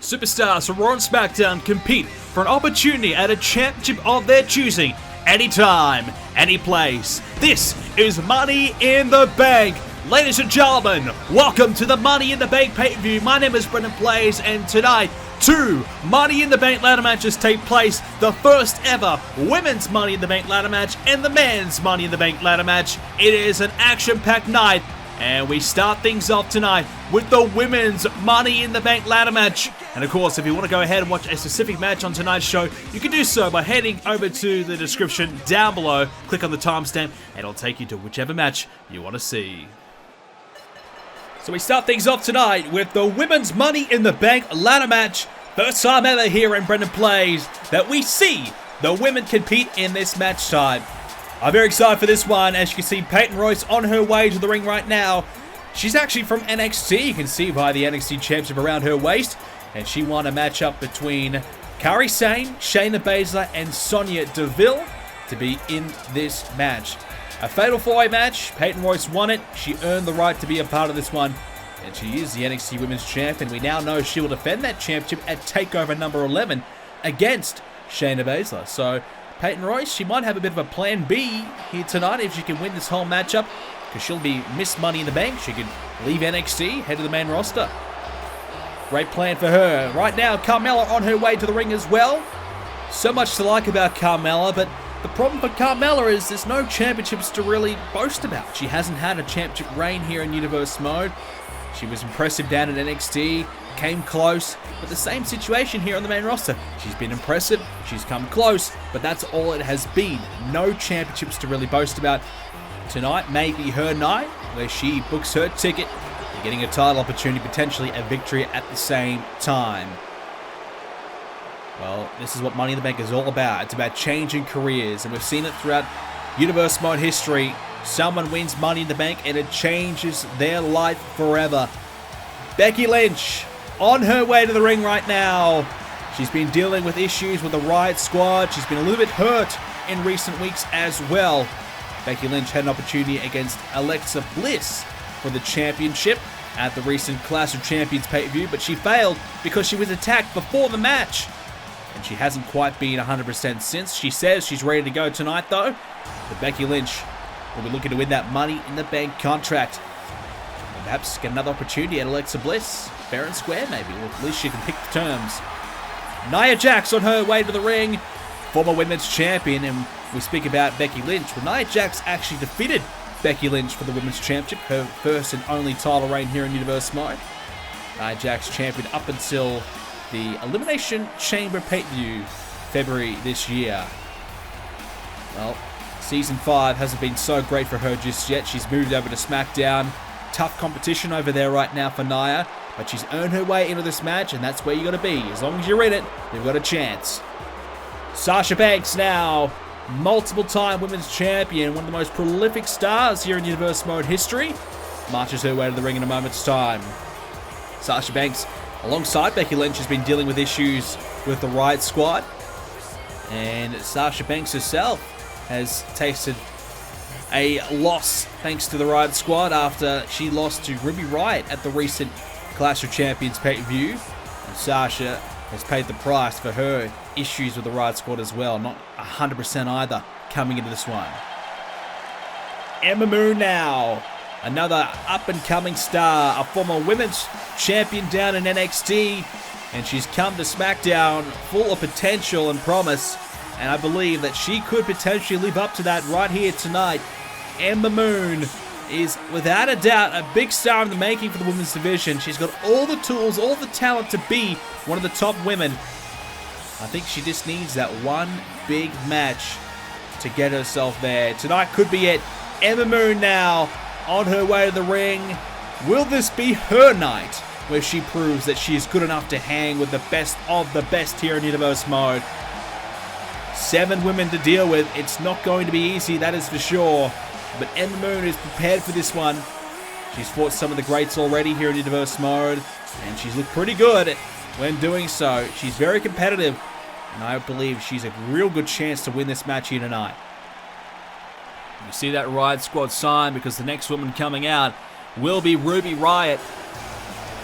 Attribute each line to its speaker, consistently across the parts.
Speaker 1: Superstars from Raw and Smackdown compete for an opportunity at a championship of their choosing, anytime, any place. This is Money in the Bank. Ladies and gentlemen, welcome to the Money in the Bank pay-per-view. My name is BrendenPlayz, and tonight, 2 Money in the Bank ladder matches take place. The first ever women's Money in the Bank ladder match and the men's Money in the Bank ladder match. It is an action-packed night, and we start things off tonight with the women's Money in the Bank ladder match. And of course, if you want to go ahead and watch a specific match on tonight's show, you can do so by heading over to the description down below. Click on the timestamp, and it'll take you to whichever match you want to see. So we start things off tonight with the women's Money in the Bank ladder match. First time ever here in BrendenPlayz that we see the women compete in this match type. I'm very excited for this one. As you can see, Peyton Royce on her way to the ring right now. She's actually from NXT. You can see by the NXT championship around her waist. And she won a matchup between Kairi Sane, Shayna Baszler, and Sonya Deville to be in this match. A fatal 4-way match. Peyton Royce won it. She earned the right to be a part of this one. And she is the NXT Women's Champion. We now know she will defend that championship at TakeOver number 11 against Shayna Baszler. So Peyton Royce, she might have a bit of a plan B here tonight if she can win this whole matchup, because she'll be Miss Money in the Bank. She can leave NXT, head to the main roster. Great plan for her. Right now, Carmella on her way to the ring as well. So much to like about Carmella, but the problem for Carmella is there's no championships to really boast about. She hasn't had a championship reign here in Universe Mode. She was impressive down at NXT, came close, but the same situation here on the main roster. She's been impressive, she's come close, but that's all it has been. No championships to really boast about. Tonight may be her night, where she books her ticket, getting a title opportunity, potentially a victory at the same time. Well, this is what Money in the Bank is all about. It's about changing careers, and we've seen it throughout Universe Mode history. Someone wins Money in the Bank, and it changes their life forever. Becky Lynch on her way to the ring right now. She's been dealing with issues with the Riot Squad. She's been a little bit hurt in recent weeks as well. Becky Lynch had an opportunity against Alexa Bliss for the championship at the recent Clash of Champions pay-per-view, but she failed because she was attacked before the match. And she hasn't quite been 100% since. She says she's ready to go tonight, though. But Becky Lynch will be looking to win that Money in the Bank contract. And perhaps get another opportunity at Alexa Bliss. Fair and square, maybe. Or at least she can pick the terms. Nia Jax on her way to the ring. Former women's champion. And we speak about Becky Lynch. Well, Nia Jax actually defeated Becky Lynch for the Women's Championship, her first and only title reign here in Universe Mode. Nia Jax champion up until the Elimination Chamber pay-per-view, February this year. Well, Season 5 hasn't been so great for her just yet. She's moved over to Smackdown. Tough competition over there right now for Nia, but she's earned her way into this match, and that's where you got to be. As long as you're in it, you've got a chance. Sasha Banks now, multiple-time women's champion, one of the most prolific stars here in Universe Mode history, marches her way to the ring in a moment's time. Sasha Banks, alongside Becky Lynch, has been dealing with issues with the Riot Squad, and Sasha Banks herself has tasted a loss thanks to the Riot Squad after she lost to Ruby Riott at the recent Clash of Champions pay-per-view. And Sasha has paid the price for her issues with the Riot Squad as well. Not 100% either coming into this one. Ember Moon now. Another up-and-coming star. A former women's champion down in NXT. And she's come to SmackDown full of potential and promise. And I believe that she could potentially live up to that right here tonight. Ember Moon is without a doubt a big star in the making for the women's division. She's got all the tools, all the talent to be one of the top women. I think she just needs that one big match to get herself there. Tonight could be it. Ember Moon now on her way to the ring. Will this be her night where she proves that she is good enough to hang with the best of the best here in Universe Mode? 7 women to deal with. It's not going to be easy, that is for sure. But Ember Moon is prepared for this one. She's fought some of the greats already here in Universe Mode, and she's looked pretty good when doing so. She's very competitive, and I believe she's a real good chance to win this match here tonight. You see that Riot Squad sign, because the next woman coming out will be Ruby Riott.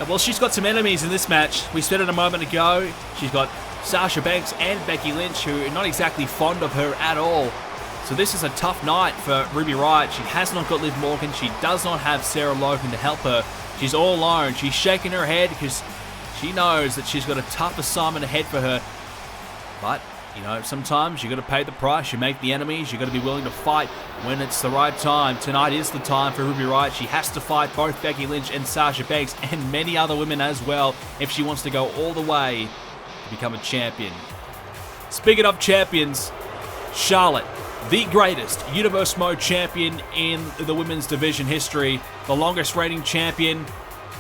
Speaker 1: Well, she's got some enemies in this match. We said it a moment ago. She's got Sasha Banks and Becky Lynch, who are not exactly fond of her at all. So this is a tough night for Ruby Riott. She has not got Liv Morgan. She does not have Sarah Logan to help her. She's all alone. She's shaking her head because she knows that she's got a tough assignment ahead for her. But, you know, sometimes you got to pay the price. You make the enemies. You got to be willing to fight when it's the right time. Tonight is the time for Ruby Riott. She has to fight both Becky Lynch and Sasha Banks and many other women as well if she wants to go all the way to become a champion. Speaking of champions, Charlotte, the greatest Universe Mode champion in the women's division history, the longest reigning champion.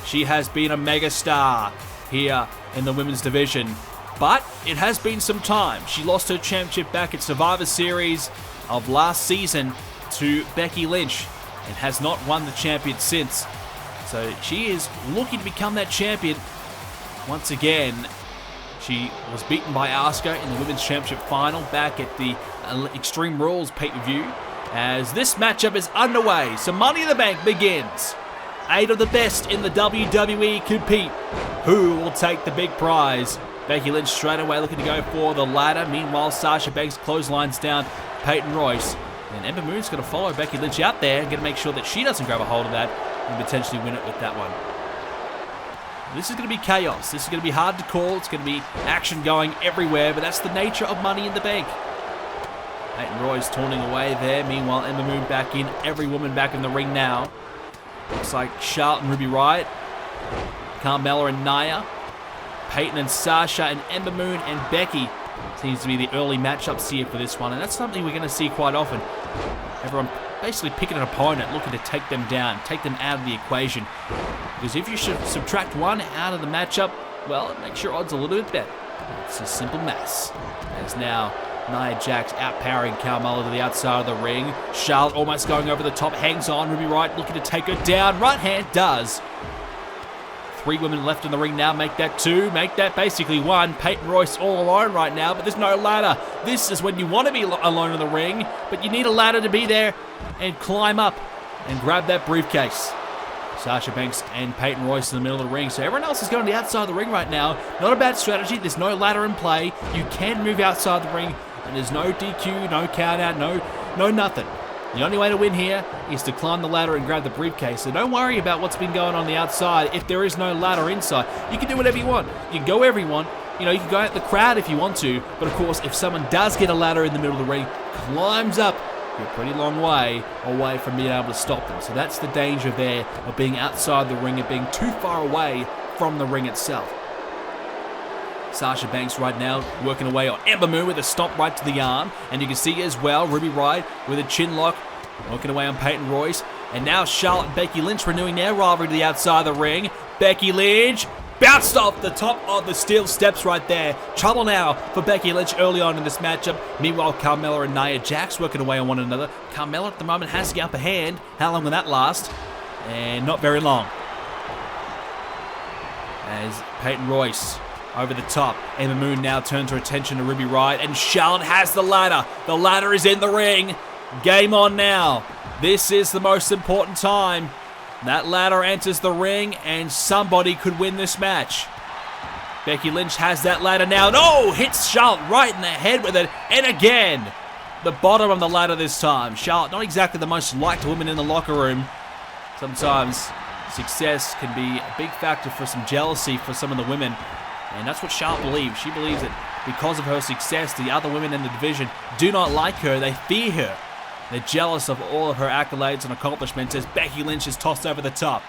Speaker 1: She has been a megastar here in the women's division. But it has been some time. She lost her championship back at Survivor Series of last season to Becky Lynch and has not won the champion since. So she is looking to become that champion once again. She was beaten by Asuka in the Women's Championship final back at the Extreme Rules pay-per-view. As this matchup is underway, so Money in the Bank begins. 8 of the best in the WWE compete. Who will take the big prize? Becky Lynch straight away looking to go for the ladder. Meanwhile, Sasha Banks clotheslines down Peyton Royce. And Ember Moon's going to follow Becky Lynch out there and going to make sure that she doesn't grab a hold of that and potentially win it with that one. This is going to be chaos. This is going to be hard to call. It's going to be action going everywhere, but that's the nature of Money in the Bank. Peyton Royce taunting away there. Meanwhile, Ember Moon back in. Every woman back in the ring now. Looks like Charlotte and Ruby Riott, Carmella and Nia, Peyton and Sasha, and Ember Moon and Becky. Seems to be the early matchups here for this one, and that's something we're going to see quite often. Everyone basically picking an opponent, looking to take them down, take them out of the equation. Because if you should subtract one out of the matchup, well, it makes your odds a little bit better. It's a simple mess. As now Nia Jax outpowering Carmella to the outside of the ring. Charlotte almost going over the top, hangs on. Ruby Riott looking to take her down. Right hand does. 3 women left in the ring now. Make that 2. Make that basically 1. Peyton Royce all alone right now, but there's no ladder. This is when you want to be alone in the ring, but you need a ladder to be there and climb up and grab that briefcase. Sasha Banks and Peyton Royce in the middle of the ring, so everyone else is going to the outside of the ring right now. Not a bad strategy. There's no ladder in play. You can move outside the ring, and there's no DQ, no count out, no nothing. The only way to win here is to climb the ladder and grab the briefcase. So don't worry about what's been going on the outside if there is no ladder inside. You can do whatever you want. You can go wherever you want. You know, you can go out the crowd if you want to. But of course, if someone does get a ladder in the middle of the ring, climbs up, you're a pretty long way away from being able to stop them. So that's the danger there of being outside the ring and being too far away from the ring itself. Sasha Banks right now working away on Ember Moon with a stomp right to the arm. And you can see as well Ruby Riott with a chin lock working away on Peyton Royce. And now Charlotte and Becky Lynch renewing their rivalry to the outside of the ring. Becky Lynch bounced off the top of the steel steps right there. Trouble now for Becky Lynch early on in this matchup. Meanwhile, Carmella and Nia Jax working away on one another. Carmella at the moment has the upper hand. How long will that last? And not very long. As Peyton Royce over the top. Ember Moon now turns her attention to Ruby Riott, and Charlotte has the ladder. The ladder is in the ring. Game on now. This is the most important time. That ladder enters the ring, and somebody could win this match. Becky Lynch has that ladder now. No! Hits Charlotte right in the head with it, and again. The bottom of the ladder this time. Charlotte, not exactly the most liked woman in the locker room. Sometimes success can be a big factor for some jealousy for some of the women. And that's what Charlotte believes. She believes that because of her success, the other women in the division do not like her. They fear her. They're jealous of all of her accolades and accomplishments as Becky Lynch is tossed over the top.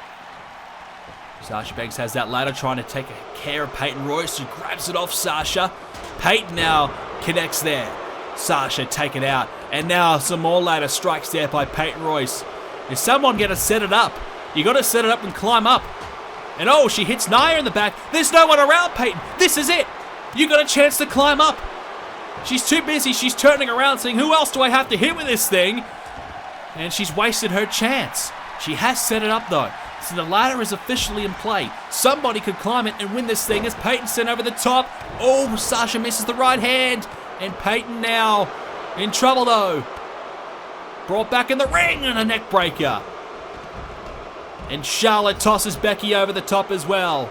Speaker 1: Sasha Banks has that ladder trying to take care of Peyton Royce, who grabs it off Sasha. Peyton now connects there. Sasha taken out. And now some more ladder strikes there by Peyton Royce. Is someone going to set it up? You got to set it up and climb up. And oh, she hits Nia in the back. There's no one around, Peyton. This is it. You got a chance to climb up. She's too busy. She's turning around saying, who else do I have to hit with this thing? And she's wasted her chance. She has set it up though. So the ladder is officially in play. Somebody could climb it and win this thing as Peyton sent over the top. Oh, Sasha misses the right hand. And Peyton now in trouble though. Brought back in the ring and a neck breaker. And Charlotte tosses Becky over the top as well.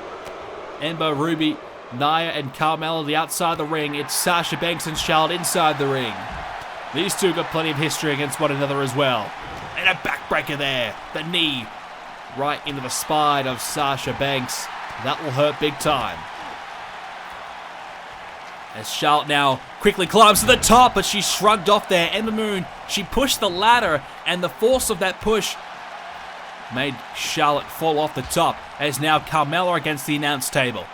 Speaker 1: Ember, Ruby, Nia, and Carmella the outside the ring. It's Sasha Banks and Charlotte inside the ring. These two got plenty of history against one another as well. And a backbreaker there. The knee right into the spine of Sasha Banks. That will hurt big time. As Charlotte now quickly climbs to the top, but she's shrugged off there. Ember Moon, she pushed the ladder, and the force of that push made Charlotte fall off the top. As now Carmella against the announce table.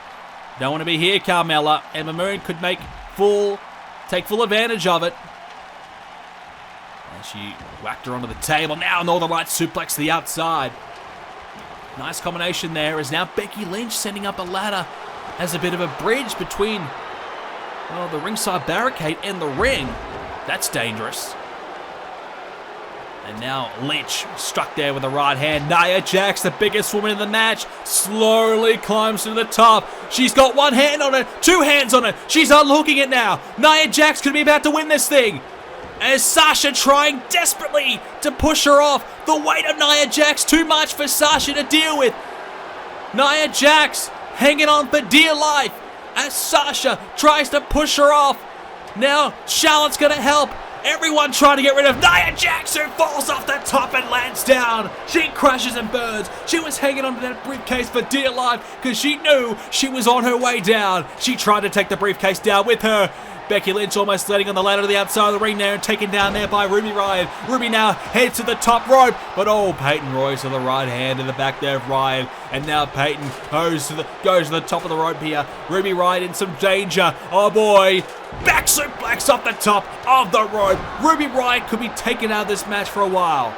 Speaker 1: Don't want to be here, Carmella. Ember Moon could take full advantage of it. And she whacked her onto the table. Now Northern Lights suplex to the outside. Nice combination there, as now Becky Lynch setting up a ladder as a bit of a bridge between the ringside barricade and the ring. That's dangerous. And now Lynch struck there with a right hand. Nia Jax, the biggest woman in the match, slowly climbs to the top. She's got one hand on it, two hands on it. She's unhooking it now. Nia Jax could be about to win this thing. As Sasha trying desperately to push her off. The weight of Nia Jax too much for Sasha to deal with. Nia Jax hanging on for dear life as Sasha tries to push her off. Now Charlotte's going to help. Everyone trying to get rid of Nia Jax, who falls off the top and lands down. She crashes and burns. She was hanging onto that briefcase for dear life because she knew she was on her way down. She tried to take the briefcase down with her. Becky Lynch almost letting on the ladder to the outside of the ring there and taken down there by Ruby Riott. Ruby now heads to the top rope, but Peyton Royce with the right hand in the back there of Riott. And now Peyton goes to the top of the rope here. Ruby Riott in some danger. Oh boy. Back suplex off the top of the rope. Ruby Riott could be taken out of this match for a while.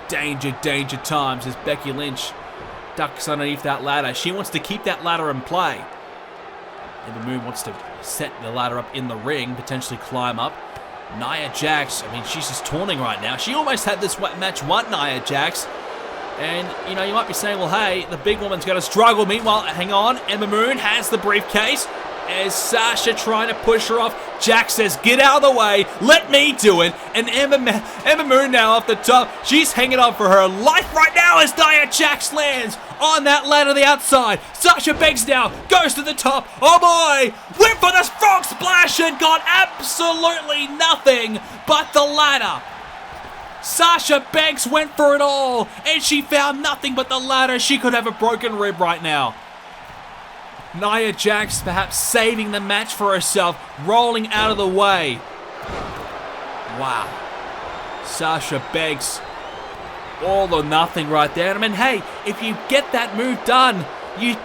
Speaker 1: Danger, danger times as Becky Lynch ducks underneath that ladder. She wants to keep that ladder in play. Ember Moon wants to set the ladder up in the ring, potentially climb up. Nia Jax, I mean, she's just taunting right now. She almost had this match won, Nia Jax. And, you know, you might be saying, well, hey, the big woman's going to struggle. Meanwhile, hang on, Ember Moon has the briefcase. As Sasha trying to push her off, Jax says, get out of the way, let me do it. And Ember Moon now off the top. She's hanging on for her life right now as Nia Jax lands on that ladder to the outside. Sasha Banks now goes to the top. Oh boy, went for this frog splash and got absolutely nothing but the ladder. Sasha Banks went for it all and she found nothing but the ladder. She could have a broken rib right now. Nia Jax perhaps saving the match for herself, rolling out of the way. Wow. Sasha Banks, all or nothing right there. I mean, hey, if you get that move done, you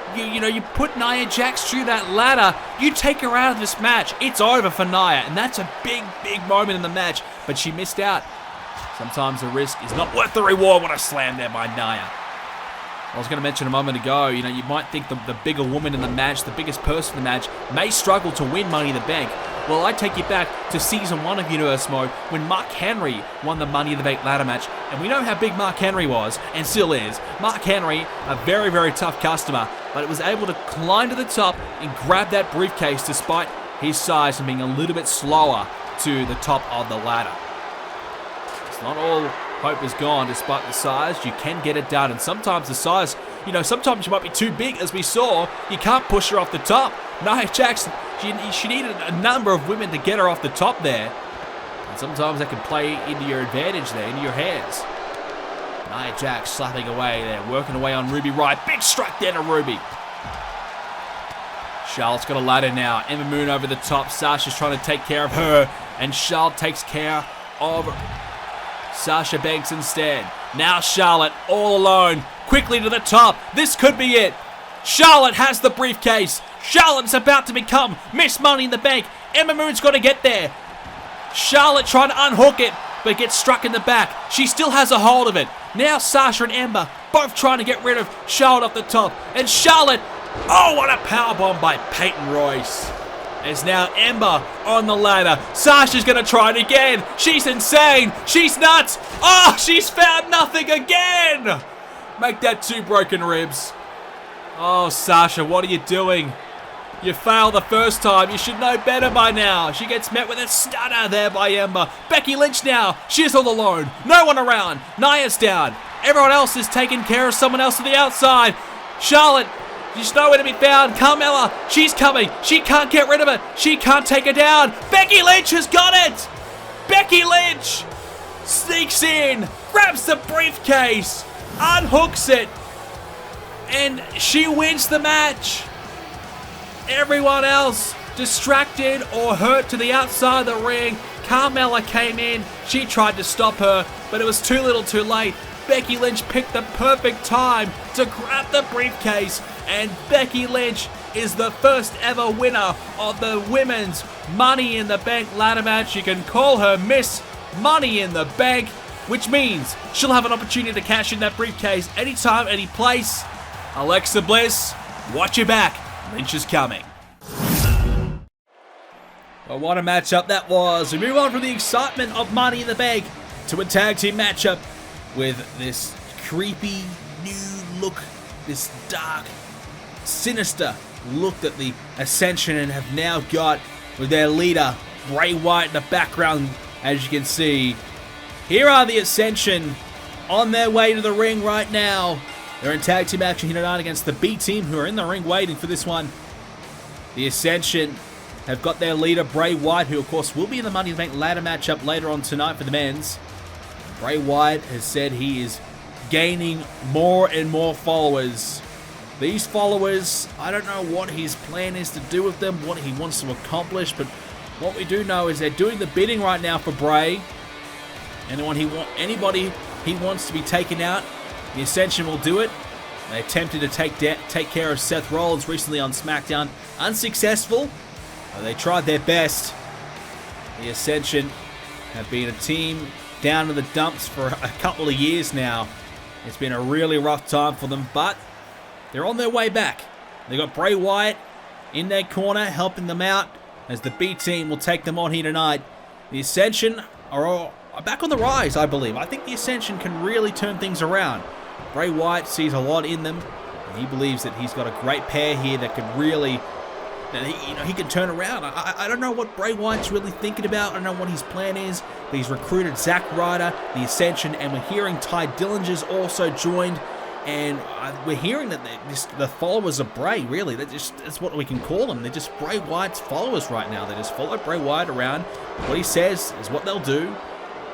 Speaker 1: put Nia Jax through that ladder, you take her out of this match. It's over for Nia, and that's a big, big moment in the match, but she missed out. Sometimes the risk is not worth the reward. What a slam there by Nia. I was going to mention a moment ago, you might think the bigger woman in the match, the biggest person in the match, may struggle to win Money in the Bank. Well, I take you back to Season 1 of Universe Mode when Mark Henry won the Money in the Bank ladder match. And we know how big Mark Henry was, and still is. Mark Henry, a very, very tough customer, but it was able to climb to the top and grab that briefcase despite his size and being a little bit slower to the top of the ladder. It's not all hope is gone despite the size. You can get it done, and sometimes the size, sometimes you might be too big, as we saw. You can't push her off the top. Nia Jax, she needed a number of women to get her off the top there, and sometimes that can play into your advantage there, into your hands. Nia Jax slapping away there, working away on Ruby Riott. Big strike there to Ruby. Charlotte's got a ladder now. Ember Moon over the top. Sasha's trying to take care of her, and Charlotte takes care of Sasha Banks instead. Now Charlotte all alone, quickly to the top. This could be it. Charlotte has the briefcase. Charlotte's about to become Miss Money in the Bank. Ember Moon's got to get there. Charlotte trying to unhook it, but gets struck in the back. She still has a hold of it. Now Sasha and Ember both trying to get rid of Charlotte off the top. And Charlotte, oh, what a powerbomb by Peyton Royce. As now Ember on the ladder. Sasha's going to try it again. She's insane. She's nuts. Oh, she's found nothing again. Make that 2 broken ribs. Oh, Sasha, what are you doing? You failed the first time. You should know better by now. She gets met with a stunner there by Ember. Becky Lynch now. She's all alone. No one around. Nia's down. Everyone else is taking care of someone else to the outside. Charlotte, she's nowhere to be found. Carmella, she's coming. She can't get rid of it. She can't take her down. Becky Lynch has got it. Becky Lynch sneaks in, grabs the briefcase, unhooks it, and she wins the match. Everyone else distracted or hurt to the outside of the ring. Carmella came in. She tried to stop her, but it was too little too late. Becky Lynch picked the perfect time to grab the briefcase, and Becky Lynch is the first ever winner of the Women's Money in the Bank ladder match. You can call her Miss Money in the Bank, which means she'll have an opportunity to cash in that briefcase anytime, any place. Alexa Bliss, watch your back. Lynch is coming. Well, what a matchup that was. We move on from the excitement of Money in the Bank to a tag team matchup with this creepy new look, this dark, sinister look that the Ascension have now got with their leader, Bray Wyatt, in the background, as you can see. Here are the Ascension on their way to the ring right now. They're in tag team action here tonight against the B team, who are in the ring waiting for this one. The Ascension have got their leader, Bray Wyatt, who of course will be in the Money in the Bank ladder matchup later on tonight for the men's. Bray Wyatt has said he is gaining more and more followers. These followers, I don't know what his plan is to do with them, what he wants to accomplish, but what we do know is they're doing the bidding right now for Bray. Anybody he wants to be taken out, the Ascension will do it. They attempted to take care of Seth Rollins recently on Smackdown. Unsuccessful. They tried their best. The Ascension have been a team down in the dumps for a couple of years now. It's been a really rough time for them, but they're on their way back. They got Bray Wyatt in their corner helping them out as the B team will take them on here tonight. The Ascension are back on the rise, I believe. I think the Ascension can really turn things around. Bray Wyatt sees a lot in them, and he believes that he's got a great pair here that could really, he can turn around. I don't know what Bray Wyatt's really thinking about. I don't know what his plan is, but he's recruited Zack Ryder, the Ascension, and we're hearing Ty Dillinger's also joined, and we're hearing that the followers of Bray, really, that's what we can call them. They're just Bray Wyatt's followers right now. They just follow Bray Wyatt around. What he says is what they'll do.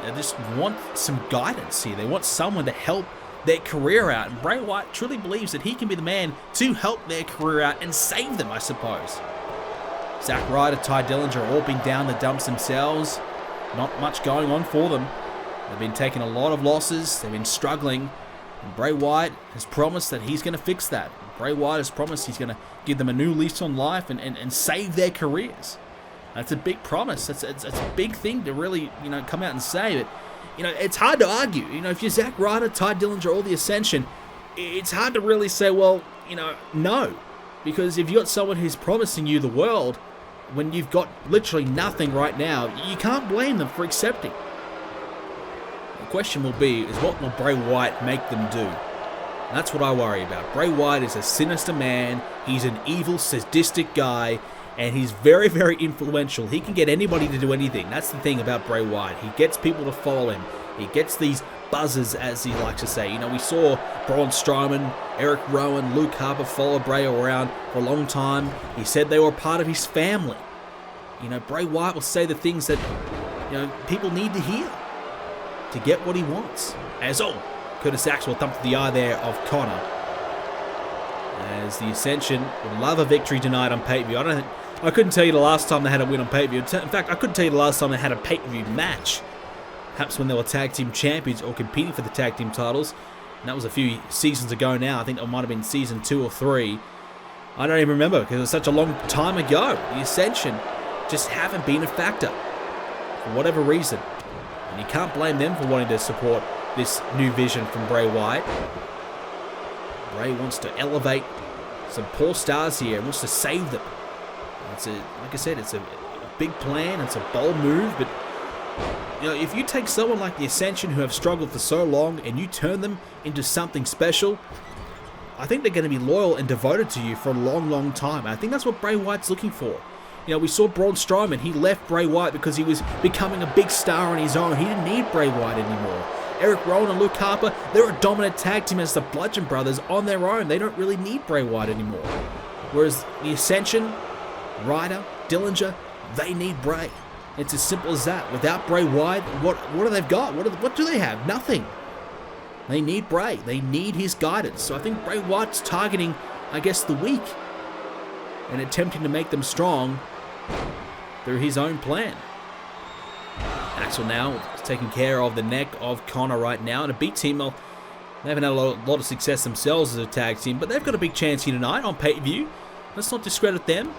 Speaker 1: They just want some guidance here. They want someone to help their career out. And Bray Wyatt truly believes that he can be the man to help their career out and save them, I suppose. Zack Ryder, Ty Dillinger have all been down the dumps themselves. Not much going on for them. They've been taking a lot of losses. They've been struggling. And Bray Wyatt has promised that he's going to fix that. Bray Wyatt has promised he's going to give them a new lease on life and save their careers. That's a big promise. It's a big thing to really, come out and say. But, it's hard to argue. If you're Zack Ryder, Ty Dillinger, or the Ascension, it's hard to really say, well, no. Because if you've got someone who's promising you the world, when you've got literally nothing right now, you can't blame them for accepting. The question will be, is what will Bray Wyatt make them do? And that's what I worry about. Bray Wyatt is a sinister man. He's an evil, sadistic guy. And he's very, very influential. He can get anybody to do anything. That's the thing about Bray Wyatt. He gets people to follow him. He gets these buzzers, as he likes to say. We saw Braun Strowman, Eric Rowan, Luke Harper follow Bray around for a long time. He said they were part of his family. Bray Wyatt will say the things that, people need to hear to get what he wants. Curtis Axel thumped the eye there of Connor. As the Ascension would love a victory tonight on pay-per-view. I couldn't tell you the last time they had a win on pay-per-view. In fact, I couldn't tell you the last time they had a pay-per-view match. Perhaps when they were tag team champions or competing for the tag team titles. And that was a few seasons ago now. I think it might have been season 2 or 3. I don't even remember because it was such a long time ago. The Ascension just haven't been a factor for whatever reason. And you can't blame them for wanting to support this new vision from Bray Wyatt. Bray wants to elevate some poor stars here and wants to save them. Like I said, it's a big plan. It's a bold move, but if you take someone like the Ascension who have struggled for so long and you turn them into something special, I think they're going to be loyal and devoted to you for a long, long time. And I think that's what Bray Wyatt's looking for. You know, we saw Braun Strowman. He left Bray Wyatt because he was becoming a big star on his own. He didn't need Bray Wyatt anymore. Eric Rowan and Luke Harper, they're a dominant tag team as the Bludgeon Brothers on their own. They don't really need Bray Wyatt anymore. Whereas the Ascension, Ryder, Dillinger, they need Bray. It's as simple as that. Without Bray Wyatt, what do they got? What do they have? Nothing. They need Bray. They need his guidance. So I think Bray Wyatt's targeting, I guess, the weak and attempting to make them strong through his own plan. Axel now taking care of the neck of Connor right now. And a B team, well, they haven't had a lot of success themselves as a tag team, but they've got a big chance here tonight on pay-per-view. Let's not discredit them.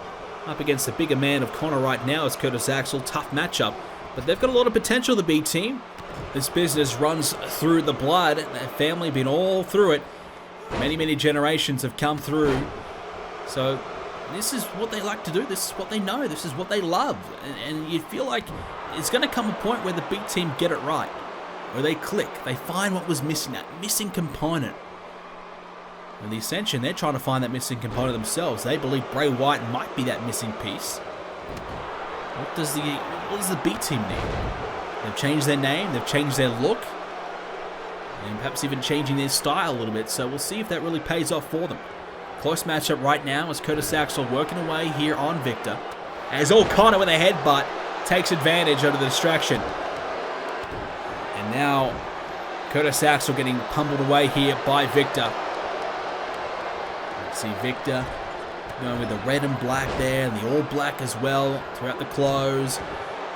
Speaker 1: Up against the bigger man of Connor right now is Curtis Axel. Tough matchup, but they've got a lot of potential, the B team. This business runs through the blood. Their family been all through it. Many, many generations have come through. So this is what they like to do. This is what they know. This is what they love. And you feel like it's going to come a point where the B team get it right. Where they click. They find what was missing, that missing component. And the Ascension, they're trying to find that missing component themselves. They believe Bray Wyatt might be that missing piece. What does the B team need? They've changed their name, they've changed their look, and perhaps even changing their style a little bit, so we'll see if that really pays off for them. Close matchup right now as Curtis Axel working away here on Victor. As O'Connor with a headbutt takes advantage of the distraction. And now Curtis Axel getting pummeled away here by Victor. Let's see Victor going with the red and black there, and the all black as well throughout the close.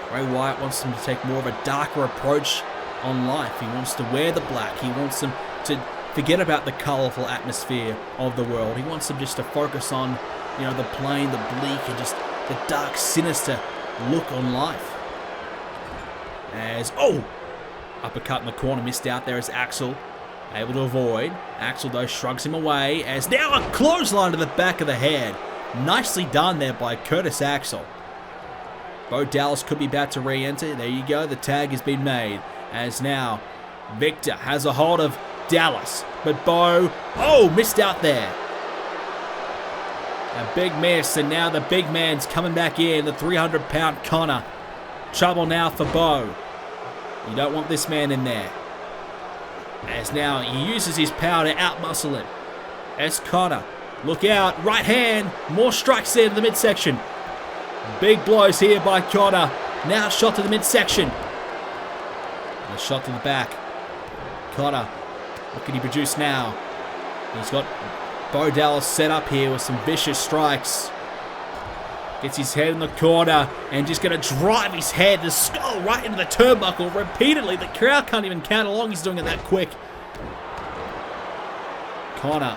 Speaker 1: Bray Wyatt wants them to take more of a darker approach on life. He wants to wear the black. He wants them to forget about the colourful atmosphere of the world. He wants them just to focus on, you know, the plain, the bleak, and just the dark, sinister look on life. As, uppercut in the corner, missed out there as Axel able to avoid. Axel, though, shrugs him away as now a clothesline to the back of the head. Nicely done there by Curtis Axel. Bo Dallas could be about to re-enter. There you go. The tag has been made. As now, Victor has a hold of Dallas. But Bo, missed out there. A big miss. And now the big man's coming back in. The 300-pound Connor. Trouble now for Bo. You don't want this man in there. As now he uses his power to outmuscle him. As Connor, look out. Right hand. More strikes there to the midsection. Big blows here by Connor. Now shot to the midsection. A shot to the back. Connor, what can he produce now? He's got Bo Dallas set up here with some vicious strikes. Gets his head in the corner and just going to drive his head, the skull, right into the turnbuckle repeatedly. The crowd can't even count how long he's doing it that quick. Connor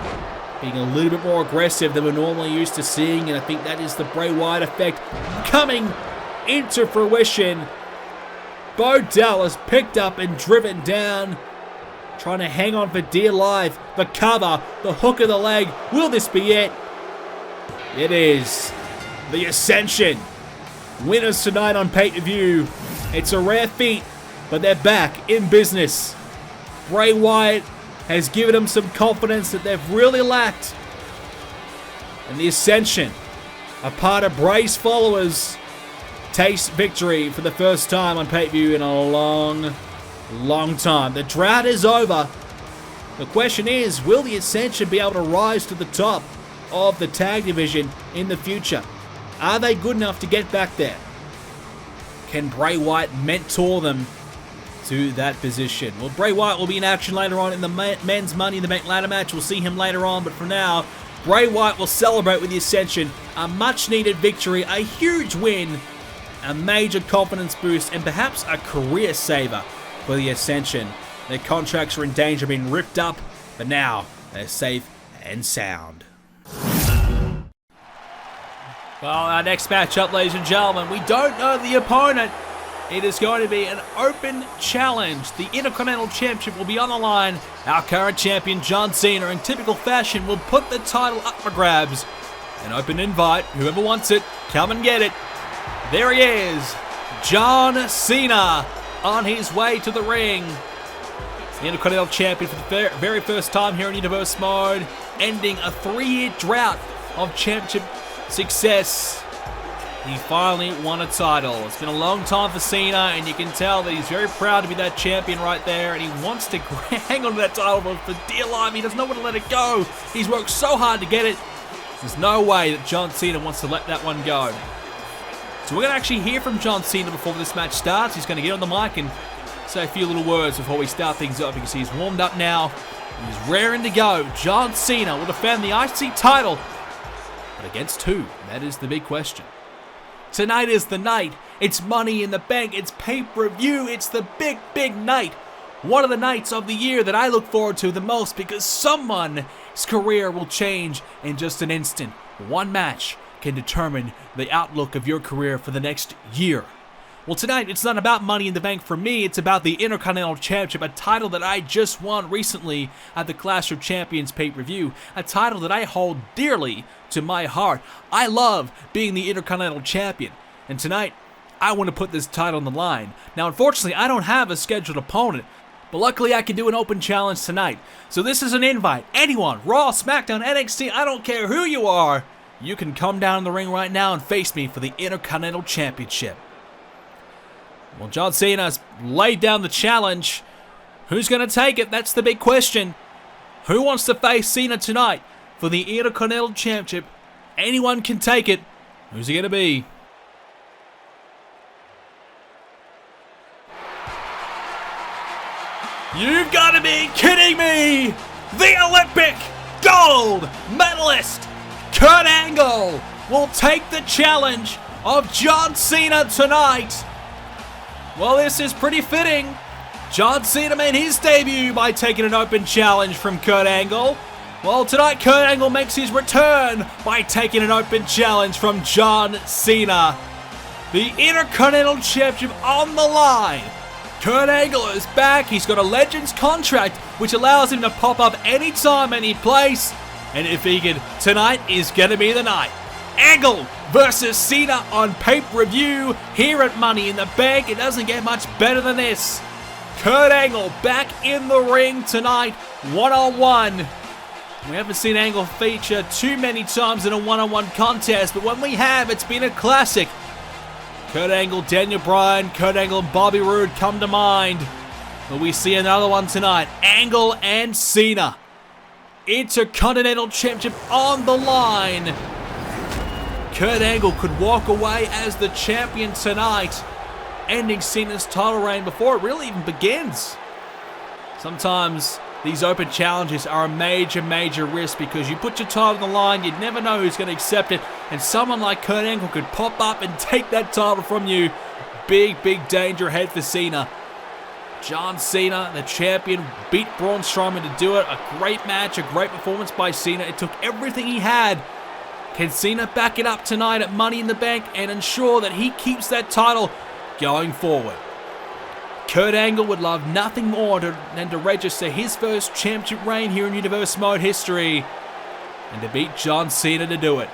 Speaker 1: being a little bit more aggressive than we're normally used to seeing, and I think that is the Bray Wyatt effect coming into fruition. Bo Dallas picked up and driven down, trying to hang on for dear life. The cover, the hook of the leg. Will this be it? It is. The Ascension, winners tonight on pay-per-view. It's a rare feat, but they're back in business. Bray Wyatt has given them some confidence that they've really lacked. And the Ascension, a part of Bray's followers, taste victory for the first time on pay-per-view in a long, long time. The drought is over. The question is, will the Ascension be able to rise to the top of the tag division in the future? Are they good enough to get back there? Can Bray Wyatt mentor them to that position? Well, Bray Wyatt will be in action later on in the men's Money in the Bank ladder match. We'll see him later on, but for now, Bray Wyatt will celebrate with the Ascension. A much-needed victory, a huge win, a major confidence boost, and perhaps a career saver for the Ascension. Their contracts are in danger of being ripped up, but now they're safe and sound. Well, our next matchup, ladies and gentlemen, we don't know the opponent. It is going to be an open challenge. The Intercontinental Championship will be on the line. Our current champion, John Cena, in typical fashion, will put the title up for grabs. An open invite. Whoever wants it, come and get it. There he is, John Cena, on his way to the ring. Intercontinental Champion for the very first time here in Universe Mode, ending a 3-year drought of championship success. He finally won a title. It's been a long time for Cena, and you can tell that he's very proud to be that champion right there, and he wants to hang on to that title, but for dear life, he does not want to let it go. He's worked so hard to get it. There's no way that John Cena wants to let that one go. So we're going to actually hear from John Cena before this match starts. He's going to get on the mic and say a few little words before we start things up, because he's warmed up now. He's raring to go. John Cena will defend the IC title. But against who? That is the big question. Tonight is the night. It's Money in the Bank. It's pay-per-view. It's the big, big night. One of the nights of the year that I look forward to the most, because someone's career will change in just an instant. One match can determine the outlook of your career for the next year. Well, tonight, it's not about Money in the Bank for me. It's about the Intercontinental Championship, a title that I just won recently at the Clash of Champions pay-per-view, a title that I hold dearly to my heart. I love being the Intercontinental Champion, and tonight, I want to put this title on the line. Now, unfortunately, I don't have a scheduled opponent, but luckily I can do an open challenge tonight. So this is an invite. Anyone, Raw, Smackdown, NXT, I don't care who you are, you can come down in the ring right now and face me for the Intercontinental Championship. Well, John Cena's laid down the challenge. Who's going to take it? That's the big question. Who wants to face Cena tonight for the Intercontinental Championship? Anyone can take it. Who's it going to be? You've got to be kidding me! The Olympic gold medalist, Kurt Angle, will take the challenge of John Cena tonight. Well, this is pretty fitting. John Cena made his debut by taking an open challenge from Kurt Angle. Well, tonight Kurt Angle makes his return by taking an open challenge from John Cena. The Intercontinental Championship on the line. Kurt Angle is back. He's got a Legends contract, which allows him to pop up anytime, any place. And if he can, tonight is going to be the night. Angle versus Cena on pay-per-view here at Money in the Bank. It doesn't get much better than this. Kurt Angle back in the ring tonight, one-on-one. We haven't seen Angle feature too many times in a one-on-one contest, but when we have, it's been a classic. Kurt Angle, Daniel Bryan, Kurt Angle and Bobby Roode come to mind. Will we see another one tonight? Angle and Cena. Intercontinental Championship on the line. Kurt Angle could walk away as the champion tonight, ending Cena's title reign before it really even begins. Sometimes these open challenges are a major, major risk, because you put your title on the line, you'd never know who's going to accept it, and someone like Kurt Angle could pop up and take that title from you. Big, big danger ahead for Cena. John Cena, the champion, beat Braun Strowman to do it. A great match, a great performance by Cena. It took everything he had. Can Cena back it up tonight at Money in the Bank and ensure that he keeps that title going forward? Kurt Angle would love nothing more than to register his first championship reign here in Universe Mode history, and to beat John Cena to do it.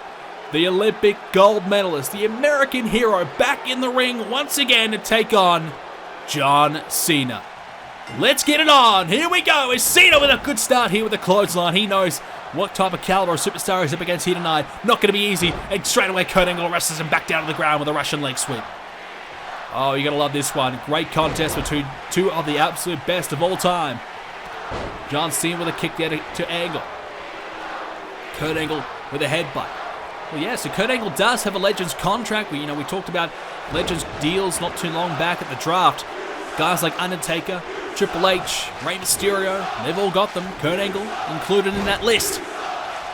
Speaker 1: The Olympic gold medalist, the American hero, back in the ring once again to take on John Cena. Let's get it on. Here we go. It's Cena with a good start here with the clothesline. He knows what type of caliber of superstar he's up against here tonight. Not going to be easy. And straight away, Kurt Angle wrestles him back down to the ground with a Russian leg sweep. Oh, you're going to love this one. Great contest between two of the absolute best of all time. John Cena with a kick there to Angle. Kurt Angle with a headbutt. Well, yeah, so Kurt Angle does have a Legends contract. We talked about Legends deals not too long back at the draft. Guys like Undertaker, Triple H, Rey Mysterio, they've all got them. Kurt Angle included in that list.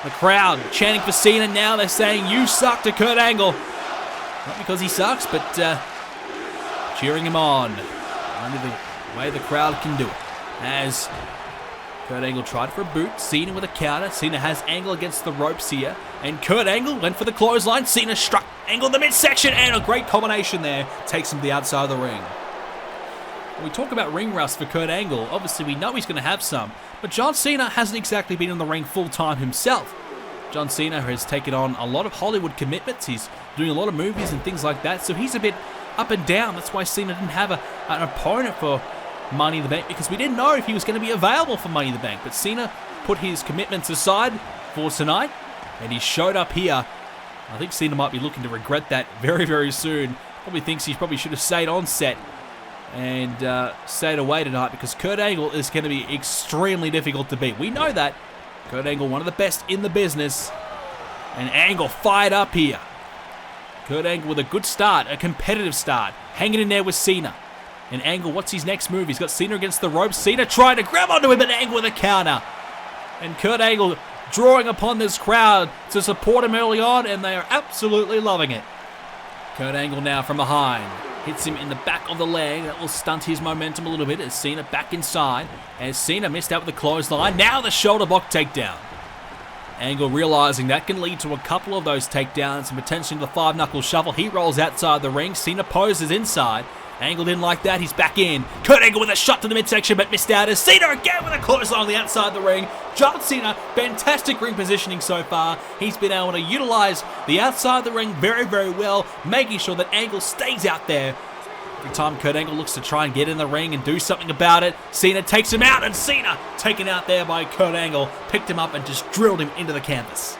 Speaker 1: The crowd chanting for Cena now. They're saying, "You suck" to Kurt Angle. Not because he sucks, but cheering him on. Only the way the crowd can do it. As Kurt Angle tried for a boot, Cena with a counter. Cena has Angle against the ropes here. And Kurt Angle went for the clothesline. Cena struck Angle in the midsection, and a great combination there. Takes him to the outside of the ring. When we talk about ring rust for Kurt Angle, obviously we know he's going to have some, but John Cena hasn't exactly been in the ring full-time himself. John Cena has taken on a lot of Hollywood commitments. He's doing a lot of movies and things like that, so he's a bit up and down. That's why Cena didn't have an opponent for Money in the Bank because we didn't know if he was going to be available for Money in the Bank. But Cena put his commitments aside for tonight, and he showed up here. I think Cena might be looking to regret that very, very soon. Probably thinks he probably should have stayed on set and stayed away tonight because Kurt Angle is going to be extremely difficult to beat. We know that. Kurt Angle, one of the best in the business. And Angle fired up here. Kurt Angle with a good start, a competitive start. Hanging in there with Cena. And Angle, what's his next move? He's got Cena against the ropes. Cena trying to grab onto him, but Angle with a counter. And Kurt Angle drawing upon this crowd to support him early on, and they are absolutely loving it. Kurt Angle now from behind. Hits him in the back of the leg. That will stunt his momentum a little bit as Cena back inside. As Cena missed out with the clothesline. Now the shoulder block takedown. Angle realizing that can lead to a couple of those takedowns and potentially the 5-knuckle shuffle. He rolls outside the ring. Cena poses inside. Angle didn't like that. He's back in. Kurt Angle with a shot to the midsection, but missed out. As Cena again with a clothesline on the outside the ring. John Cena, fantastic ring positioning so far. He's been able to utilize the outside the ring very, very well, making sure that Angle stays out there. Every time Kurt Angle looks to try and get in the ring and do something about it, Cena takes him out, and Cena, taken out there by Kurt Angle, picked him up and just drilled him into the canvas.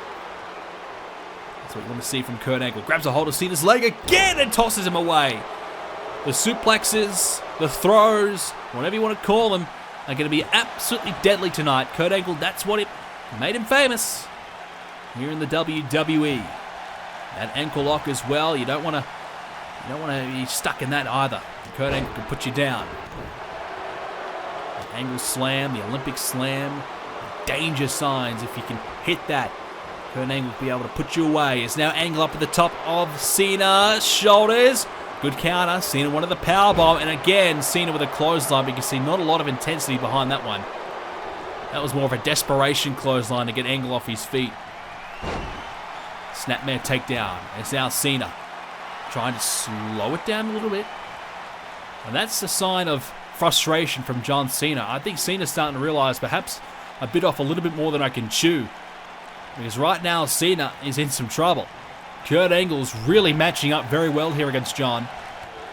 Speaker 1: That's what you want to see from Kurt Angle. Grabs a hold of Cena's leg again and tosses him away. The suplexes, the throws, whatever you want to call them, are going to be absolutely deadly tonight. Kurt Angle, that's what it made him famous here in the WWE. That ankle lock as well. You don't want to be stuck in that either. Kurt Angle can put you down. The Angle slam, the Olympic slam, danger signs if you can hit that. Kurt Angle will be able to put you away. It's now Angle up at the top of Cena's shoulders. Good counter. Cena wanted the powerbomb, and again, Cena with a clothesline. But you can see not a lot of intensity behind that one. That was more of a desperation clothesline to get Angle off his feet. Snapmare takedown. It's now Cena trying to slow it down a little bit. And that's a sign of frustration from John Cena. I think Cena's starting to realize perhaps I bit off a little bit more than I can chew. Because right now, Cena is in some trouble. Kurt Angle's really matching up very well here against John.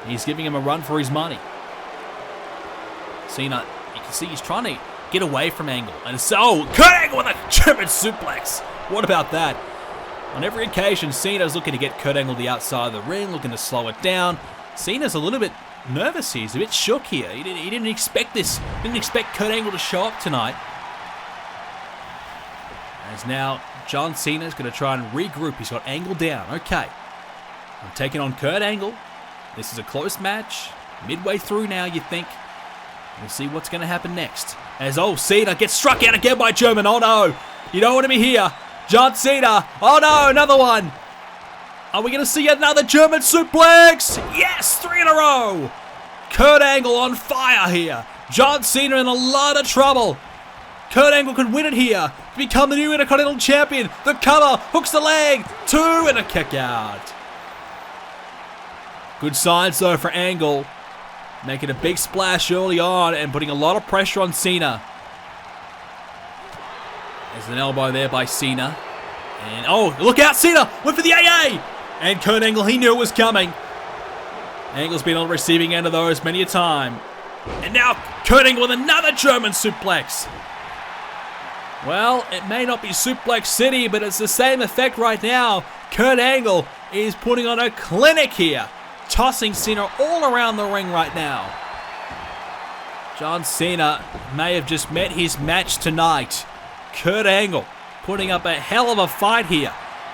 Speaker 1: He's giving him a run for his money. Cena, you can see he's trying to get away from Angle. And so, Kurt Angle with a German suplex. What about that? On every occasion, Cena's looking to get Kurt Angle the outside of the ring, looking to slow it down. Cena's a little bit nervous here. He's a bit shook here. He didn't expect this. Didn't expect Kurt Angle to show up tonight. As now, John Cena's going to try and regroup. He's got Angle down. Okay. I'm taking on Kurt Angle. This is a close match. Midway through now, you think. We'll see what's going to happen next. As, Cena gets struck out again by German. Oh, no. You don't want to be here. John Cena. Oh, no. Another one. Are we going to see another German suplex? Yes. 3 in a row. Kurt Angle on fire here. John Cena in a lot of trouble. Kurt Angle could win it here to become the new Intercontinental Champion. The cover, hooks the leg, 2 and a kick out. Good signs though for Angle. Making a big splash early on and putting a lot of pressure on Cena. There's an elbow there by Cena. And look out, Cena went for the AA. And Kurt Angle, he knew it was coming. Angle's been on the receiving end of those many a time. And now Kurt Angle with another German suplex. Well, it may not be Suplex City, but it's the same effect right now. Kurt Angle is putting on a clinic here, tossing Cena all around the ring right now. John Cena may have just met his match tonight. Kurt Angle putting up a hell of a fight here.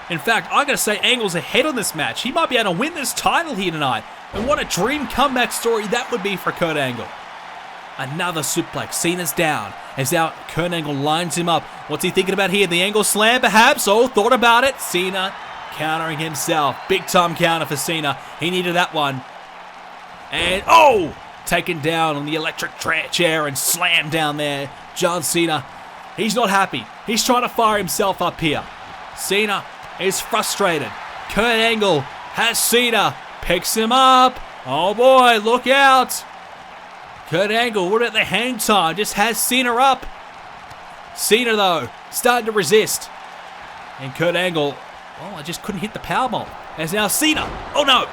Speaker 1: In fact, I gotta say Angle's ahead on this match. He might be able to win this title here tonight. And what a dream comeback story that would be for Kurt Angle. Another suplex. Cena's down. As now Kurt Angle lines him up. What's he thinking about here? The Angle slam perhaps? Thought about it. Cena countering himself. Big time counter for Cena. He needed that one. And taken down on the electric chair and slammed down there. John Cena, he's not happy. He's trying to fire himself up here. Cena is frustrated. Kurt Angle has Cena. Picks him up. Oh boy, look out. Kurt Angle, what about the hang time? Just has Cena up. Cena, though, starting to resist. And Kurt Angle, I just couldn't hit the powerbomb. As now Cena, oh no.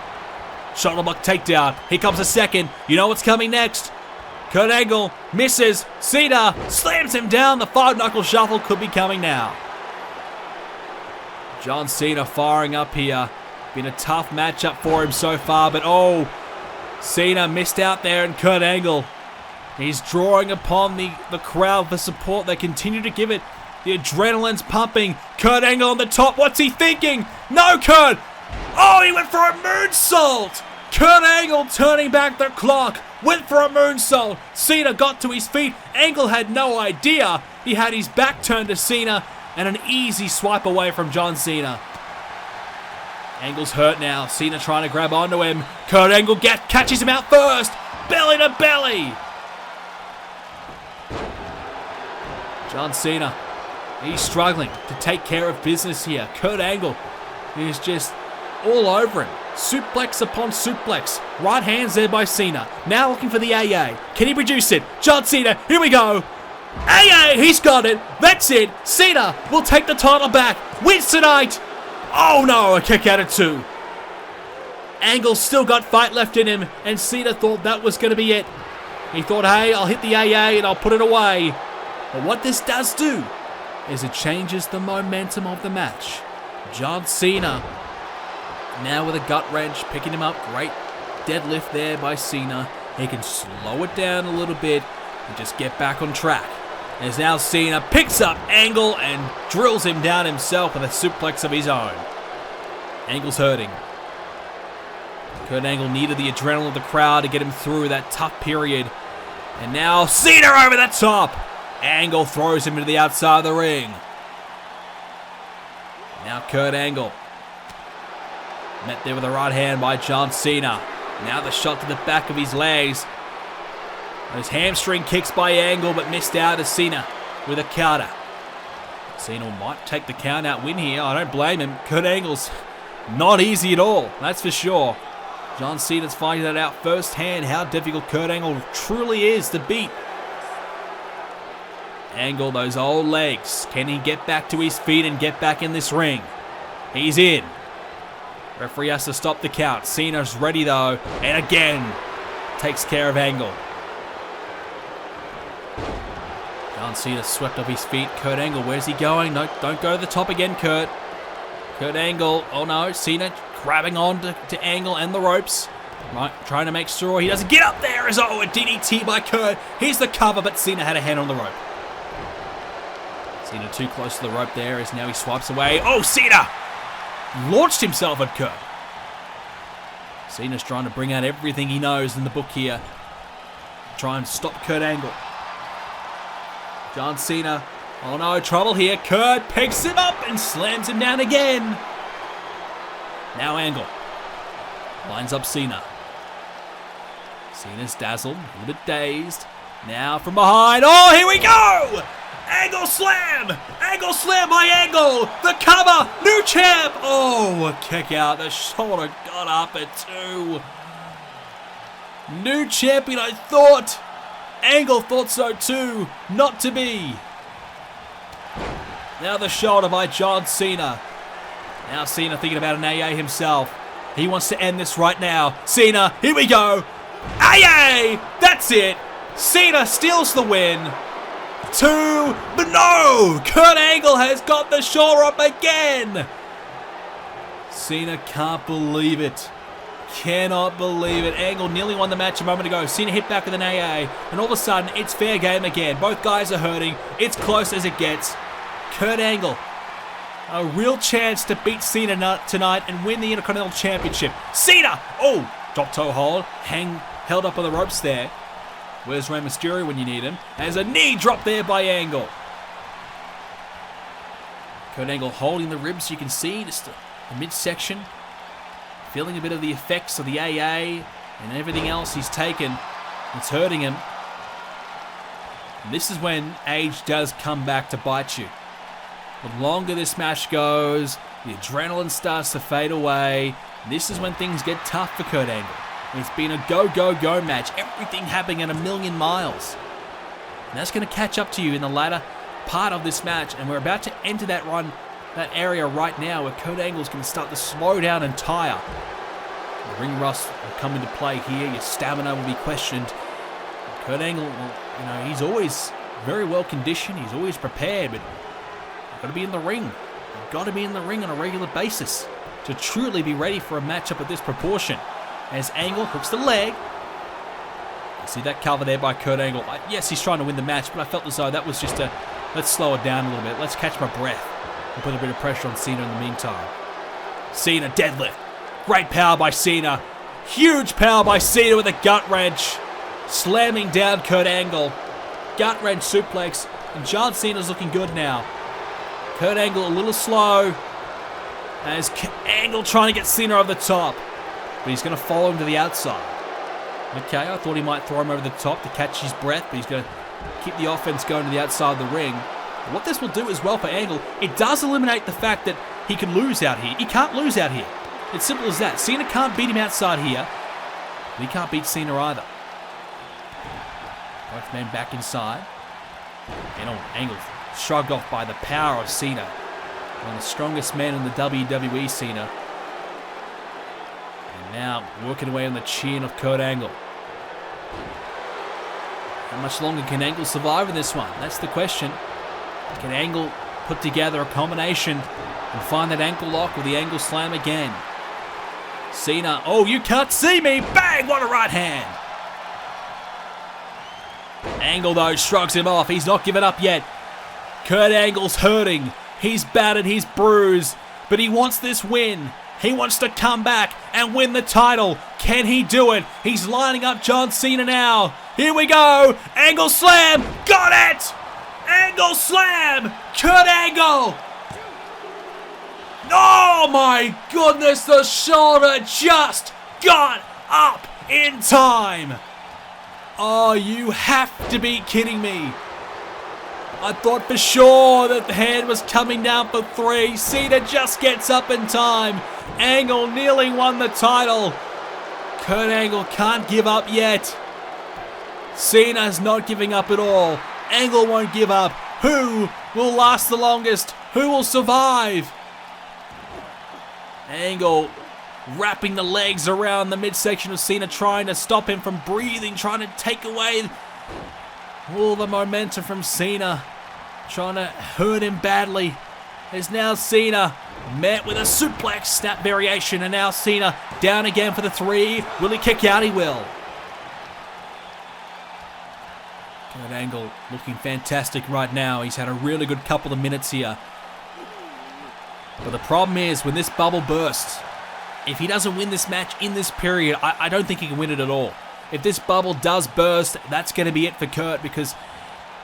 Speaker 1: Shoulder block takedown. Here comes a second. You know what's coming next. Kurt Angle misses. Cena slams him down. The 5-knuckle shuffle could be coming now. John Cena firing up here. Been a tough matchup for him so far, but oh, Cena missed out there, and Kurt Angle, he's drawing upon the crowd for support. They continue to give it. The adrenaline's pumping. Kurt Angle on the top. What's he thinking? No, Kurt! Oh, he went for a moonsault! Kurt Angle turning back the clock. Went for a moonsault. Cena got to his feet. Angle had no idea. He had his back turned to Cena, and an easy swipe away from John Cena. Angle's hurt now. Cena trying to grab onto him. Kurt Angle catches him out first. Belly to belly. John Cena, he's struggling to take care of business here. Kurt Angle is just all over him. Suplex upon suplex. Right hands there by Cena. Now looking for the AA. Can he produce it? John Cena, here we go. AA, he's got it. That's it. Cena will take the title back. Wins tonight. Oh no, a kick out of 2. Angle's still got fight left in him, and Cena thought that was going to be it. He thought, hey, I'll hit the AA and I'll put it away. But what this does do is it changes the momentum of the match. John Cena now with a gut wrench, picking him up. Great deadlift there by Cena. He can slow it down a little bit and just get back on track. As now Cena picks up Angle and drills him down himself with a suplex of his own. Angle's hurting. Kurt Angle needed the adrenaline of the crowd to get him through that tough period. And now Cena over the top. Angle throws him into the outside of the ring. Now Kurt Angle. Met there with a right hand by John Cena. Now the shot to the back of his legs. Those hamstring kicks by Angle, but missed out as Cena with a counter. Cena might take the count out win here. I don't blame him. Kurt Angle's not easy at all, that's for sure. John Cena's finding that out firsthand, how difficult Kurt Angle truly is to beat. Angle, those old legs. Can he get back to his feet and get back in this ring? He's in. Referee has to stop the count. Cena's ready though, and again takes care of Angle. John Cena swept off his feet. Kurt Angle, where's he going? No, don't go to the top again, Kurt. Kurt Angle, oh no, Cena grabbing on to Angle and the ropes. Right, trying to make sure he doesn't get up there. As oh, a DDT by Kurt. Here's the cover, but Cena had a hand on the rope. Cena too close to the rope there as now he swipes away. Oh, Cena launched himself at Kurt. Cena's trying to bring out everything he knows in the book here. Try and stop Kurt Angle. John Cena, oh no, trouble here. Kurt picks him up and slams him down again. Now Angle lines up Cena. Cena's dazzled, a little bit dazed. Now from behind, oh, here we go! Angle slam! Angle slam by Angle! The cover! New champ! Oh, a kick out. The shoulder got up at 2. New champion, I thought. Angle thought so too. Not to be. Now the shoulder by John Cena. Now Cena thinking about an AA himself. He wants to end this right now. Cena, here we go. AA! That's it. Cena steals the win. 2, but no! Kurt Angle has got the shoulder up again! Cena can't believe it. Cannot believe it. Angle nearly won the match a moment ago. Cena hit back with an AA, and all of a sudden, it's fair game again. Both guys are hurting. It's close as it gets. Kurt Angle, a real chance to beat Cena tonight and win the Intercontinental Championship. Cena! Oh! Drop toe hold. Held up on the ropes there. Where's Rey Mysterio when you need him? There's a knee drop there by Angle. Kurt Angle holding the ribs, you can see just the midsection. Feeling a bit of the effects of the AA and everything else he's taken. It's hurting him. And this is when age does come back to bite you. The longer this match goes, the adrenaline starts to fade away. This is when things get tough for Kurt Angle. It's been a go-go-go match. Everything happening at 1,000,000 miles. And that's going to catch up to you in the latter part of this match. And we're about to enter that that area right now where Kurt Angle's going to start to slow down and tire. The ring rust will come into play here. Your stamina will be questioned. Kurt Angle, you know, he's always very well conditioned. He's always prepared, but you've got to be in the ring. You've got to be in the ring on a regular basis to truly be ready for a matchup of this proportion. As Angle hooks the leg. You see that cover there by Kurt Angle. Yes, he's trying to win the match, but I felt as though that was just a, let's slow it down a little bit. Let's catch my breath and put a bit of pressure on Cena in the meantime. Cena deadlift. Great power by Cena. Huge power by Cena with a gut wrench. Slamming down Kurt Angle. Gut wrench suplex. And John Cena's looking good now. Kurt Angle a little slow. As Angle trying to get Cena over the top. But he's going to follow him to the outside. Okay, I thought he might throw him over the top to catch his breath, but he's going to keep the offense going to the outside of the ring. What this will do as well for Angle, it does eliminate the fact that he can lose out here. He can't lose out here. It's simple as that. Cena can't beat him outside here, but he can't beat Cena either. Both men back inside. And Angle shrugged off by the power of Cena. One of the strongest men in the WWE, Cena. And now working away on the chin of Kurt Angle. How much longer can Angle survive in this one? That's the question. Can Angle put together a combination and find that ankle lock or the angle slam again? Cena, oh, you can't see me! Bang! What a right hand! Angle, though, shrugs him off. He's not given up yet. Kurt Angle's hurting. He's battered, he's bruised, but he wants this win. He wants to come back and win the title. Can he do it? He's lining up John Cena now. Here we go. Angle slam. Got it. Angle slam. Kurt Angle. Oh my goodness, the shoulder just got up in time. Oh, you have to be kidding me. I thought for sure that the hand was coming down for 3. Cena just gets up in time. Angle nearly won the title. Kurt Angle can't give up yet. Cena's not giving up at all. Angle won't give up. Who will last the longest? Who will survive? Angle wrapping the legs around the midsection of Cena, trying to stop him from breathing, trying to take away all the momentum from Cena, trying to hurt him badly. There's now Cena met with a suplex snap variation, and now Cena down again for the 3. Will he kick out? He will. Kurt Angle looking fantastic right now. He's had a really good couple of minutes here. But the problem is, when this bubble bursts, if he doesn't win this match in this period, I don't think he can win it at all. If this bubble does burst, that's going to be it for Kurt, because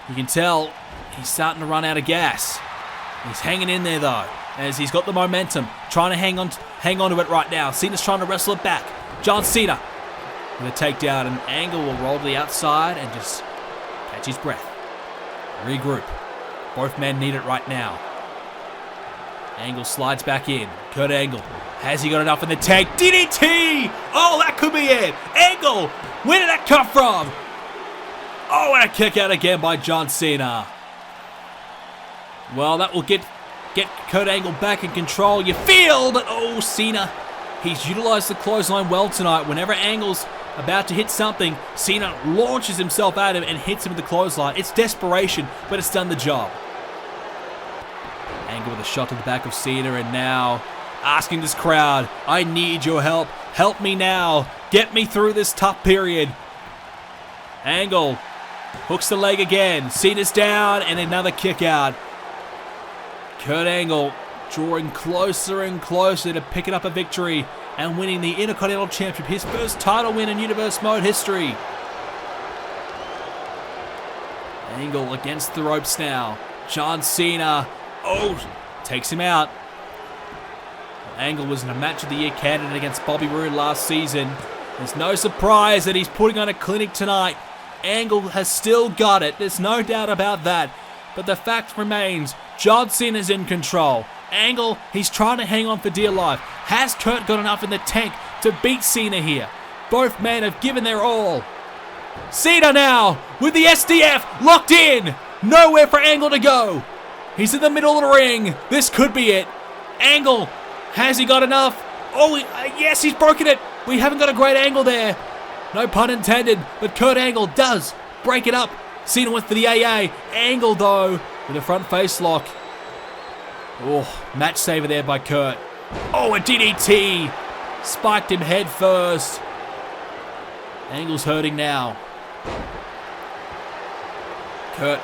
Speaker 1: you can tell he's starting to run out of gas. He's hanging in there though, as he's got the momentum, trying to hang on to it right now. Cena's trying to wrestle it back. John Cena with a takedown, and Angle will roll to the outside and just catch his breath. Regroup. Both men need it right now. Angle slides back in. Kurt Angle. Has he got enough in the tank? DDT! Oh, that could be it. Angle! Where did that come from? Oh, and a kick out again by John Cena. Well, that will get Kurt Angle back in control. You feel that, oh, Cena. He's utilized the clothesline well tonight. Whenever Angle's about to hit something, Cena launches himself at him and hits him with the clothesline. It's desperation, but it's done the job. Angle with a shot to the back of Cena, and now asking this crowd, I need your help. Help me now. Get me through this tough period. Angle hooks the leg again. Cena's down, and another kick out. Kurt Angle drawing closer and closer to picking up a victory and winning the Intercontinental Championship, his first title win in Universe Mode history. Angle against the ropes now. John Cena, takes him out. Angle was in a match of the year candidate against Bobby Roode last season. There's no surprise that he's putting on a clinic tonight. Angle has still got it. There's no doubt about that. But the fact remains, John Cena's in control. Angle, he's trying to hang on for dear life. Has Kurt got enough in the tank to beat Cena here? Both men have given their all. Cena now with the SDF locked in. Nowhere for Angle to go. He's in the middle of the ring. This could be it. Angle, has he got enough? Oh, yes, he's broken it. We haven't got a great angle there. No pun intended, but Kurt Angle does break it up. Cena went for the AA. Angle, though, with a front face lock. Oh, match saver there by Kurt. Oh, a DDT. Spiked him head first. Angle's hurting now. Kurt.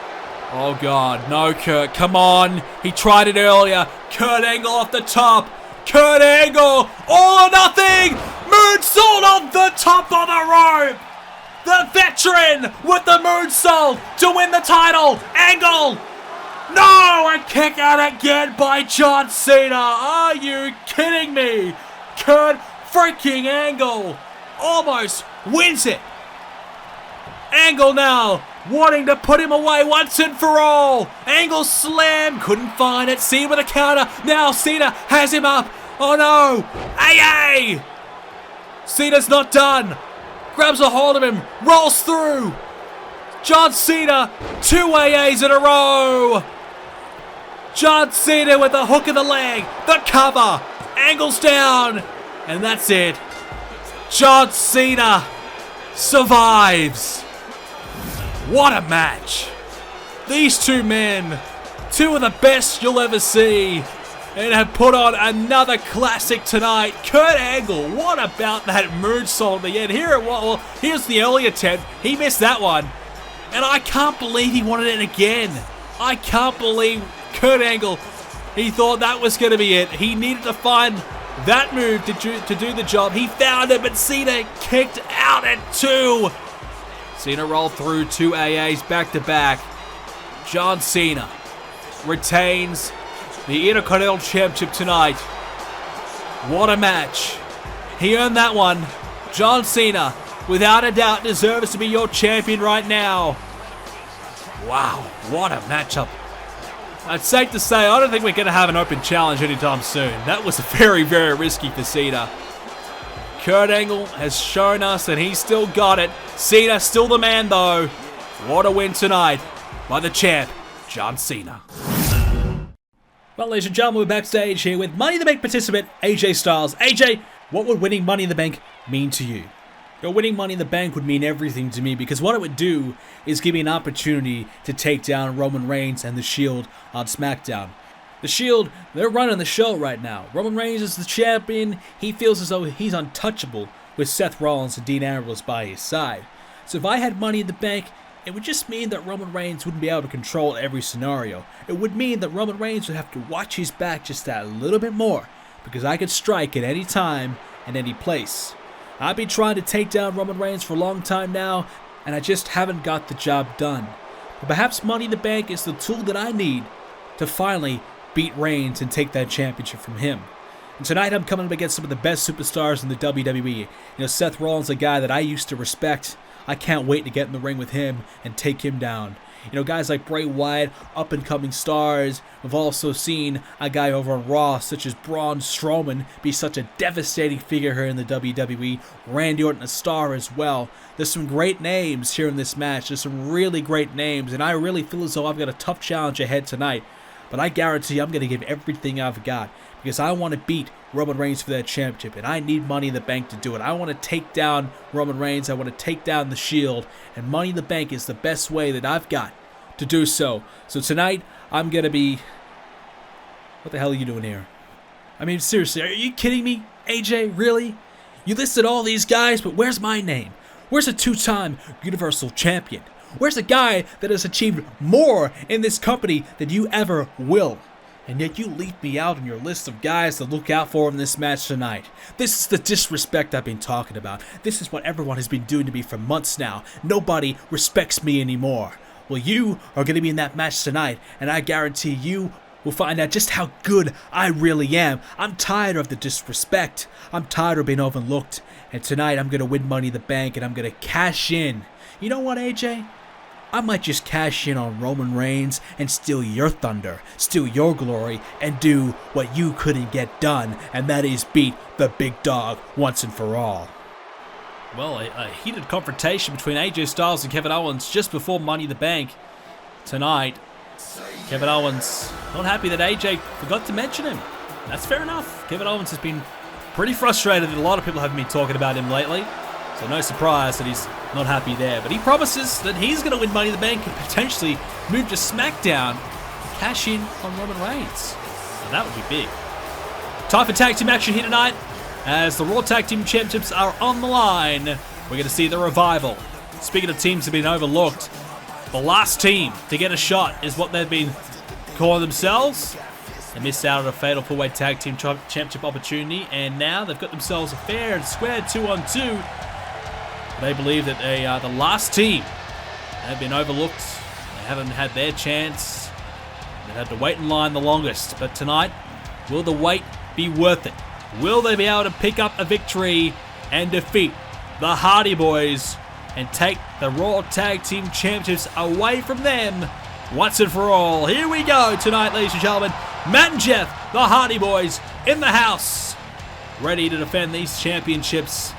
Speaker 1: Oh, God. No, Kurt. Come on. He tried it earlier. Kurt Angle off the top. Kurt Angle. All or nothing. Moonsault off the top of the rope. The veteran with the moonsault to win the title. Angle. No, a kick out again by John Cena. Are you kidding me? Kurt freaking Angle almost wins it. Angle now wanting to put him away once and for all. Angle slam, couldn't find it. Cena with a counter. Now Cena has him up. Oh no, AA. Cena's not done. Grabs a hold of him, rolls through. John Cena, 2 AAs in a row. John Cena with the hook of the leg, the cover, Angle's down, and that's it. John Cena survives. What a match. These two men, two of the best you'll ever see, and have put on another classic tonight. Kurt Angle, what about that moonsault at the end? Here's the early attempt. He missed that one. And I can't believe he wanted it again. I can't believe Kurt Angle, he thought that was going to be it. He needed to find that move to do the job. He found it, but Cena kicked out at 2. Cena rolled through 2 AAs back to back. John Cena retains the Intercontinental Championship tonight. What a match. He earned that one. John Cena, without a doubt, deserves to be your champion right now. Wow, what a matchup. It's safe to say, I don't think we're going to have an open challenge anytime soon. That was very, very risky for Cena. Kurt Angle has shown us that he's still got it. Cena still the man, though. What a win tonight by the champ, John Cena. Well, ladies and gentlemen, we're backstage here with Money in the Bank participant AJ Styles. AJ, what would winning Money in the Bank mean to you? Winning Money in the Bank would mean everything to me, because what it would do is give me an opportunity to take down Roman Reigns and The Shield on Smackdown. The Shield, they're running the show right now. Roman Reigns is the champion. He feels as though he's untouchable with Seth Rollins and Dean Ambrose by his side. So if I had Money in the Bank, it would just mean that Roman Reigns wouldn't be able to control every scenario. It would mean that Roman Reigns would have to watch his back just that little bit more, because I could strike at any time and any place. I've been trying to take down Roman Reigns for a long time now, and I just haven't got the job done. But perhaps Money in the Bank is the tool that I need to finally beat Reigns and take that championship from him. And tonight I'm coming up against some of the best superstars in the WWE. Seth Rollins, a guy that I used to respect. I can't wait to get in the ring with him and take him down. Guys like Bray Wyatt, up-and-coming stars. We've also seen a guy over on Raw, such as Braun Strowman, be such a devastating figure here in the WWE. Randy Orton, a star as well. There's some great names here in this match. There's some really great names, and I really feel as though I've got a tough challenge ahead tonight. But I guarantee I'm going to give everything I've got, because I want to beat Roman Reigns for that championship, and I need Money in the Bank to do it. I want to take down Roman Reigns. I want to take down the Shield, and Money in the Bank is the best way that I've got to do so. So tonight, I'm going to be... What the hell are you doing here? I mean, seriously, are you kidding me, AJ? Really? You listed all these guys, but where's my name? Where's a 2-time Universal Champion? Where's a guy that has achieved more in this company than you ever will? And yet you leave me out on your list of guys to look out for in this match tonight. This is the disrespect I've been talking about. This is what everyone has been doing to me for months now. Nobody respects me anymore. Well, you are going to be in that match tonight, and I guarantee you will find out just how good I really am. I'm tired of the disrespect. I'm tired of being overlooked. And tonight I'm going to win Money in the Bank, and I'm going to cash in. You know what, AJ? I might just cash in on Roman Reigns and steal your thunder, steal your glory, and do what you couldn't get done, and that is beat the big dog once and for all. Well, a heated confrontation between AJ Styles and Kevin Owens just before Money in the Bank tonight. Kevin Owens not happy that AJ forgot to mention him. That's fair enough. Kevin Owens has been pretty frustrated that a lot of people haven't been talking about him lately. So no surprise that he's not happy there. But he promises that he's going to win Money in the Bank and potentially move to Smackdown and cash in on Roman Reigns. Now that would be big. Time for tag team action here tonight, as the Raw Tag Team Championships are on the line. We're going to see the Revival. Speaking of teams that have been overlooked, the last team to get a shot is what they've been calling themselves. They missed out on a fatal 4-way tag team championship opportunity, and now they've got themselves a fair and square 2-on-2. They believe that they are the last team. They've been overlooked. They haven't had their chance. They've had to wait in line the longest. But tonight, will the wait be worth it? Will they be able to pick up a victory and defeat the Hardy Boys and take the Raw Tag Team Championships away from them once and for all? Here we go tonight, ladies and gentlemen. Matt and Jeff, the Hardy Boys, in the house, ready to defend these championships.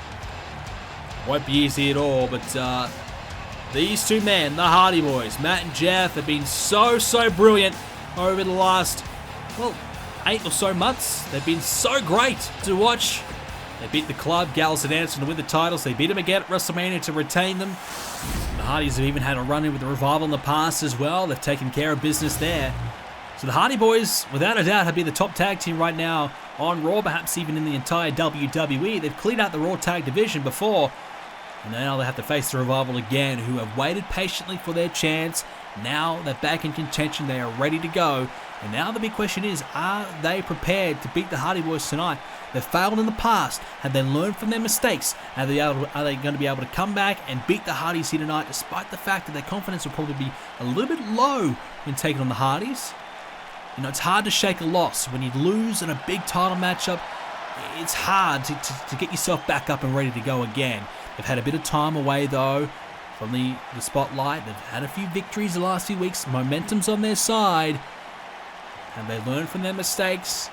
Speaker 1: Won't be easy at all, but these two men, the Hardy Boys, Matt and Jeff, have been so brilliant over the last, well, 8 or so months. They've been so great to watch. They beat the Club, Gallows and Anderson, to win the titles. They beat them again at WrestleMania to retain them. The Hardys have even had a run-in with the Revival in the past as well. They've taken care of business there. So the Hardy Boys, without a doubt, have been the top tag team right now on Raw, perhaps even in the entire WWE. They've cleared out the Raw Tag Division before, and now they have to face the Revival again, who have waited patiently for their chance. Now they're back in contention. They are ready to go. And now the big question is, are they prepared to beat the Hardy Boys tonight? They've failed in the past. Have they learned from their mistakes? Are they going to be able to come back and beat the Hardys here tonight, despite the fact that their confidence will probably be a little bit low when taking on the Hardys? You know, it's hard to shake a loss. When you lose in a big title matchup, it's hard to get yourself back up and ready to go again. They've had a bit of time away, though, from the spotlight. They've had a few victories the last few weeks. Momentum's on their side. Have they learned from their mistakes?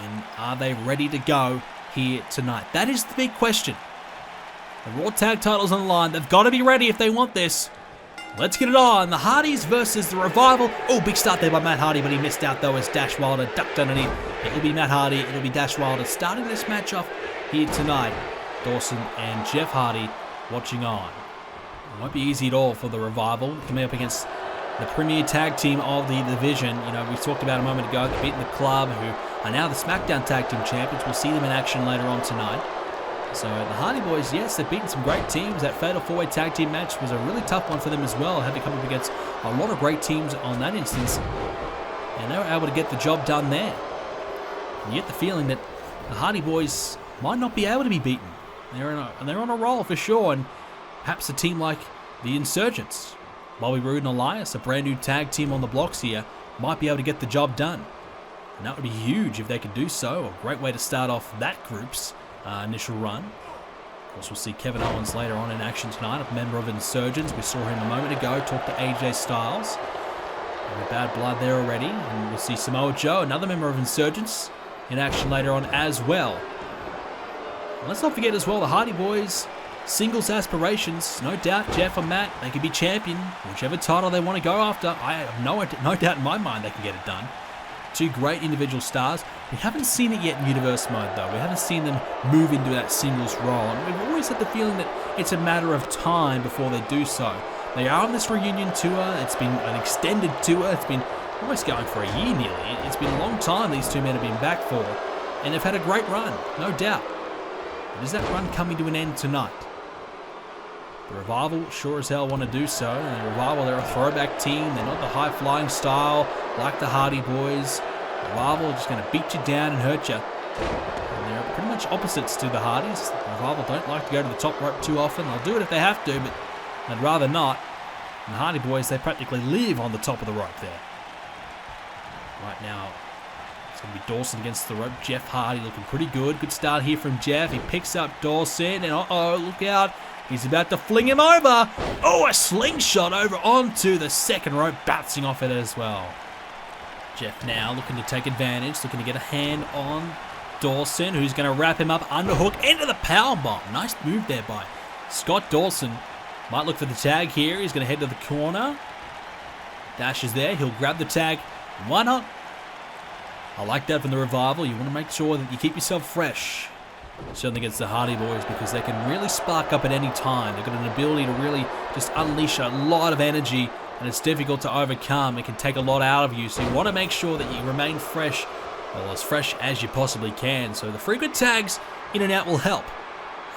Speaker 1: And are they ready to go here tonight? That is the big question. The Raw Tag title's on the line. They've got to be ready if they want this. Let's get it on. The Hardys versus the Revival. Oh, big start there by Matt Hardy, but he missed out though as Dash Wilder ducked underneath. It'll be Matt Hardy. It'll be Dash Wilder starting this match off here tonight. Dawson and Jeff Hardy watching on. It won't be easy at all for the Revival coming up against the premier tag team of the division. You know, we talked about a moment ago, they're beating the Club, who are now the Smackdown Tag Team Champions. We'll see them in action later on tonight. So the Hardy Boys, yes, they've beaten some great teams. That fatal 4-way tag team match was a really tough one for them as well. Had to come up against a lot of great teams on that instance, and they were able to get the job done there. And you get the feeling that the Hardy Boys might not be able to be beaten. They're on a roll for sure, and perhaps a team like the Insurgents, Bobby Roode and Elias, a brand new tag team on the blocks here, might be able to get the job done. And that would be huge if they could do so. A great way to start off that group's initial run. Of course, we'll see Kevin Owens later on in action tonight, a member of Insurgents. We saw him a moment ago talk to AJ Styles. Bad blood there already. And we'll see Samoa Joe, another member of Insurgents, in action later on as well. And let's not forget as well the Hardy Boys singles aspirations. No doubt Jeff and Matt, they could be champion, whichever title they want to go after. I have no doubt in my mind they can get it done. Two great individual stars. We haven't seen it yet in Universe Mode though. We haven't seen them move into that singles role. And we've always had the feeling that it's a matter of time before they do so. They are on this reunion tour. It's been an extended tour. It's been almost going for a year nearly. It's been a long time these two men have been back for. And they've had a great run, no doubt. But is that run coming to an end tonight? The Revival sure as hell want to do so. And the Revival, they're a throwback team. They're not the high-flying style like the Hardy Boys. The Revival are just going to beat you down and hurt you. And they're pretty much opposites to the Hardys. The Revival don't like to go to the top rope too often. They'll do it if they have to, but they'd rather not. And the Hardy Boys, they practically live on the top of the rope there. Right now, it's going to be Dawson against the rope. Jeff Hardy looking pretty good. Good start here from Jeff. He picks up Dawson, and uh-oh, look out. He's about to fling him over. Oh, a slingshot over onto the second rope, bouncing off it as well. Jeff now looking to take advantage, looking to get a hand on Dawson, who's going to wrap him up, underhook into the powerbomb. Nice move there by Scott Dawson. Might look for the tag here. He's going to head to the corner. Dash is there. He'll grab the tag. Why not? I like that from the Revival. You want to make sure that you keep yourself fresh. certainly against the Hardy Boys, because they can really spark up at any time. They've got an ability to really just unleash a lot of energy, and it's difficult to overcome. It can take a lot out of you, so you want to make sure that you remain fresh, well, as fresh as you possibly can. So the frequent tags in and out will help.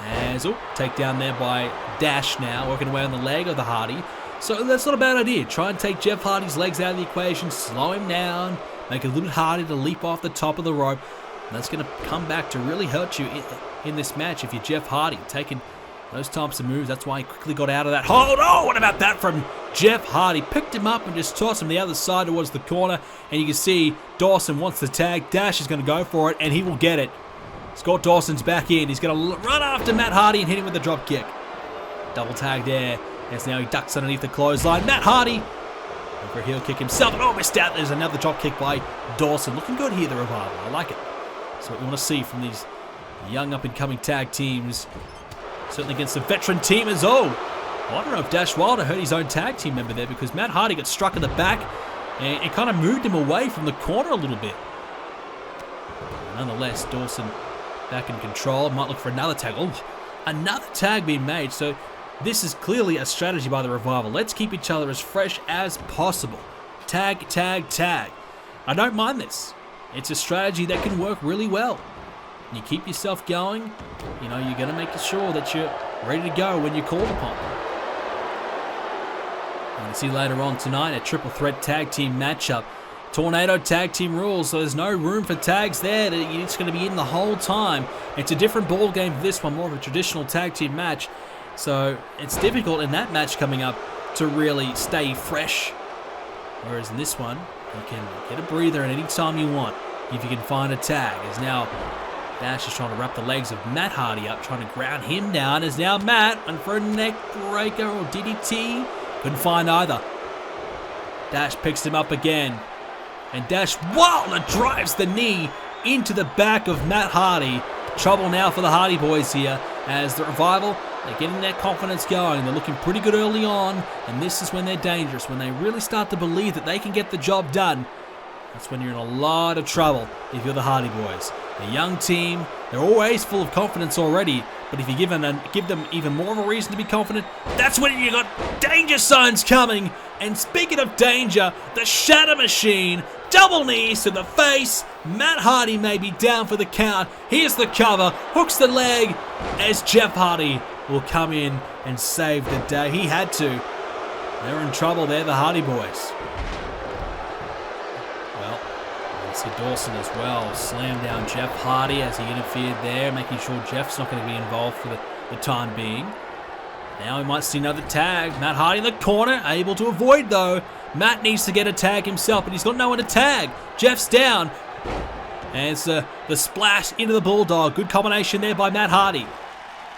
Speaker 1: As, takedown there by Dash now, working away on the leg of the Hardy. So that's not a bad idea. Try and take Jeff Hardy's legs out of the equation, slow him down, make it a little bit harder to leap off the top of the rope. And that's going to come back to really hurt you in this match if you're Jeff Hardy. Taking those types of moves, that's why he quickly got out of that hold. Oh, what about that from Jeff Hardy? Picked him up and just tossed him the other side towards the corner. And you can see Dawson wants the tag. Dash is going to go for it, and he will get it. Scott Dawson's back in. He's going to run after Matt Hardy and hit him with the drop kick. Double tag there. As now he ducks underneath the clothesline. Matt Hardy for a heel kick himself. And missed out. There's another drop kick by Dawson. Looking good here, the Revival. I like it. That's what we want to see from these young up-and-coming tag teams. Certainly against the veteran team as well. I don't know if Dash Wilder hurt his own tag team member there, because Matt Hardy got struck in the back and it kind of moved him away from the corner a little bit. Nonetheless, Dawson back in control. Might look for another tag. Oh, another tag being made. So this is clearly a strategy by the Revival. Let's keep each other as fresh as possible. Tag, tag, tag. I don't mind this. It's a strategy that can work really well. You keep yourself going. You know, you're going to make sure that you're ready to go when you're called upon. And you see later on tonight a triple threat tag team matchup. Tornado tag team rules, so there's no room for tags there. It's going to be in the whole time. It's a different ball game for this one, more of a traditional tag team match. So it's difficult in that match coming up to really stay fresh. Whereas in this one, you can get a breather at any time you want if you can find a tag. As now Dash is trying to wrap the legs of Matt Hardy up, trying to ground him down. As now Matt went for a neck breaker or DDT. Couldn't find either. Dash picks him up again. And Dash Wilder drives the knee into the back of Matt Hardy. Trouble now for the Hardy Boys here, as the Revival, they're getting their confidence going. They're looking pretty good early on, and this is when they're dangerous, when they really start to believe that they can get the job done. That's when you're in a lot of trouble if you're the Hardy Boys. A young team, they're always full of confidence already, but if you give them even more of a reason to be confident, that's when you got danger signs coming. And speaking of danger, the Shatter Machine, double knees to the face. Matt Hardy may be down for the count. Here's the cover, hooks the leg, as Jeff Hardy will come in and save the day. He had to. They're in trouble there, the Hardy Boys. Well, you see Dawson as well slam down Jeff Hardy as he interfered there, making sure Jeff's not going to be involved for the time being. Now we might see another tag. Matt Hardy in the corner, able to avoid though. Matt needs to get a tag himself, but he's got no one to tag. Jeff's down. And it's the splash into the Bulldog. Good combination there by Matt Hardy.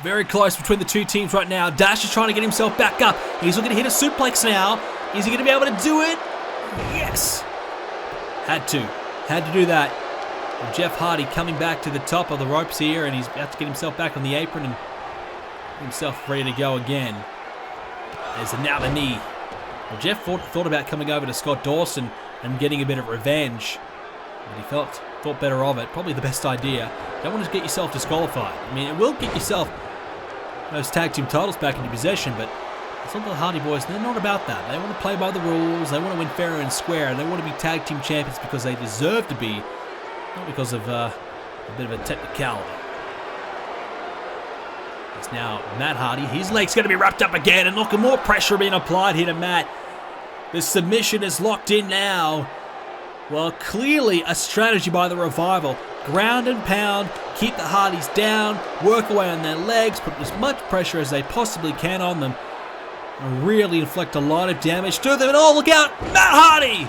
Speaker 1: Very close between the two teams right now. Dash is trying to get himself back up. He's looking to hit a suplex now. Is he going to be able to do it? Yes. Had to do that. And Jeff Hardy coming back to the top of the ropes here, and he's about to get himself back on the apron and himself ready to go again. There's now the knee. Well, Jeff thought about coming over to Scott Dawson and getting a bit of revenge, but he thought better of it. Probably the best idea. Don't want to get yourself disqualified. I mean, it will get yourself those tag team titles back into possession, but it's not the Hardy Boys. They're not about that. They want to play by the rules. They want to win fair and square. They want to be tag team champions because they deserve to be, not because of a bit of a technicality. It's now Matt Hardy. His leg's going to be wrapped up again, and look, more pressure being applied here to Matt. The submission is locked in now. Well, clearly a strategy by the Revival. Ground and pound, keep the Hardys down, work away on their legs, put as much pressure as they possibly can on them, and really inflict a lot of damage to them. And oh, look out, Matt Hardy!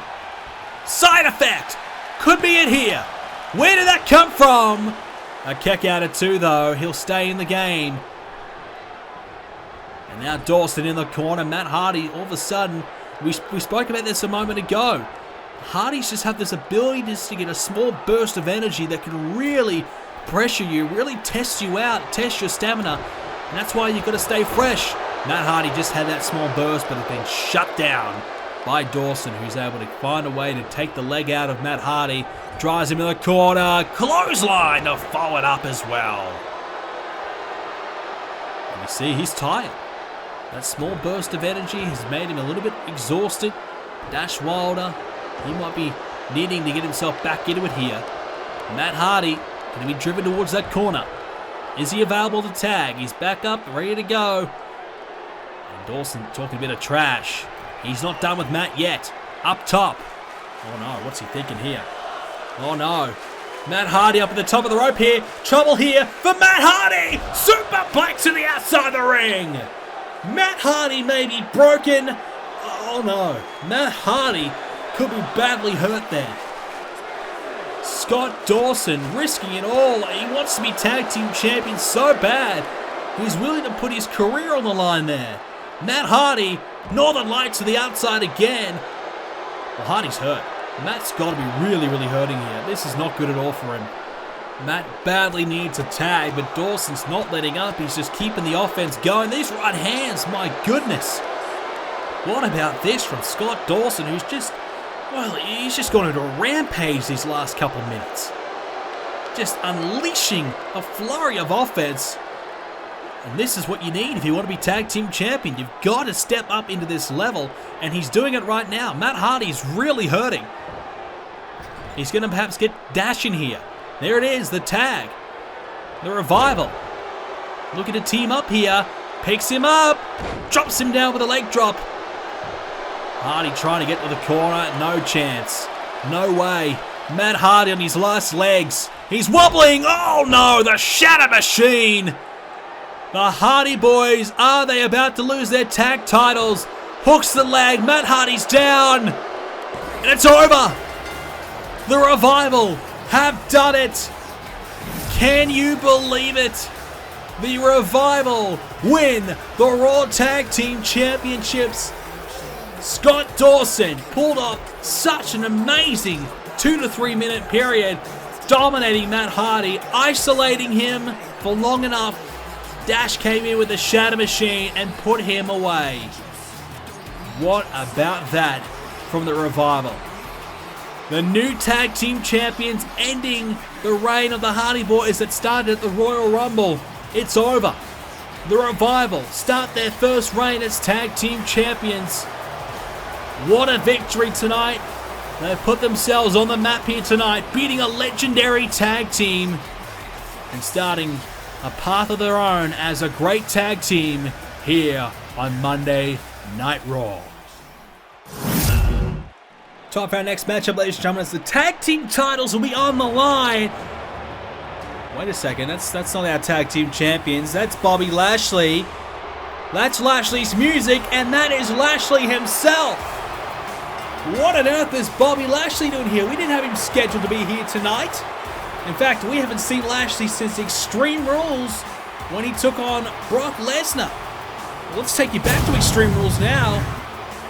Speaker 1: Side effect! Could be it here. Where did that come from? A kick out of two, though. He'll stay in the game. And now Dawson in the corner. Matt Hardy, all of a sudden, we spoke about this a moment ago. Hardys just have this ability just to get a small burst of energy that can really pressure you, really test you out, test your stamina. And that's why you've got to stay fresh. Matt Hardy just had that small burst, but it's been shut down by Dawson, who's able to find a way to take the leg out of Matt Hardy. Drives him in the corner. Clothesline to follow it up as well. You see, he's tired. That small burst of energy has made him a little bit exhausted. Dash Wilder, he might be needing to get himself back into it here. Matt Hardy going to be driven towards that corner. Is he available to tag? He's back up, ready to go. And Dawson talking a bit of trash. He's not done with Matt yet. Up top. Oh no, what's he thinking here? Oh no. Matt Hardy up at the top of the rope here. Trouble here for Matt Hardy. Superplex to the outside of the ring. Matt Hardy may be broken. Oh no. Matt Hardy could be badly hurt there. Scott Dawson risking it all. He wants to be tag team champion so bad. He's willing to put his career on the line there. Matt Hardy, Northern Lights to the outside again. Well, Hardy's hurt. Matt's got to be really, really hurting here. This is not good at all for him. Matt badly needs a tag, but Dawson's not letting up. He's just keeping the offense going. These right hands, my goodness. What about this from Scott Dawson, who's just, well, he's just gone into a rampage these last couple of minutes. Just unleashing a flurry of offense. And this is what you need if you want to be tag team champion. You've got to step up into this level, and he's doing it right now. Matt Hardy's really hurting. He's going to perhaps get Dash in here. There it is, the tag. The revival. Looking to team up here. Picks him up. Drops him down with a leg drop. Hardy trying to get to the corner. No chance. No way. Matt Hardy on his last legs. He's wobbling. Oh no, the Shatter Machine. The Hardy Boys, are they about to lose their tag titles? Hooks the leg. Matt Hardy's down. And it's over. The Revival have done it. Can you believe it? The Revival win the Raw Tag Team Championships. Scott Dawson pulled off such an amazing 2 to 3 minute period, dominating Matt Hardy, isolating him for long enough. Dash came in with the Shatter Machine and put him away. What about that from the Revival? The new tag team champions, ending the reign of the Hardy Boys that started at the Royal Rumble. It's over. The Revival start their first reign as tag team champions. What a victory tonight. They've put themselves on the map here tonight, beating a legendary tag team and starting a path of their own as a great tag team here on Monday Night Raw. Time for our next matchup, ladies and gentlemen, as the tag team titles will be on the line. Wait a second, that's not our tag team champions. That's Bobby Lashley. That's Lashley's music, and that is Lashley himself. What on earth is Bobby Lashley doing here? We didn't have him scheduled to be here tonight. In fact, we haven't seen Lashley since Extreme Rules when he took on Brock Lesnar. Well, let's take you back to Extreme Rules now.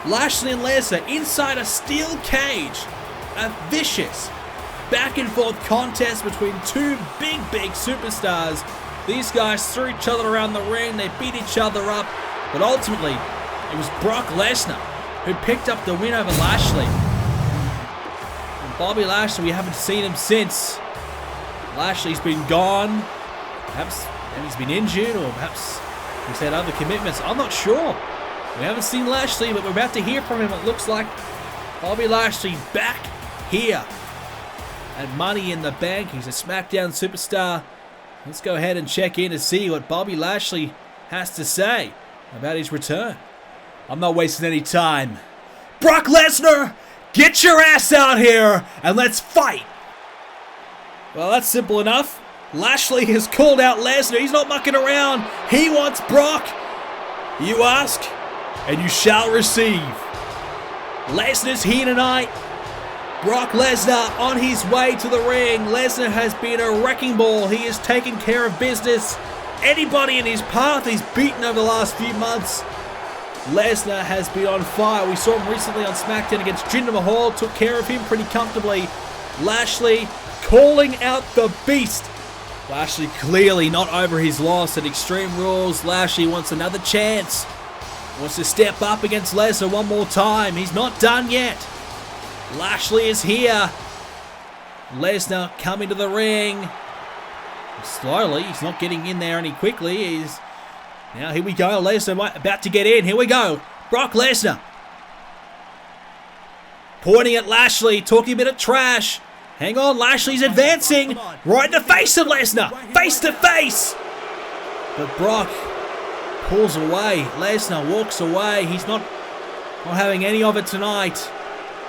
Speaker 1: Lashley and Lesnar inside a steel cage. A vicious back and forth contest between two big superstars. These guys threw each other around the ring. They beat each other up. But ultimately, it was Brock Lesnar who picked up the win over Lashley. And Bobby Lashley, we haven't seen him since. Lashley's been gone. Perhaps he's been injured, or perhaps he's had other commitments. I'm not sure. We haven't seen Lashley, but we're about to hear from him. It looks like Bobby Lashley back here at Money in the Bank. He's a SmackDown superstar. Let's go ahead and check in to see what Bobby Lashley has to say about his return. I'm not wasting any time. Brock Lesnar, get your ass out here and let's fight. Well, that's simple enough. Lashley has called out Lesnar. He's not mucking around. He wants Brock. You ask, and you shall receive. Lesnar's here tonight. Brock Lesnar on his way to the ring. Lesnar has been a wrecking ball. He has taken care of business. Anybody in his path he's beaten over the last few months. Lesnar has been on fire. We saw him recently on Smackdown against Jinder Mahal. Took care of him pretty comfortably. Lashley calling out the beast. Lashley clearly not over his loss at Extreme Rules. Lashley wants another chance. Wants to step up against Lesnar one more time. He's not done yet. Lashley is here. Lesnar coming to the ring. Slowly, he's not getting in there any quickly. He's Now here we go. Lesnar about to get in. Here we go. Brock Lesnar. Pointing at Lashley, talking a bit of trash. Hang on, Lashley's advancing. Right in the face of Lesnar. Face to face. But Brock pulls away. Lesnar walks away. He's not having any of it tonight.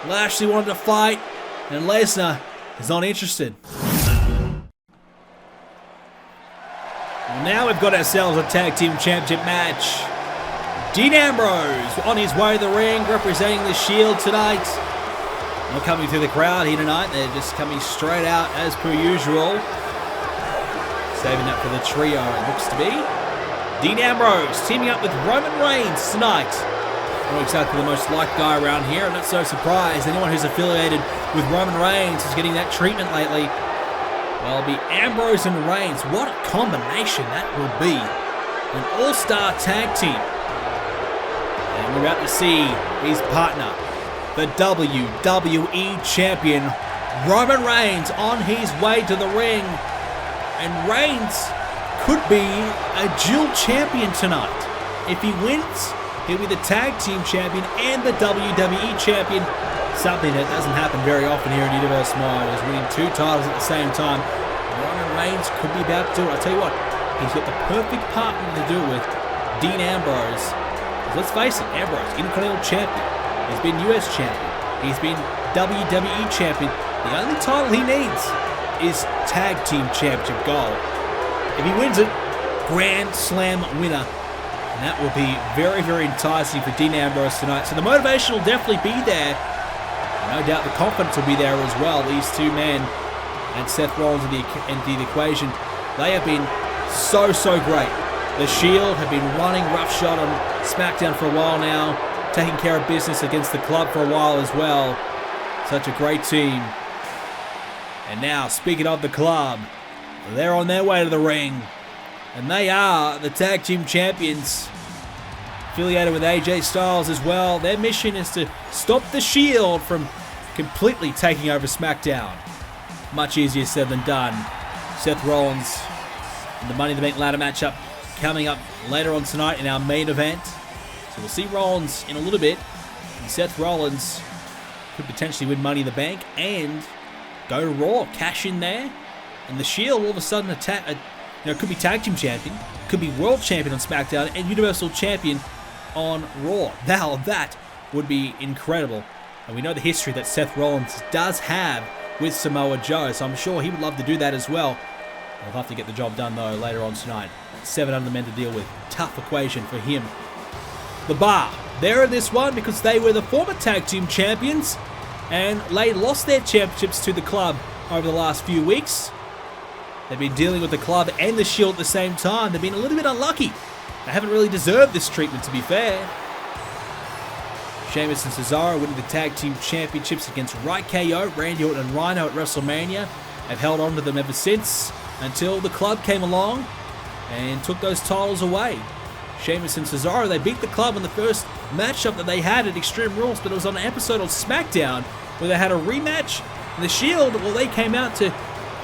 Speaker 1: Lashley wanted to fight, and Lesnar is not interested. Well, now we've got ourselves a tag team championship match. Dean Ambrose on his way to the ring, representing the Shield tonight. Not coming through the crowd here tonight. They're just coming straight out as per usual. Saving that for the trio, it looks to be. Dean Ambrose teaming up with Roman Reigns tonight. Not exactly the most liked guy around here. I'm not so surprised. Anyone who's affiliated with Roman Reigns is getting that treatment lately. Well, it'll be Ambrose and Reigns. What a combination that will be. An all-star tag team. And we're about to see his partner, the WWE Champion, Roman Reigns, on his way to the ring. And Reigns could be a dual champion tonight. If he wins, he'll be the tag team champion and the WWE champion. Something that doesn't happen very often here in Universe Mode, is winning 2 titles at the same time. Roman Reigns could be about to do it. I'll tell you what, he's got the perfect partner to do it with, Dean Ambrose. Let's face it, Ambrose, Intercontinental Champion. He's been US Champion. He's been WWE Champion. The only title he needs is Tag Team Championship gold. If he wins it, Grand Slam winner. And that will be very, very enticing for Dean Ambrose tonight. So the motivation will definitely be there. No doubt the confidence will be there as well. These two men and Seth Rollins into the equation, they have been so great. The Shield have been running roughshod on Smackdown for a while now, taking care of business against the club for a while as well. Such a great team. And now, speaking of the club, they're on their way to the ring. And they are the Tag Team Champions, affiliated with AJ Styles as well. Their mission is to stop the Shield from completely taking over SmackDown. Much easier said than done. Seth Rollins in the Money in the Bank ladder matchup coming up later on tonight in our main event. So we'll see Rollins in a little bit. And Seth Rollins could potentially win Money in the Bank and go to Raw, cash in there. And the Shield all of a sudden could be Tag Team Champion, could be World Champion on SmackDown, and Universal Champion on Raw. Now that would be incredible. And we know the history that Seth Rollins does have with Samoa Joe, so I'm sure he would love to do that as well. He'll have to get the job done though later on tonight. 7 other men to deal with. Tough equation for him. The Bar, they're in this one because they were the former Tag Team Champions, and they lost their championships to the club over the last few weeks. They've been dealing with the club and the Shield at the same time. They've been a little bit unlucky. They haven't really deserved this treatment, to be fair. Sheamus and Cesaro winning the Tag Team Championships against Right KO, Randy Orton and Rhino at WrestleMania. They've held on to them ever since, until the club came along and took those titles away. Sheamus and Cesaro, they beat the club in the first matchup that they had at Extreme Rules, but it was on an episode of SmackDown where they had a rematch. And the Shield, well, they came out to,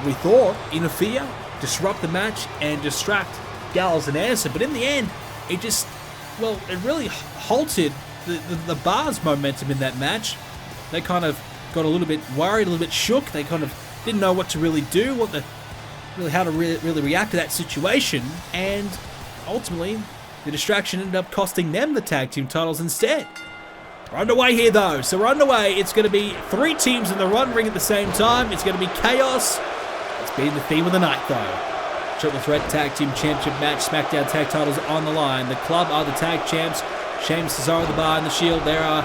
Speaker 1: we thought, interfere, disrupt the match, and distract Gallows and Anderson. But in the end, it just, well, it really halted the Bar's momentum in that match. They kind of got a little bit worried, a little bit shook. They kind of didn't know what to really do, how to really react to that situation. And ultimately, the distraction ended up costing them the tag team titles instead. We're underway here though, so we're underway. It's going to be 3 teams in the Run ring at the same time. It's going to be chaos. It's been the theme of the night though. Triple Threat Tag Team Championship match, SmackDown tag titles on the line. The club are the tag champs. Sheamus, Cesaro, the Bar, and the Shield, there are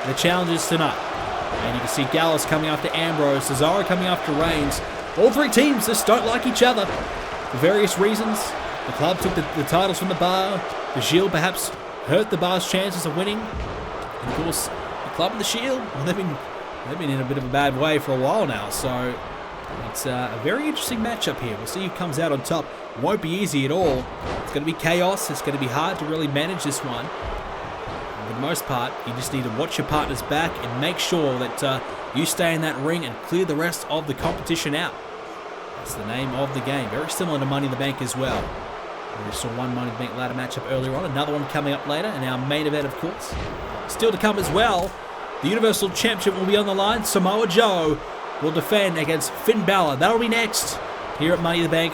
Speaker 1: the challengers tonight. And you can see Gallows coming after Ambrose, Cesaro coming after Reigns. All 3 teams just don't like each other for various reasons. The club took the titles from the Bar. The Shield perhaps hurt the Bar's chances of winning. And of course, the club and the Shield, well, they've been in a bit of a bad way for a while now. So it's a very interesting matchup here. We'll see who comes out on top. Won't be easy at all. It's going to be chaos. It's going to be hard to really manage this one. And for the most part, you just need to watch your partner's back and make sure that you stay in that ring and clear the rest of the competition out. That's the name of the game. Very similar to Money in the Bank as well. We saw one Money in the Bank ladder matchup earlier on, another one coming up later, and our main event, of course. Still to come as well, the Universal Championship will be on the line. Samoa Joe will defend against Finn Balor. That'll be next here at Money in the Bank,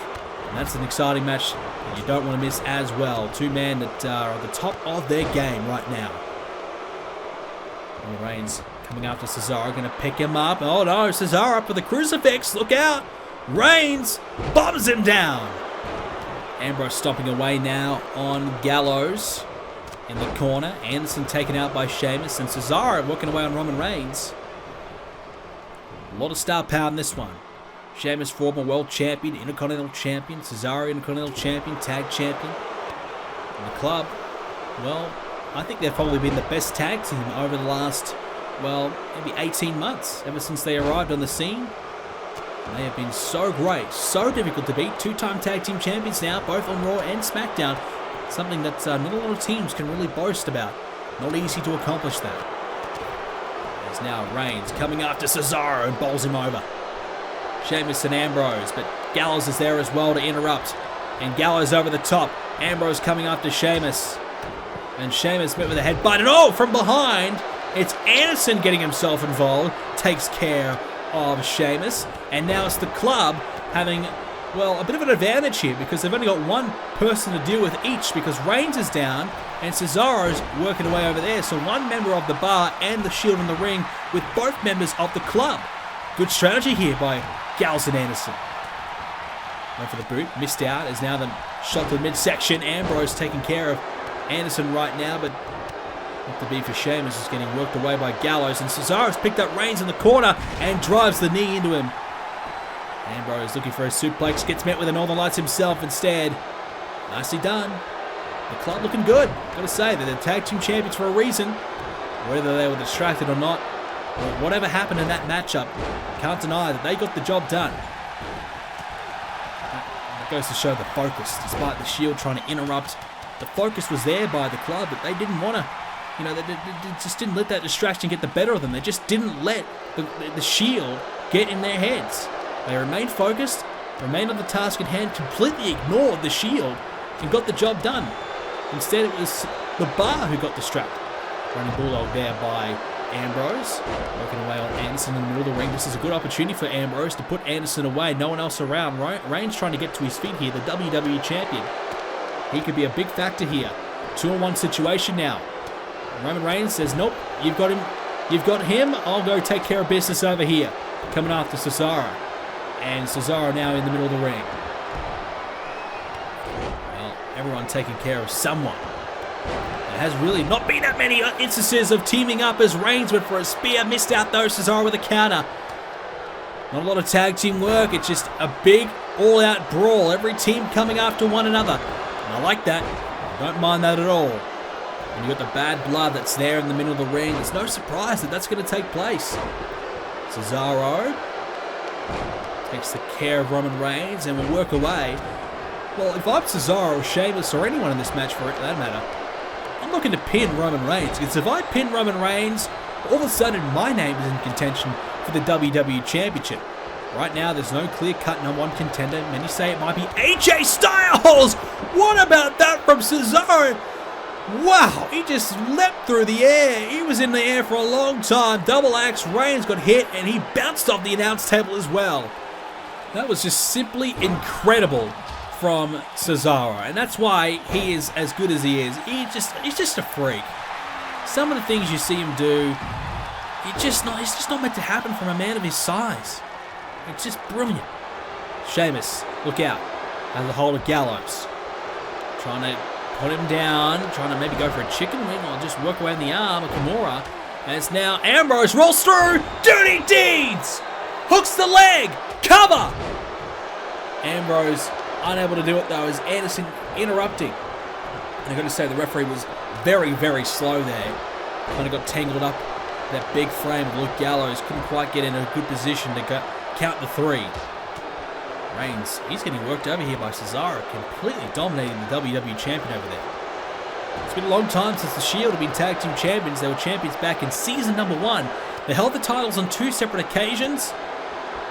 Speaker 1: and that's an exciting match that you don't want to miss as well. Two men that are at the top of their game right now. Roman Reigns coming after Cesaro, going to pick him up. Oh no, Cesaro up for the crucifix. Look out. Reigns bombs him down. Ambrose stomping away now on Gallows in the corner. Anderson taken out by Sheamus, and Cesaro working away on Roman Reigns. A lot of star power in this one. Sheamus, former world champion, Intercontinental champion. Cesaro, Intercontinental champion, tag champion. And the club, well, I think they've probably been the best tag team over the last, well, maybe 18 months, ever since they arrived on the scene. They have been so great, so difficult to beat. Two-time tag team champions now, both on Raw and SmackDown. Something that not a lot of teams can really boast about. Not easy to accomplish that. There's now Reigns coming after Cesaro and bowls him over. Sheamus and Ambrose, but Gallows is there as well to interrupt. And Gallows over the top. Ambrose coming after Sheamus. And Sheamus met with a headbutt. And oh, from behind, it's Anderson getting himself involved. Takes care of Sheamus, and now it's the club having, well, a bit of an advantage here because they've only got one person to deal with each because Reigns is down and Cesaro's working away over there. So one member of the bar and the Shield in the ring with both members of the club. Good strategy here by Gallows and Anderson. Went for the boot, missed out, is now the shot to the midsection. Ambrose taking care of Anderson right now, but not to be for Sheamus, is getting worked away by Gallows, and Cesaro's picked up Reigns in the corner and drives the knee into him. Ambrose looking for a suplex, gets met with a Northern Lights himself instead. Nicely done. The club looking good. Gotta say, they're the tag team champions for a reason. Whether they were distracted or not, or whatever happened in that matchup, can't deny that they got the job done. That goes to show the focus, despite the Shield trying to interrupt. The focus was there by the club, but they didn't want to. You know, they just didn't let that distraction get the better of them. They just didn't let the Shield get in their heads. They remained focused, remained on the task at hand, completely ignored the Shield, and got the job done. Instead, it was the bar who got distracted. Running Bulldog there by Ambrose, working away on Anderson in the middle of the ring. This is a good opportunity for Ambrose to put Anderson away. No one else around. Reigns trying to get to his feet here, the WWE Champion. He could be a big factor here. 2-on-1 situation now. Roman Reigns says, nope, you've got him, I'll go take care of business over here. Coming after Cesaro. And Cesaro now in the middle of the ring. Well, everyone taking care of someone. There has really not been that many instances of teaming up as Reigns went for a spear, missed out though, Cesaro with a counter. Not a lot of tag team work, it's just a big all-out brawl, every team coming after one another. And I like that, I don't mind that at all. And you've got the bad blood that's there in the middle of the ring. There's no surprise that that's going to take place. Cesaro takes the care of Roman Reigns and will work away. Well, if I'm Cesaro or Sheamus or anyone in this match for that matter, I'm looking to pin Roman Reigns. Because if I pin Roman Reigns, all of a sudden my name is in contention for the WWE Championship. Right now, there's no clear-cut #1 contender. Many say it might be AJ Styles. What about that from Cesaro? Wow, he just leapt through the air. He was in the air for a long time. Double axe, Reigns got hit, and he bounced off the announce table as well. That was just simply incredible from Cesaro, and that's why he is as good as he is. He's just a freak. Some of the things you see him do, it's just not meant to happen from a man of his size. It's just brilliant. Sheamus, look out. Has a hold of Gallows. Trying to put him down, trying to maybe go for a chicken wing or just work away in the arm of Kimura. And it's now Ambrose rolls through, dirty deeds! Hooks the leg, cover! Ambrose unable to do it though as Anderson interrupting. And I've got to say the referee was very, very slow there. Kind of got tangled up that big frame of Luke Gallows. Couldn't quite get in a good position to count the 3. Reigns, he's getting worked over here by Cesaro, completely dominating the WWE Champion over there. It's been a long time since the Shield have been tag team champions. They were champions back in season #1. They held the titles on 2 separate occasions.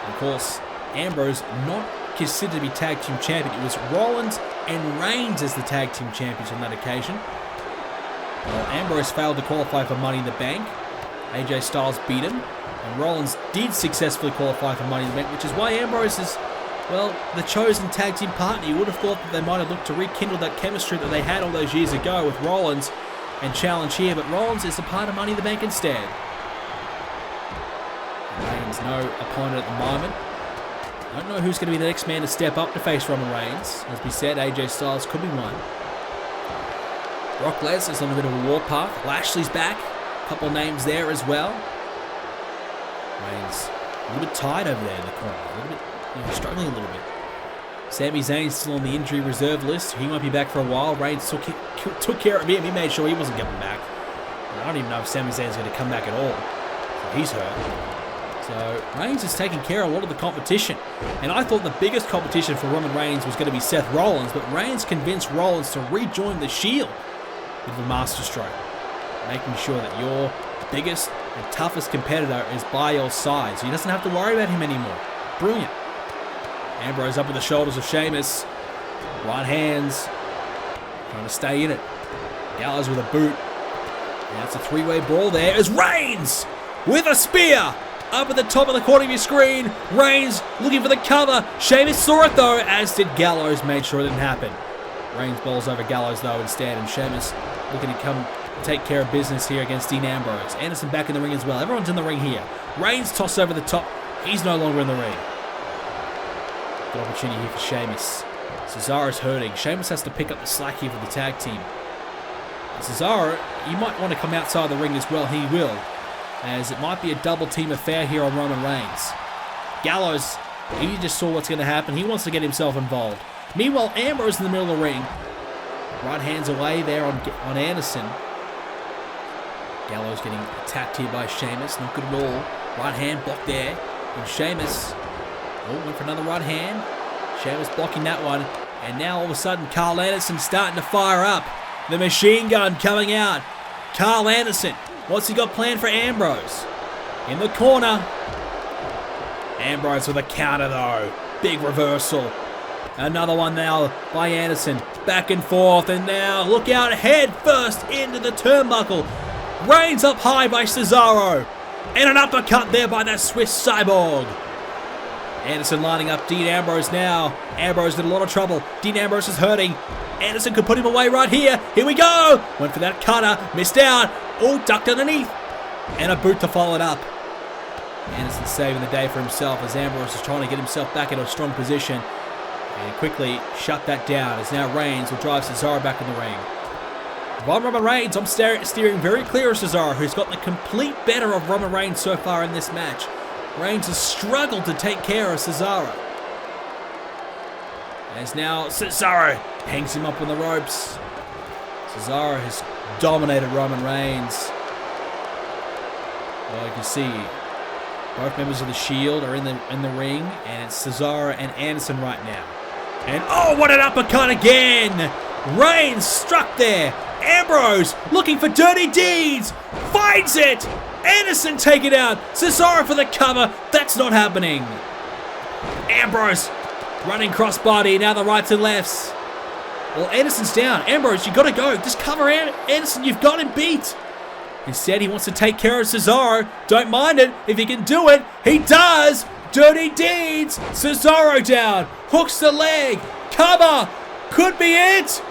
Speaker 1: And of course, Ambrose not considered to be tag team champion. It was Rollins and Reigns as the tag team champions on that occasion. Well, Ambrose failed to qualify for Money in the Bank. AJ Styles beat him, and Rollins did successfully qualify for Money in the Bank, which is why Ambrose is, well, the chosen tag team partner. You would have thought that they might have looked to rekindle that chemistry that they had all those years ago with Rollins and challenge here, but Rollins is a part of Money in the Bank instead. Reigns no opponent at the moment. I don't know who's going to be the next man to step up to face Roman Reigns. As we said, AJ Styles could be one. Brock Lesnar's on a bit of a warpath. Lashley's back. A couple of names there as well. Reigns a little bit tired over there in the corner. A little bit, struggling a little bit. Sami Zayn's still on the injury reserve list. He won't be back for a while. Reigns took care of him. He made sure he wasn't coming back. And I don't even know if Sami Zayn's going to come back at all. So he's hurt. So Reigns is taking care of a lot of the competition. And I thought the biggest competition for Roman Reigns was going to be Seth Rollins, but Reigns convinced Rollins to rejoin the Shield with the Master Stroke, making sure that your biggest and toughest competitor is by your side, so he doesn't have to worry about him anymore. Brilliant. Ambrose up with the shoulders of Sheamus. Right hands. Trying to stay in it. Gallows with a boot. And that's a three-way brawl there as Reigns with a spear. Up at the top of the corner of your screen. Reigns looking for the cover. Sheamus saw it though, as did Gallows. Made sure it didn't happen. Reigns bowls over Gallows though instead, and Sheamus looking to come take care of business here against Dean Ambrose. Anderson back in the ring as well. Everyone's in the ring here. Reigns tossed over the top. He's no longer in the ring. Good opportunity here for Sheamus. Cesaro's hurting. Sheamus has to pick up the slack here for the tag team. Cesaro, you might want to come outside the ring as well. He will, as it might be a double team affair here on Roman Reigns. Gallows, he just saw what's going to happen. He wants to get himself involved. Meanwhile, Ambrose in the middle of the ring. Right hands away there on Anderson. Gallows getting attacked here by Sheamus. Not good at all. Right hand blocked there. And Sheamus, went for another right hand. Sheamus blocking that one. And now all of a sudden, Carl Anderson starting to fire up. The machine gun coming out. Carl Anderson, what's he got planned for Ambrose? In the corner. Ambrose with a counter though. Big reversal. Another one now by Anderson. Back and forth, and now look out, head first into the turnbuckle. Reigns up high by Cesaro. And an uppercut there by that Swiss cyborg. Anderson lining up Dean Ambrose now. Ambrose in a lot of trouble. Dean Ambrose is hurting. Anderson could put him away right here. Here we go. Went for that cutter. Missed out. Oh, ducked underneath. And a boot to follow it up. Anderson saving the day for himself as Ambrose is trying to get himself back in a strong position. And quickly shut that down as now Reigns will drive Cesaro back in the ring. Von Roman Reigns, I'm steering very clear of Cesaro, who's got the complete better of Roman Reigns so far in this match. Reigns has struggled to take care of Cesaro. As now Cesaro hangs him up on the ropes. Cesaro has dominated Roman Reigns. Well, you can see both members of the Shield are in the ring, and it's Cesaro and Anderson right now. And oh, what an uppercut again! Reigns struck there. Ambrose looking for dirty deeds. Finds it. Anderson take it out. Cesaro for the cover. That's not happening. Ambrose running crossbody. Now the rights and lefts. Well, Anderson's down. Ambrose, you got to go. Just cover Anderson. You've got him beat. Instead, he wants to take care of Cesaro. Don't mind it. If he can do it, he does. Dirty deeds. Cesaro down. Hooks the leg. Cover. Could be it.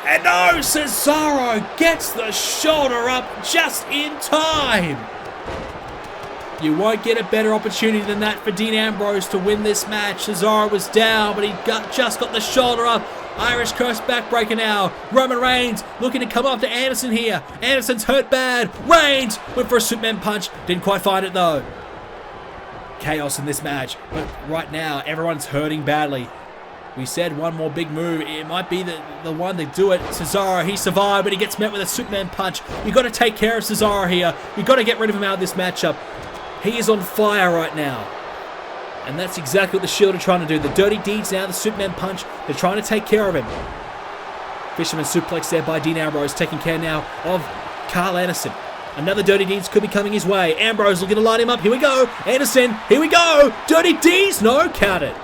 Speaker 1: And no, Cesaro gets the shoulder up just in time. You won't get a better opportunity than that for Dean Ambrose to win this match. Cesaro was down, but he just got the shoulder up. Irish curse backbreaker now. Roman Reigns looking to come after Anderson here. Anderson's hurt bad. Reigns went for a Superman punch. Didn't quite find it though. Chaos in this match. But right now, everyone's hurting badly. We said one more big move. It might be the one to do it. Cesaro, he survived, but he gets met with a Superman punch. You've got to take care of Cesaro here. You've got to get rid of him out of this matchup. He is on fire right now. And that's exactly what the Shield are trying to do. The dirty deeds now, the Superman punch. They're trying to take care of him. Fisherman suplex there by Dean Ambrose, taking care now of Carl Anderson. Another dirty deeds could be coming his way. Ambrose looking to line him up. Here we go. Anderson, here we go. Dirty deeds. No, count it.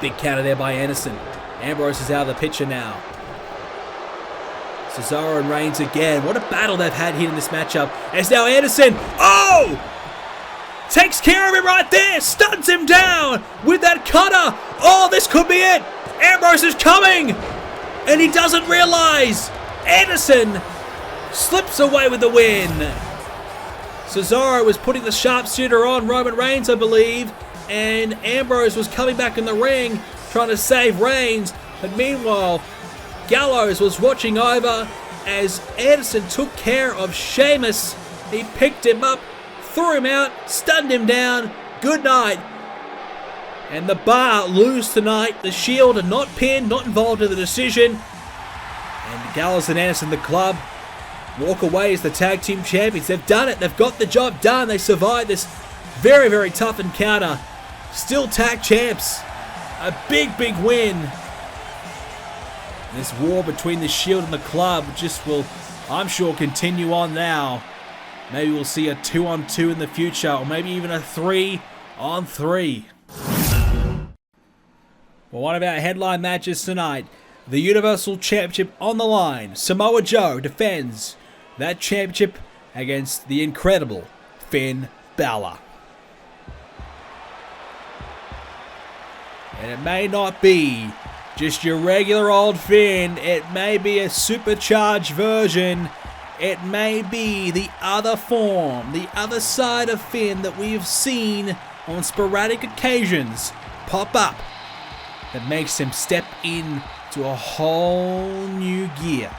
Speaker 1: Big counter there by Anderson. Ambrose is out of the picture now. Cesaro and Reigns again. What a battle they've had here in this matchup. It's now Anderson. Oh! Takes care of him right there. Stuns him down with that cutter. Oh, this could be it. Ambrose is coming. And he doesn't realize. Anderson slips away with the win. Cesaro was putting the sharpshooter on Roman Reigns, I believe. And Ambrose was coming back in the ring, trying to save Reigns. But meanwhile, Gallows was watching over as Anderson took care of Sheamus. He picked him up, threw him out, stunned him down. Good night. And the Bar lose tonight. The Shield are not pinned, not involved in the decision. And Gallows and Anderson, the club, walk away as the tag team champions. They've done it. They've got the job done. They survived this very, very tough encounter. Still tag champs. A big, big win. This war between the Shield and the club just will, I'm sure, continue on now. Maybe we'll see a 2-on-2 in the future, or maybe even a 3-on-3. Well, one of our headline matches tonight, the Universal Championship on the line. Samoa Joe defends that championship against the incredible Finn Balor. And it may not be just your regular old Finn. It may be a supercharged version. It may be the other form, the other side of Finn that we have seen on sporadic occasions pop up that makes him step in to a whole new gear.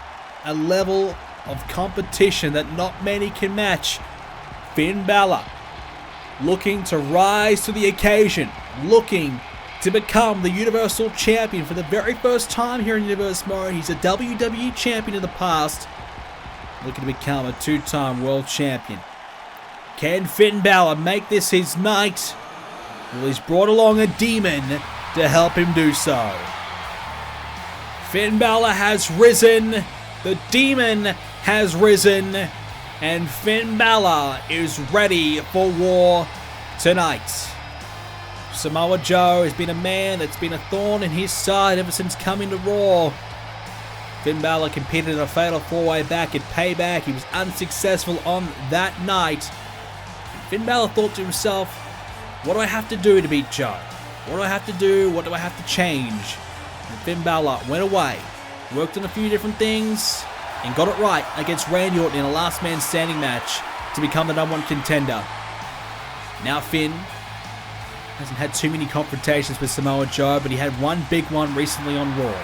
Speaker 1: A level of competition that not many can match. Finn Balor looking to rise to the occasion, looking to become the Universal Champion for the very first time here in Universe Mode. He's a WWE Champion in the past, looking to become a 2-time World Champion. Can Finn Balor make this his night? Well, he's brought along a demon to help him do so. Finn Balor has risen, the demon has risen, and Finn Balor is ready for war tonight. Samoa Joe has been a man that's been a thorn in his side ever since coming to Raw. Finn Balor competed in a fatal 4-way back at Payback. He was unsuccessful on that night. Finn Balor thought to himself, what do I have to do to beat Joe? What do I have to do? What do I have to change? And Finn Balor went away, worked on a few different things, and got it right against Randy Orton in a last man standing match to become the #1 contender. Now Finn hasn't had too many confrontations with Samoa Joe, but he had one big one recently on Raw.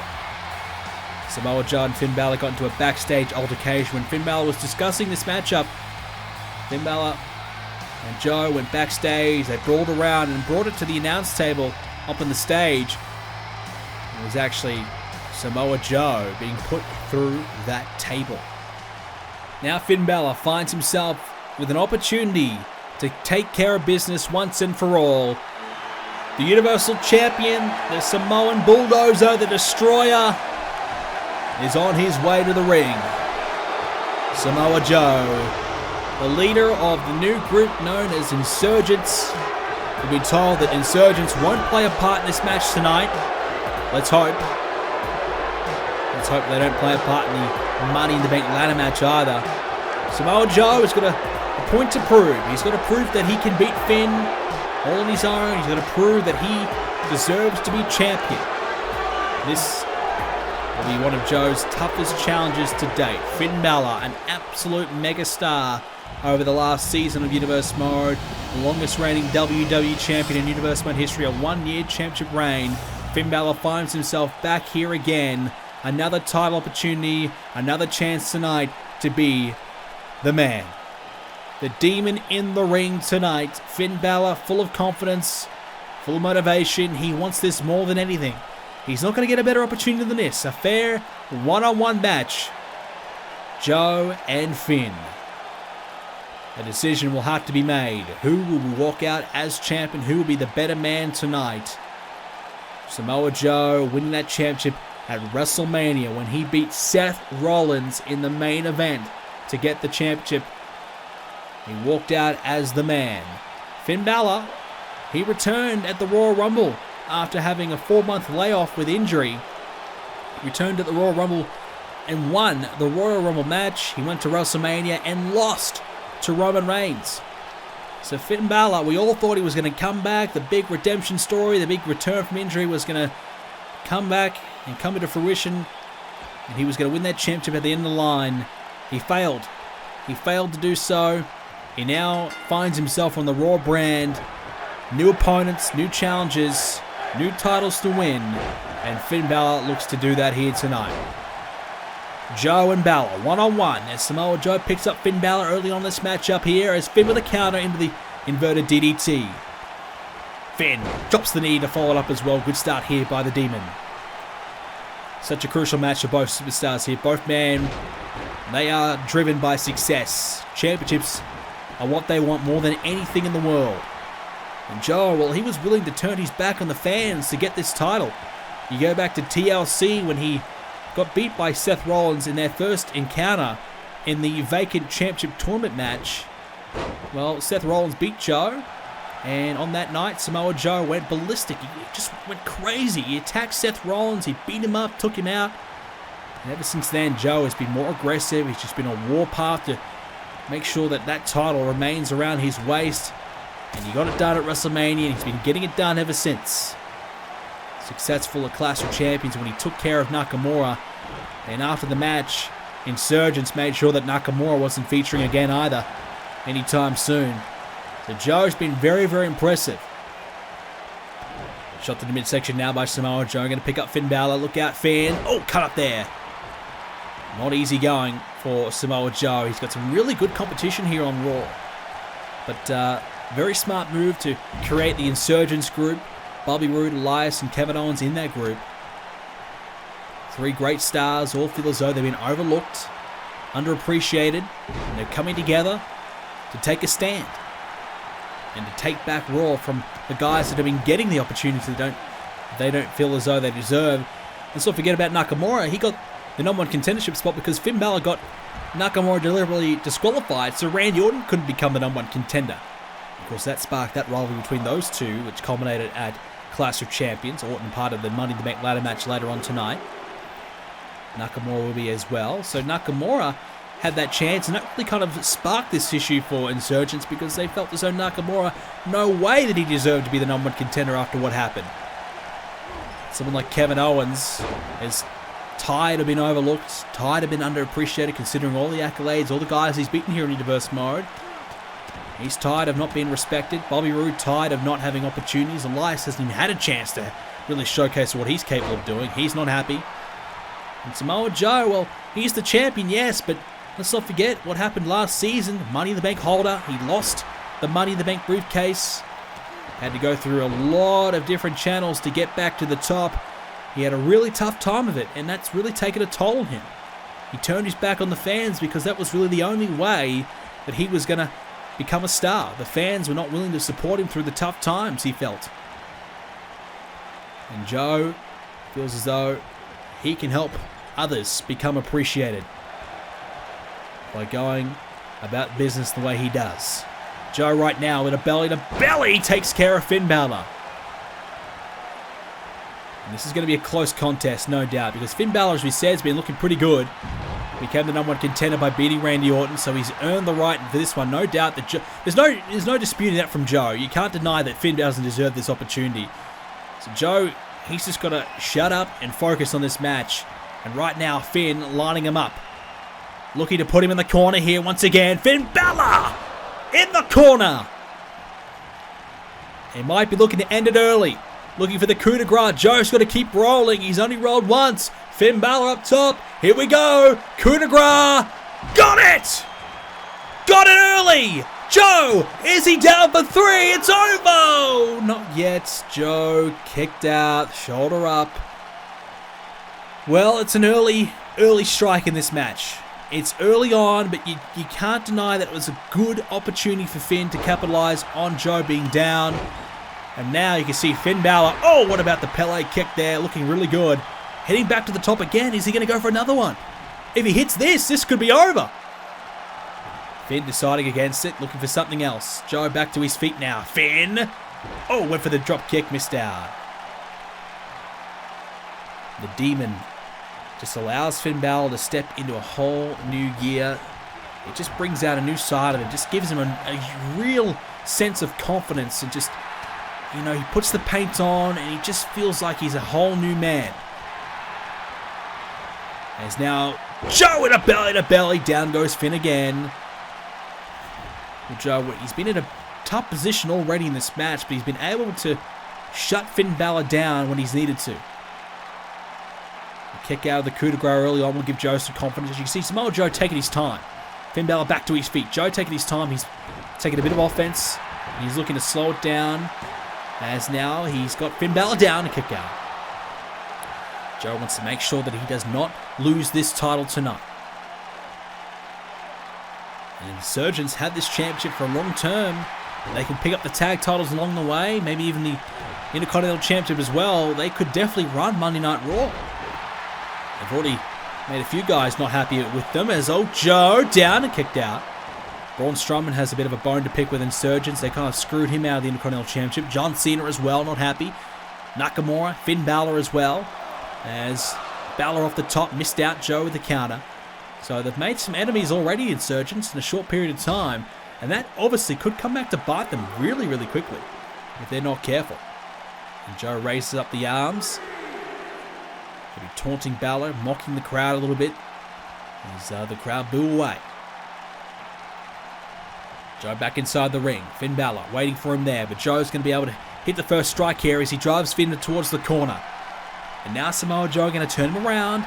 Speaker 1: Samoa Joe and Finn Balor got into a backstage altercation when Finn Balor was discussing this matchup. Finn Balor and Joe went backstage, they brawled around and brought it to the announce table up on the stage. It was actually Samoa Joe being put through that table. Now Finn Balor finds himself with an opportunity to take care of business once and for all. The Universal Champion, the Samoan Bulldozer, the Destroyer, is on his way to the ring. Samoa Joe, the leader of the new group known as Insurgents. We've been told that Insurgents won't play a part in this match tonight. Let's hope. Let's hope they don't play a part in the Money in the Bank ladder match either. Samoa Joe has got a point to prove. He's got to prove that he can beat Finn all on his own. He's got to prove that he deserves to be champion. This will be one of Joe's toughest challenges to date. Finn Balor, an absolute megastar over the last season of Universe Mode, the longest reigning WWE Champion in Universe Mode history, a 1-year championship reign. Finn Balor finds himself back here again. Another title opportunity, another chance tonight to be the man. The demon in the ring tonight. Finn Balor, full of confidence, full of motivation. He wants this more than anything. He's not going to get a better opportunity than this. A fair one-on-one match. Joe and Finn. A decision will have to be made. Who will walk out as champion? Who will be the better man tonight? Samoa Joe winning that championship at WrestleMania when he beat Seth Rollins in the main event to get the championship. He walked out as the man. Finn Balor, he returned at the Royal Rumble after having a 4-month layoff with injury. returned at the Royal Rumble and won the Royal Rumble match. He went to WrestleMania and lost to Roman Reigns. So Finn Balor, we all thought he was going to come back. The big redemption story, the big return from injury was going to come back and come into fruition. And he was going to win that championship at the end of the line. He failed. He failed to do so. He now finds himself on the Raw brand. New opponents, new challenges, new titles to win. And Finn Balor looks to do that here tonight. Joe and Balor, one-on-one, as Samoa Joe picks up Finn Balor early on this matchup here, as Finn with a counter into the inverted DDT. Finn drops the knee to follow it up as well. Good start here by the Demon. Such a crucial match for both superstars here. Both men, they are driven by success. Championships are what they want more than anything in the world. And Joe, well, he was willing to turn his back on the fans to get this title. You go back to TLC when he got beat by Seth Rollins in their first encounter in the vacant championship tournament match. Well, Seth Rollins beat Joe, and on that night, Samoa Joe went ballistic. He just went crazy. He attacked Seth Rollins, he beat him up, took him out. And ever since then, Joe has been more aggressive. He's just been on a warpath to make sure that that title remains around his waist. And he got it done at WrestleMania, and he's been getting it done ever since. Successful at Clash of Champions when he took care of Nakamura. And after the match, Insurgents made sure that Nakamura wasn't featuring again either anytime soon. So Joe's been very, very impressive. Shot to the midsection now by Samoa Joe. Going to pick up Finn Balor. Look out, Finn. Oh, cut up there. Not easy going for Samoa Joe. He's got some really good competition here on Raw. But very smart move to create the Insurgents group. Bobby Roode, Elias, and Kevin Owens in that group. Three great stars, all feel as though they've been overlooked, underappreciated, and they're coming together to take a stand and to take back Raw from the guys that have been getting the opportunity they don't feel as though they deserve. And so forget about Nakamura. He got the #1 contendership spot because Finn Balor got Nakamura deliberately disqualified, so Randy Orton couldn't become the #1 contender. Of course, that sparked that rivalry between those two, which culminated at Clash of Champions. Orton part of the Money in the Bank ladder match later on tonight. Nakamura will be as well. So Nakamura had that chance, and that really kind of sparked this issue for Insurgents because they felt as though Nakamura, no way that he deserved to be the #1 contender after what happened. Someone like Kevin Owens is tired of being overlooked, tired of being underappreciated considering all the accolades, all the guys he's beaten here in Universe Mode. He's tired of not being respected. Bobby Roode tired of not having opportunities. Elias hasn't even had a chance to really showcase what he's capable of doing. He's not happy. And Samoa Joe, well, he's the champion, yes, but let's not forget what happened last season. Money in the Bank holder. He lost the Money in the Bank briefcase. Had to go through a lot of different channels to get back to the top. He had a really tough time of it, and that's really taken a toll on him. He turned his back on the fans because that was really the only way that he was going to become a star. The fans were not willing to support him through the tough times, he felt. And Joe feels as though he can help others become appreciated by going about business the way he does. Joe right now with a belly-to-belly takes care of Finn Balor. And this is going to be a close contest, no doubt, because Finn Balor, as we said, has been looking pretty good. Became the #1 contender by beating Randy Orton, so he's earned the right for this one. No doubt that there's no disputing that from Joe. You can't deny that Finn doesn't deserve this opportunity. So Joe, he's just got to shut up and focus on this match. And right now, Finn lining him up. Looking to put him in the corner here once again. Finn Balor in the corner. He might be looking to end it early. Looking for the coup de grace. Joe's got to keep rolling. He's only rolled once. Finn Balor up top. Here we go. Coup de grace. Got it! Got it early! Joe, is he down for 3? It's over! Not yet. Joe kicked out. Shoulder up. Well, it's an early strike in this match. It's early on, but you can't deny that it was a good opportunity for Finn to capitalize on Joe being down. And now you can see Finn Balor. Oh, what about the Pele kick there? Looking really good. Heading back to the top again. Is he going to go for another one? If he hits this could be over. Finn deciding against it, looking for something else. Joe back to his feet now. Finn. Oh, went for the drop kick, missed out. The Demon Just allows Finn Balor to step into a whole new gear. It just brings out a new side of him. Just gives him a real sense of confidence. And just, you know, he puts the paint on and he just feels like he's a whole new man. As now Joe with a belly-to-belly. Down goes Finn again. Well, Joe, he's been in a tough position already in this match, but he's been able to shut Finn Balor down when he's needed to. A kick out of the coup de grace early on will give Joe some confidence. As you can see, Samoa Joe taking his time. Finn Balor back to his feet. Joe taking his time. He's taking a bit of offense. He's looking to slow it down. As now he's got Finn Balor down. A kick out. Joe wants to make sure that he does not lose this title tonight. And Insurgents have this championship for a long term. They can pick up the tag titles along the way. Maybe even the Intercontinental Championship as well. They could definitely run Monday Night Raw. They've already made a few guys not happy with them. As old Joe down and kicked out. Braun Strowman has a bit of a bone to pick with Insurgents. They kind of screwed him out of the Intercontinental Championship. John Cena as well, not happy. Nakamura, Finn Balor as well. As Balor off the top, missed out Joe with the counter. So they've made some enemies already, Insurgents, in a short period of time. And that obviously could come back to bite them really, really quickly if they're not careful. And Joe raises up the arms. He'll be taunting Balor, mocking the crowd a little bit. As the crowd boo away. Joe back inside the ring. Finn Balor waiting for him there. But Joe's going to be able to hit the first strike here as he drives Finn towards the corner. And now Samoa Joe going to turn him around.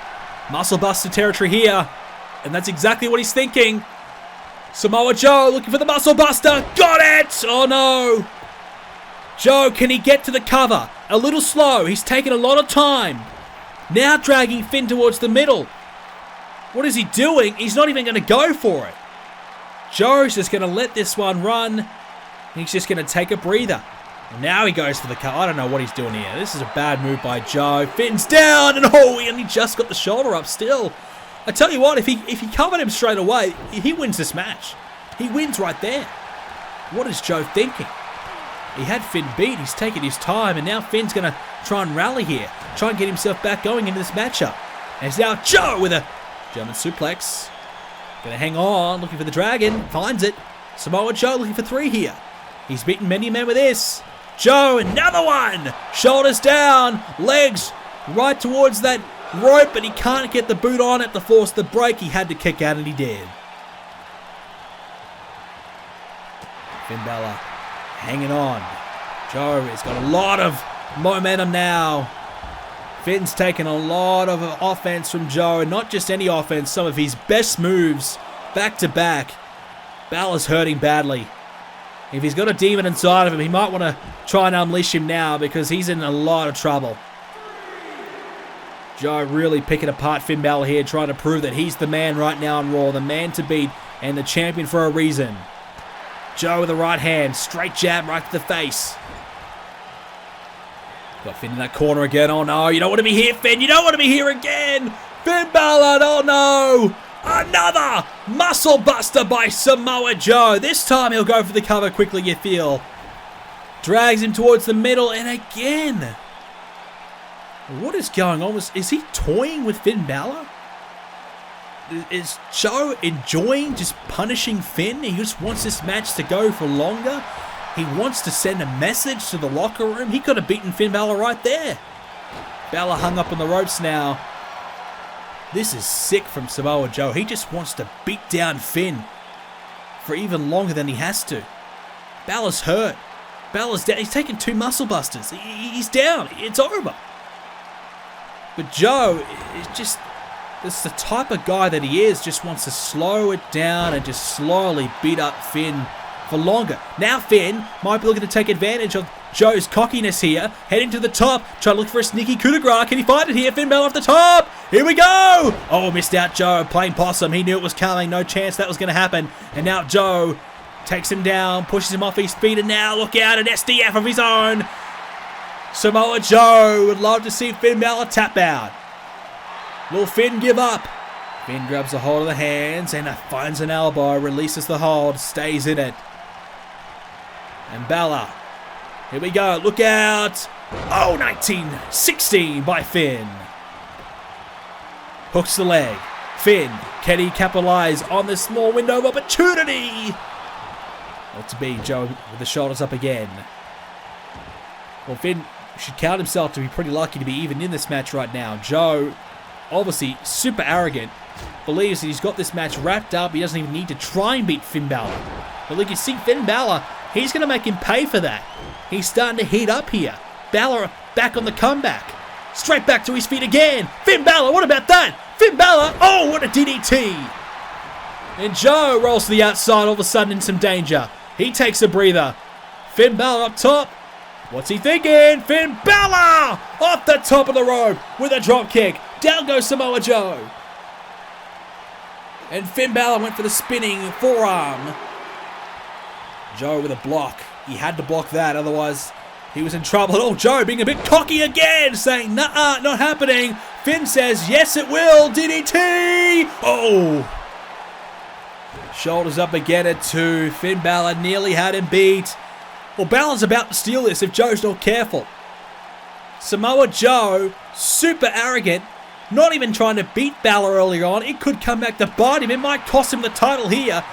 Speaker 1: Muscle buster territory here. And that's exactly what he's thinking. Samoa Joe looking for the muscle buster. Got it! Oh no! Joe, can he get to the cover? A little slow. He's taking a lot of time. Now dragging Finn towards the middle. What is he doing? He's not even going to go for it. Joe's just going to let this one run. He's just going to take a breather. And now he goes for the cover. I don't know what he's doing here. This is a bad move by Joe. Finn's down, and oh, he only just got the shoulder up still. I tell you what, if he covered him straight away, he wins this match. He wins right there. What is Joe thinking? He had Finn beat. He's taking his time, and now Finn's going to try and rally here. Try and get himself back going into this matchup. And it's now Joe with a German suplex. Going to hang on, looking for the dragon. Finds it. Samoa Joe looking for 3 here. He's beaten many men with this. Joe, another one. Shoulders down. Legs right towards that rope, but he can't get the boot on it to force the break. He had to kick out, and he did. Finn Balor hanging on. Joe has got a lot of momentum now. Finn's taken a lot of offense from Joe, and not just any offense, some of his best moves back to back. Balor's hurting badly. If he's got a demon inside of him, he might want to try and unleash him now because he's in a lot of trouble. Joe really picking apart Finn Balor here, trying to prove that he's the man right now on Raw, the man to beat and the champion for a reason. Joe with the right hand, straight jab right to the face. Got Finn in that corner again. Oh no, you don't want to be here, Finn. You don't want to be here again. Finn Balor, oh no. Another muscle buster by Samoa Joe. This time he'll go for the cover quickly, you feel. Drags him towards the middle, and again. What is going on? Is he toying with Finn Balor? Is Joe enjoying just punishing Finn? He just wants this match to go for longer. He wants to send a message to the locker room. He could have beaten Finn Balor right there. Balor hung up on the ropes now. This is sick from Samoa Joe. He just wants to beat down Finn for even longer than he has to. Balor's hurt. Balor's down. He's taken 2 muscle busters. He's down. It's over. But Joe is just... It's the type of guy that he is. Just wants to slow it down and just slowly beat up Finn for longer. Now Finn might be looking to take advantage of Joe's cockiness here. Heading to the top. Trying to look for a sneaky coup de grace. Can he find it here? Finn Balor off the top. Here we go. Oh, missed out Joe. Playing possum. He knew it was coming. No chance that was going to happen. And now Joe takes him down. Pushes him off his feet. And now look out. An SDF of his own. Samoa Joe would love to see Finn Balor tap out. Will Finn give up? Finn grabs a hold of the hands and finds an elbow. Releases the hold. Stays in it. And Balor. Here we go. Look out. Oh, 1916 by Finn. Hooks the leg. Finn, can he capitalize on this small window of opportunity? Not to be. Joe with the shoulders up again. Well, Finn should count himself to be pretty lucky to be even in this match right now. Joe, obviously super arrogant, believes that he's got this match wrapped up. He doesn't even need to try and beat Finn Balor. But look, you see Finn Balor, he's going to make him pay for that. He's starting to heat up here. Balor back on the comeback. Straight back to his feet again. Finn Balor, what about that? Finn Balor, oh, what a DDT. And Joe rolls to the outside, all of a sudden in some danger. He takes a breather. Finn Balor up top. What's he thinking? Finn Balor off the top of the rope with a drop kick. Down goes Samoa Joe. And Finn Balor went for the spinning forearm. Joe with a block. He had to block that, otherwise he was in trouble. Oh, Joe being a bit cocky again, saying, nah, not happening. Finn says, yes, it will. DDT. Oh. Shoulders up again at 2. Finn Balor nearly had him beat. Well, Balor's about to steal this if Joe's not careful. Samoa Joe, super arrogant, not even trying to beat Balor earlier on. It could come back to bite him. It might cost him the title here.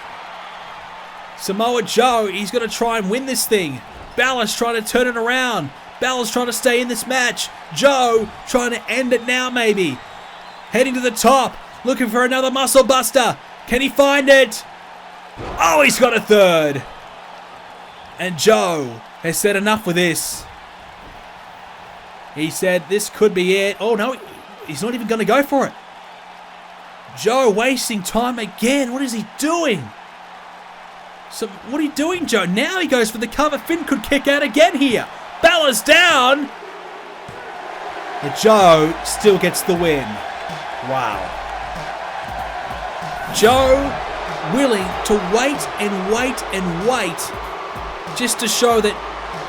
Speaker 1: Samoa Joe, he's going to try and win this thing. Balor's trying to turn it around. Balor's trying to stay in this match. Joe trying to end it now, maybe. Heading to the top, looking for another muscle buster. Can he find it? Oh, he's got a third. And Joe has said enough with this. He said this could be it. Oh, no, he's not even going to go for it. Joe wasting time again. What is he doing? So, what are you doing, Joe? Now he goes for the cover. Finn could kick out again here. Balor's down. But Joe still gets the win. Wow. Joe willing to wait and wait and wait just to show that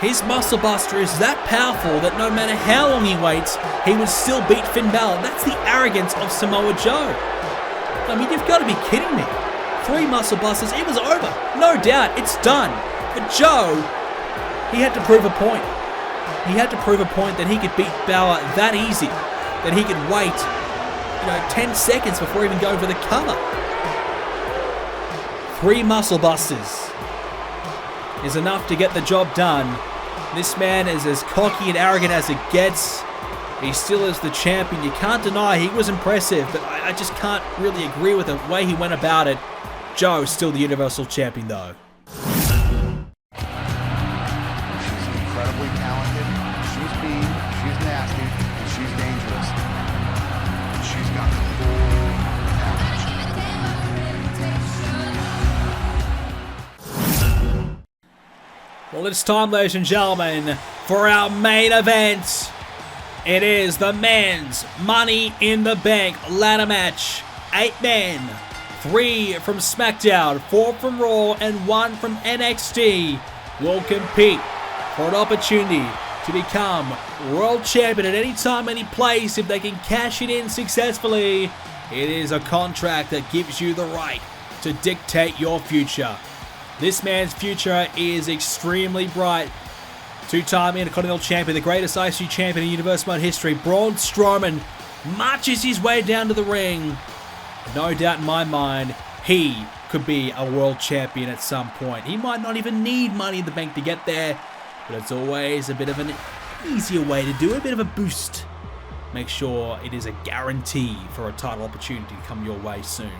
Speaker 1: his muscle buster is that powerful that no matter how long he waits, he would still beat Finn Balor. That's the arrogance of Samoa Joe. I mean, you've got to be kidding me. 3 muscle busters, it was over. No doubt, it's done. But Joe, he had to prove a point. He had to prove a point that he could beat Balor that easy. That he could wait, 10 seconds before even going for the cover. 3 muscle busters is enough to get the job done. This man is as cocky and arrogant as it gets. He still is the champion. You can't deny he was impressive, but I just can't really agree with the way he went about it. Joe's still the Universal Champion, though.
Speaker 2: She's incredibly talented. She's mean. She's nasty. And she's dangerous. And she's got the full package.
Speaker 1: Well, it's time, ladies and gentlemen, for our main event. It is the men's Money in the Bank ladder match. 8 men. 3 from Smackdown, 4 from Raw, and 1 from NXT will compete for an opportunity to become World Champion at any time, any place if they can cash it in successfully. It is a contract that gives you the right to dictate your future. This man's future is extremely bright. 2-time Intercontinental Champion, the greatest IC champion in Universe Mode history, Braun Strowman, marches his way down to the ring. No doubt in my mind, he could be a world champion at some point. He might not even need Money in the Bank to get there, but it's always a bit of an easier way to do it, a bit of a boost. Make sure it is a guarantee for a title opportunity to come your way soon.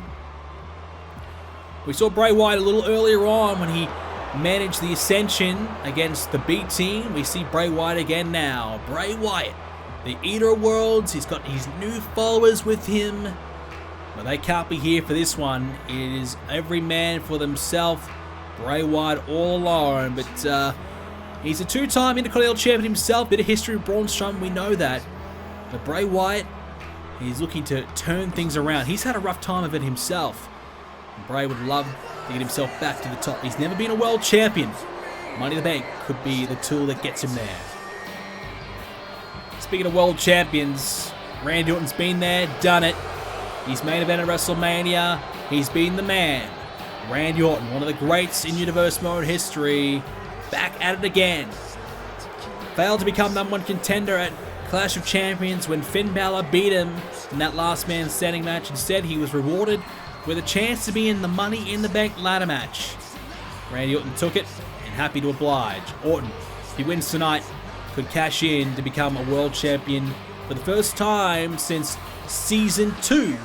Speaker 1: We saw Bray Wyatt a little earlier on when he managed the Ascension against the B team. We see Bray Wyatt again now. Bray Wyatt, the Eater of Worlds. He's got his new followers with him. But they can't be here for this one. It is every man for themselves. Bray Wyatt all alone. But he's a 2-time Intercontinental Champion himself. Bit of history with Braun Strowman, we know that. But Bray Wyatt, he's looking to turn things around. He's had a rough time of it himself. And Bray would love to get himself back to the top. He's never been a world champion. Money in the Bank could be the tool that gets him there. Speaking of world champions, Randy Orton's been there, done it. He's main event at WrestleMania. He's been the man. Randy Orton, one of the greats in Universe Mode history, back at it again. Failed to become #1 contender at Clash of Champions when Finn Balor beat him in that last man standing match. Instead, he was rewarded with a chance to be in the Money in the Bank ladder match. Randy Orton took it and happy to oblige. Orton, if he wins tonight, could cash in to become a world champion for the first time since Season 2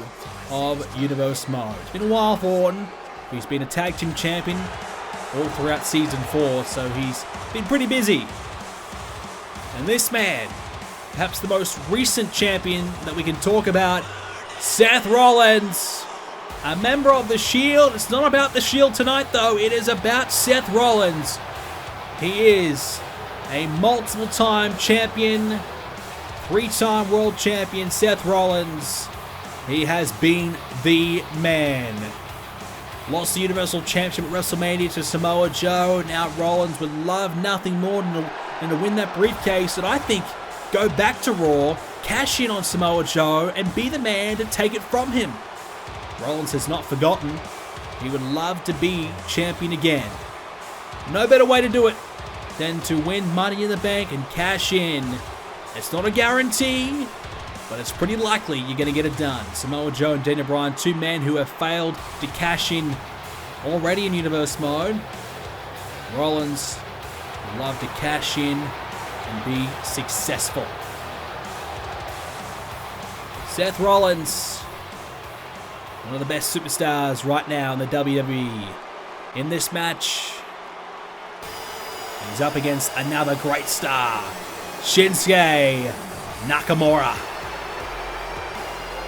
Speaker 1: of Universe Mode. It's been a while for Orton. He's been a tag team champion all throughout Season 4, so he's been pretty busy. And this man, perhaps the most recent champion that we can talk about, Seth Rollins, a member of the Shield. It's not about the Shield tonight, though. It is about Seth Rollins. He is a multiple-time champion, 3-time world champion, Seth Rollins. He has been the man. Lost the Universal Championship at WrestleMania to Samoa Joe. Now Rollins would love nothing more than to win that briefcase, and I think go back to Raw, cash in on Samoa Joe, and be the man to take it from him. Rollins has not forgotten. He would love to be champion again. No better way to do it than to win Money in the Bank and cash in. It's not a guarantee, but it's pretty likely you're going to get it done. Samoa Joe and Daniel Bryan, 2 men who have failed to cash in already in Universe Mode. Rollins would love to cash in and be successful. Seth Rollins, one of the best superstars right now in the WWE. In this match, he's up against another great star, Shinsuke Nakamura.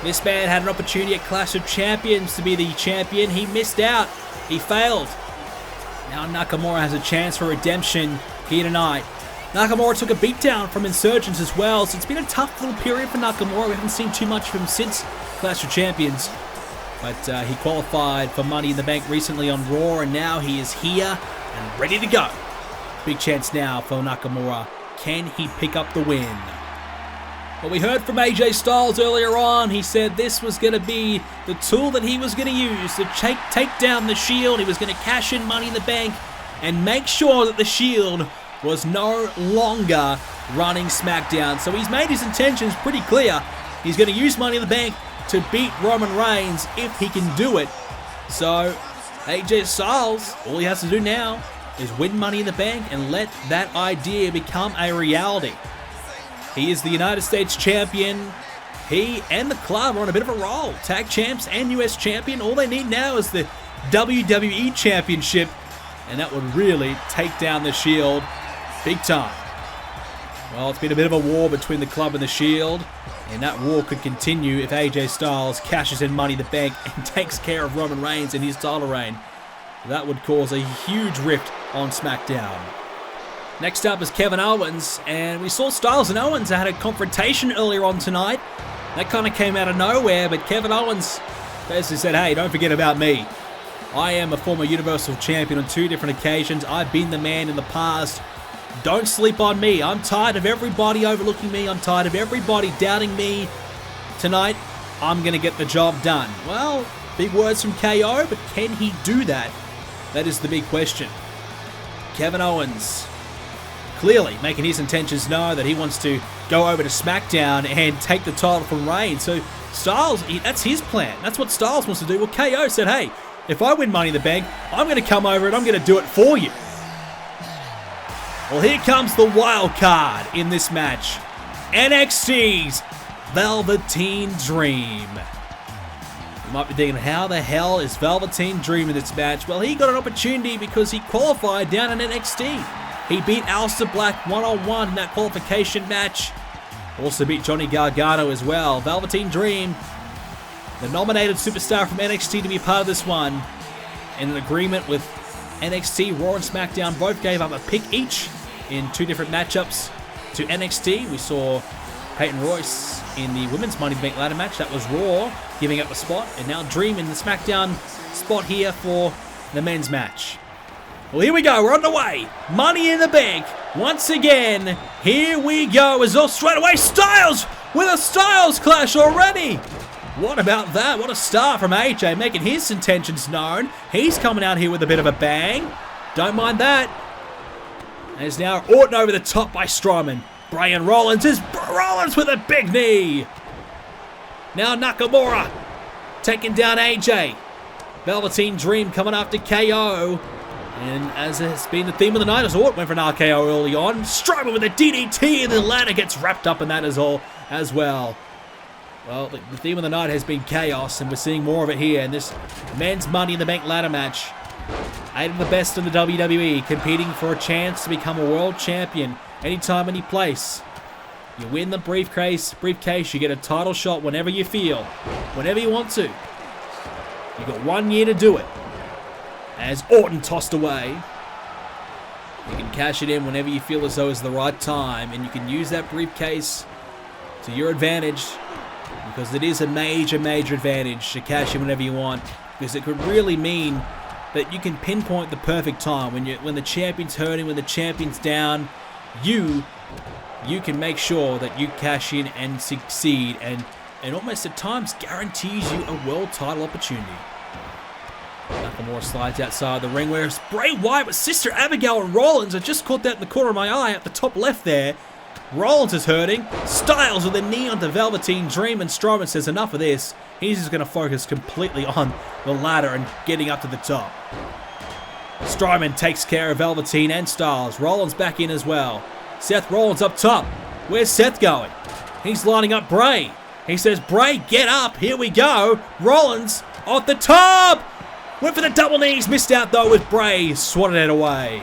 Speaker 1: This man had an opportunity at Clash of Champions to be the champion. He missed out. He failed. Now Nakamura has a chance for redemption here tonight. Nakamura took a beatdown from Insurgents as well, so it's been a tough little period for Nakamura. We haven't seen too much of him since Clash of Champions. But he qualified for Money in the Bank recently on Raw, and now he is here and ready to go. Big chance now for Nakamura. Can he pick up the win? Well, we heard from AJ Styles earlier on. He said this was going to be the tool that he was going to use to take down the Shield. He was going to cash in Money in the Bank and make sure that the Shield was no longer running SmackDown. So he's made his intentions pretty clear. He's going to use Money in the Bank to beat Roman Reigns if he can do it. So AJ Styles, all he has to do now is win Money in the Bank and let that idea become a reality. He is the United States champion. He and the club are on a bit of a roll. Tag champs and US champion. All they need now is the WWE championship, and that would really take down the Shield big time. Well, it's been a bit of a war between the club and the Shield, and that war could continue if AJ Styles cashes in Money in the Bank and takes care of Roman Reigns in his title reign. That would cause a huge rift on SmackDown. Next up is Kevin Owens, and we saw Styles and Owens had a confrontation earlier on tonight. That kind of came out of nowhere, but Kevin Owens basically said, hey, don't forget about me. I am a former Universal Champion on 2 different occasions. I've been the man in the past. Don't sleep on me. I'm tired of everybody overlooking me. I'm tired of everybody doubting me. Tonight, I'm going to get the job done. Well, big words from KO, but can he do that? That is the big question. Kevin Owens clearly making his intentions known that he wants to go over to SmackDown and take the title from Reigns. So Styles, that's his plan. That's what Styles wants to do. Well, KO said, hey, if I win Money in the Bank, I'm going to come over and I'm going to do it for you. Well, here comes the wild card in this match. NXT's Velveteen Dream. You might be thinking, how the hell is Velveteen Dream in this match? Well, he got an opportunity because he qualified down in NXT. He beat Aleister Black one-on-one in that qualification match. Also beat Johnny Gargano as well. Velveteen Dream, the nominated superstar from NXT to be part of this one. In an agreement with NXT, Raw and SmackDown both gave up a pick each in 2 different matchups to NXT. We saw Peyton Royce in the Women's Money in the Bank ladder match. That was Raw giving up a spot. And now Dream in the SmackDown spot here for the men's match. Well, here we go. We're on the way. Money in the Bank. Once again, here we go. As all straight away, Styles with a Styles clash already. What about that? What a start from AJ, making his intentions known. He's coming out here with a bit of a bang. Don't mind that. There's now Orton over the top by Strowman. Bray and Rollins is Rollins with a big knee. Now Nakamura taking down AJ. Velveteen Dream coming after KO. And as has been the theme of the night, as Orton went for an RKO early on. Strowman with a DDT, and the ladder gets wrapped up in that as well. Well, the theme of the night has been chaos, and we're seeing more of it here in this men's Money in the Bank ladder match. 8 of the best in the WWE competing for a chance to become a world champion anytime, any place. You win the briefcase, you get a title shot whenever you feel, whenever you want to. You've got 1 year to do it. As Orton tossed away. You can cash it in whenever you feel as though it's the right time, and you can use that briefcase to your advantage, because it is a major advantage to cash in whenever you want, because it could really mean that you can pinpoint the perfect time when the champion's hurting, when the champion's down. You can make sure that you cash in and succeed, and almost at times guarantees you a world title opportunity. Nakamura slides outside the ring, whereas Bray Wyatt with Sister Abigail and Rollins. I just caught that in the corner of my eye at the top left there. Rollins is hurting. Styles with a knee on the Velveteen Dream, and Strowman says enough of this. He's just going to focus completely on the ladder and getting up to the top. Strowman takes care of Velveteen and Styles. Rollins back in as well. Seth Rollins up top. Where's Seth going? He's lining up Bray. He says, Bray, get up. Here we go. Rollins off the top. Went for the double knees. Missed out though with Bray. Swatted it away.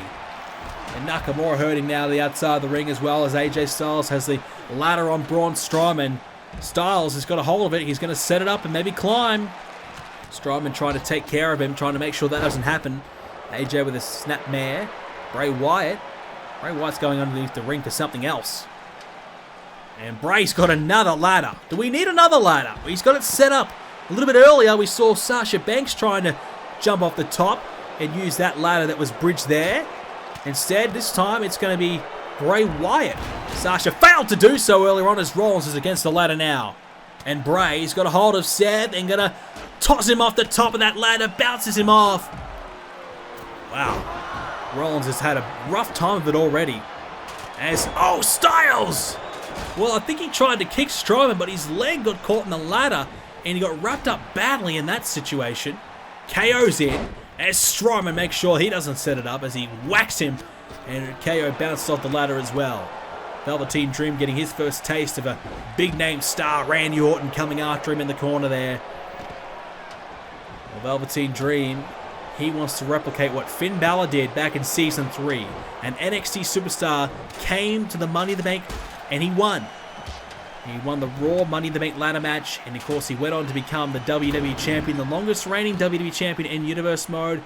Speaker 1: And Nakamura hurting now to the outside of the ring, as well as AJ Styles has the ladder on Braun Strowman. Styles has got a hold of it. He's going to set it up and maybe climb. Strowman trying to take care of him, trying to make sure that doesn't happen. AJ with a snapmare. Bray Wyatt's going underneath the ring for something else. And Bray's got another ladder. Do we need another ladder? He's got it set up. A little bit earlier, we saw Sasha Banks trying to jump off the top and use that ladder that was bridged there. Instead, this time, it's going to be Bray Wyatt. Sasha failed to do so earlier on, as Rollins is against the ladder now. And Bray's got a hold of Seth and going to toss him off the top of that ladder, bounces him off. Wow. Rollins has had a rough time of it already. Oh, Styles! Well, I think he tried to kick Strowman, but his leg got caught in the ladder, and he got wrapped up badly in that situation. KO's in, as Strowman makes sure he doesn't set it up as he whacks him, and KO bounced off the ladder as well. Velveteen Dream getting his first taste of a big-name star, Randy Orton, coming after him in the corner there. Well, Velveteen Dream, he wants to replicate what Finn Balor did back in Season 3. An NXT superstar came to the Money in the Bank, and he won. He won the Raw Money in the Bank ladder match, and of course he went on to become the WWE Champion, the longest reigning WWE Champion in Universe Mode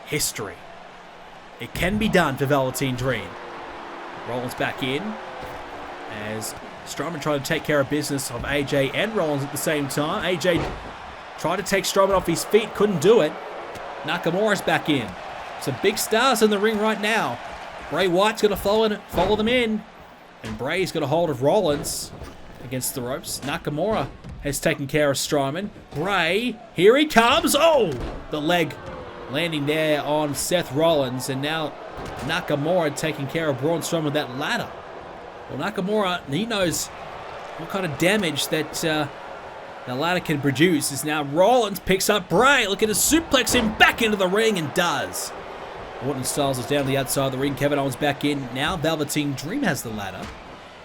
Speaker 1: history. It can be done for Velveteen Dream. Rollins back in, as Strowman tried to take care of business of AJ and Rollins at the same time. AJ tried to take Strowman off his feet, couldn't do it. Nakamura's back in. Some big stars in the ring right now. Bray Wyatt's going to follow them in, and Bray's got a hold of Rollins against the ropes. Nakamura has taken care of Strowman. Bray, here he comes. Oh, the leg landing there on Seth Rollins, and now Nakamura taking care of Braun Strowman with that ladder. Well, Nakamura, he knows what kind of damage that the ladder can produce. As now Rollins picks up Bray, looking to suplex him back into the ring, and does. Orton Styles is down to the outside of the ring. Kevin Owens back in. Now Velveteen Dream has the ladder,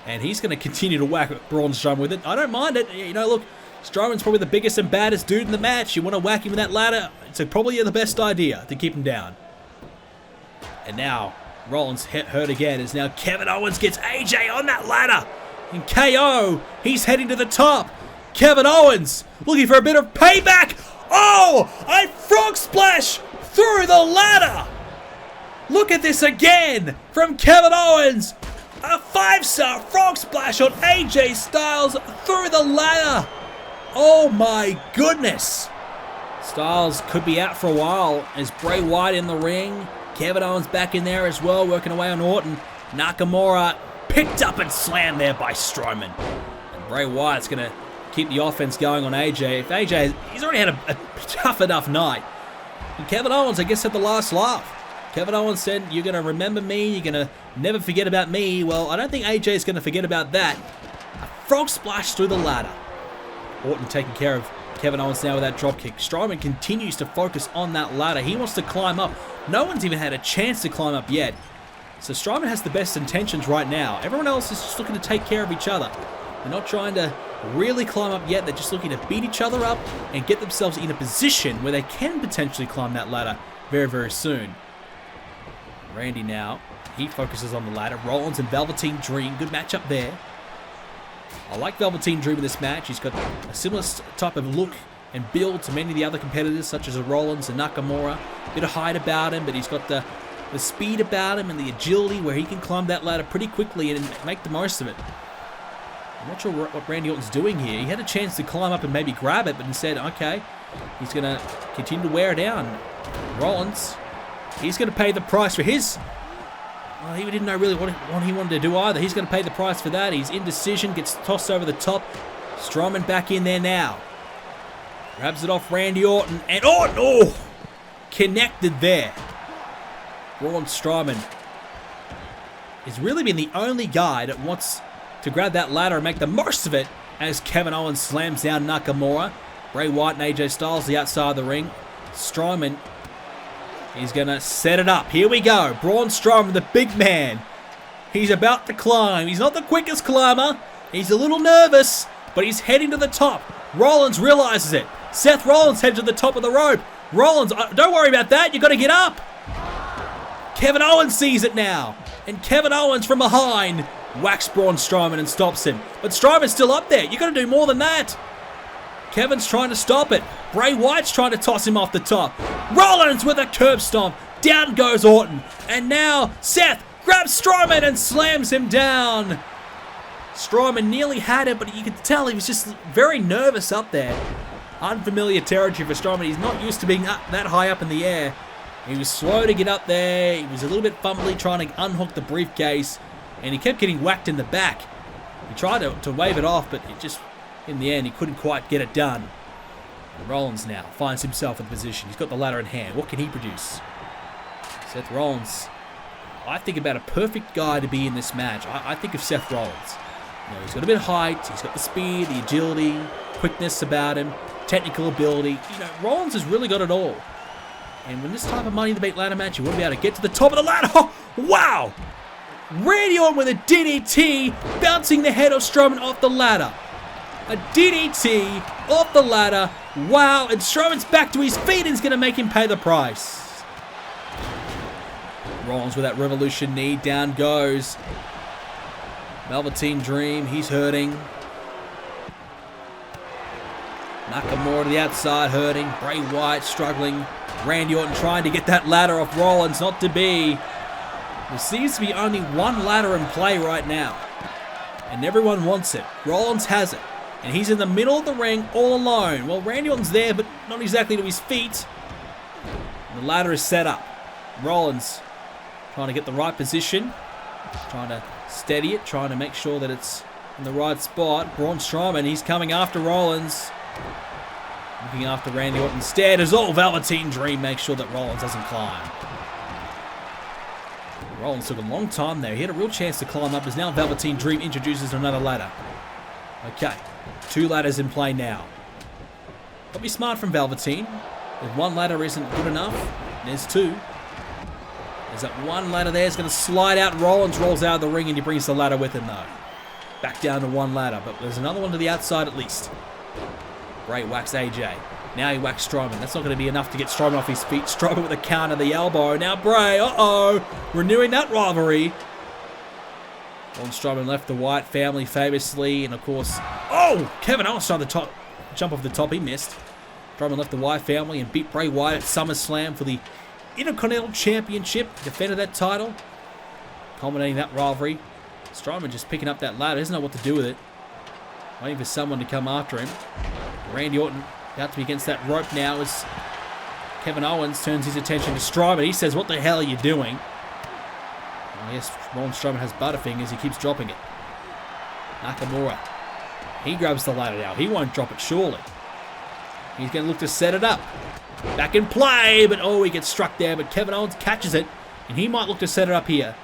Speaker 1: and he's going to continue to whack Braun Strowman with it. I don't mind it. You know, look, Strowman's probably the biggest and baddest dude in the match. You want to whack him with that ladder, it's probably the best idea to keep him down. And now Rollins hurt again, as now Kevin Owens gets AJ on that ladder. And KO, he's heading to the top. Kevin Owens looking for a bit of payback. Oh, a frog splash through the ladder. Look at this again from Kevin Owens. A 5-star frog splash on AJ Styles through the ladder. Oh my goodness. Styles could be out for a while, as Bray Wyatt in the ring. Kevin Owens back in there as well, working away on Orton. Nakamura picked up and slammed there by Strowman. And Bray Wyatt's going to keep the offense going on AJ. If AJ, he's already had a tough enough night. And Kevin Owens, I guess, had the last laugh. Kevin Owens said, you're going to remember me, you're going to never forget about me. Well, I don't think AJ is going to forget about that. A frog splash through the ladder. Orton taking care of Kevin Owens now with that dropkick. Strowman continues to focus on that ladder. He wants to climb up. No one's even had a chance to climb up yet. So Strowman has the best intentions right now. Everyone else is just looking to take care of each other. They're not trying to really climb up yet. They're just looking to beat each other up and get themselves in a position where they can potentially climb that ladder very, very soon. Randy now, he focuses on the ladder. Rollins and Velveteen Dream, good matchup there. I like Velveteen Dream in this match. He's got a similar type of look and build to many of the other competitors, such as Rollins and Nakamura. Bit of height about him, but he's got the speed about him and the agility where he can climb that ladder pretty quickly and make the most of it. I'm not sure what Randy Orton's doing here. He had a chance to climb up and maybe grab it, but instead, okay, he's going to continue to wear down. Rollins, he's going to pay the price for his... Well, he didn't know really what he wanted to do either. He's going to pay the price for that. His indecision gets tossed over the top. Strowman back in there now. Grabs it off Randy Orton. And Orton, oh! Connected there. Braun Strowman has really been the only guy that wants to grab that ladder and make the most of it as Kevin Owens slams down Nakamura. Bray Wyatt and AJ Styles the outside of the ring. Strowman, he's going to set it up. Here we go. Braun Strowman, the big man. He's about to climb. He's not the quickest climber. He's a little nervous, but he's heading to the top. Rollins realizes it. Seth Rollins heads to the top of the rope. Rollins, don't worry about that. You've got to get up. Kevin Owens sees it now. And Kevin Owens from behind whacks Braun Strowman and stops him. But Strowman's still up there. You've got to do more than that. Kevin's trying to stop it. Bray Wyatt's trying to toss him off the top. Rollins with a curb stomp. Down goes Orton. And now Seth grabs Strowman and slams him down. Strowman nearly had it, but you could tell he was just very nervous up there. Unfamiliar territory for Strowman. He's not used to being that high up in the air. He was slow to get up there. He was a little bit fumbly trying to unhook the briefcase. And he kept getting whacked in the back. He tried to wave it off, but it just, in the end, he couldn't quite get it done. Rollins now finds himself in position. He's got the ladder in hand. What can he produce? Seth Rollins. I think about a perfect guy to be in this match. I think of Seth Rollins. You know, he's got a bit of height. He's got the speed, the agility, quickness about him, technical ability. You know, Rollins has really got it all. And when this type of Money in the Bank ladder match, you want to be able to get to the top of the ladder. Oh, wow! Randy Orton with a DDT, bouncing the head of Strowman off the ladder. A DDT off the ladder. Wow, and Strowman's back to his feet and is going to make him pay the price. Rollins with that Revolution knee. Down goes Velveteen Dream. He's hurting. Nakamura to the outside, hurting. Bray Wyatt struggling. Randy Orton trying to get that ladder off Rollins. Not to be. There seems to be only one ladder in play right now. And everyone wants it. Rollins has it. And he's in the middle of the ring all alone. Well, Randy Orton's there, but not exactly to his feet. And the ladder is set up. Rollins trying to get the right position. Trying to steady it. Trying to make sure that it's in the right spot. Braun Strowman, he's coming after Rollins. Looking after Randy Orton instead as all Velveteen Dream makes sure that Rollins doesn't climb. Rollins took a long time there. He had a real chance to climb up as now Velveteen Dream introduces another ladder. Okay, 2 ladders in play now. Probably smart from Velveteen. If one ladder isn't good enough, there's 2. There's that one ladder there. It's going to slide out. Rollins rolls out of the ring and he brings the ladder with him though. Back down to 1 ladder, but there's another one to the outside at least. Bray whacks AJ. Now he whacks Strowman. That's not going to be enough to get Strowman off his feet. Strowman with a counter, the elbow. Now Bray, renewing that rivalry. Braun Strowman left the Wyatt family famously, and of course, Kevin Owens tried to jump off the top. He missed. Strowman left the Wyatt family and beat Bray Wyatt at SummerSlam for the Intercontinental Championship. Defended that title, culminating that rivalry. Strowman just picking up that ladder. Doesn't know what to do with it. Waiting for someone to come after him. Randy Orton about to be against that rope now as Kevin Owens turns his attention to Strowman. He says, "What the hell are you doing?" Well, yes, Braun Strowman has butterfingers. He keeps dropping it. Nakamura. He grabs the ladder now. He won't drop it, surely. He's going to look to set it up. Back in play, but he gets struck there. But Kevin Owens catches it. And he might look to set it up here.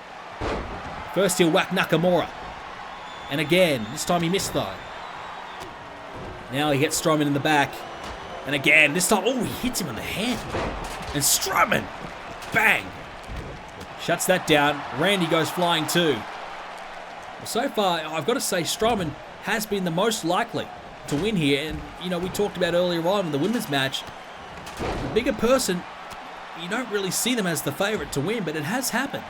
Speaker 1: First he'll whack Nakamura. And again, this time he missed though. Now he gets Strowman in the back. And again, this time, oh, he hits him on the head. And Strowman, bang. Shuts that down. Randy goes flying too. Well, so far, I've got to say Strowman has been the most likely to win here. And, you know, we talked about earlier on in the women's match, the bigger person, you don't really see them as the favorite to win, but it has happened.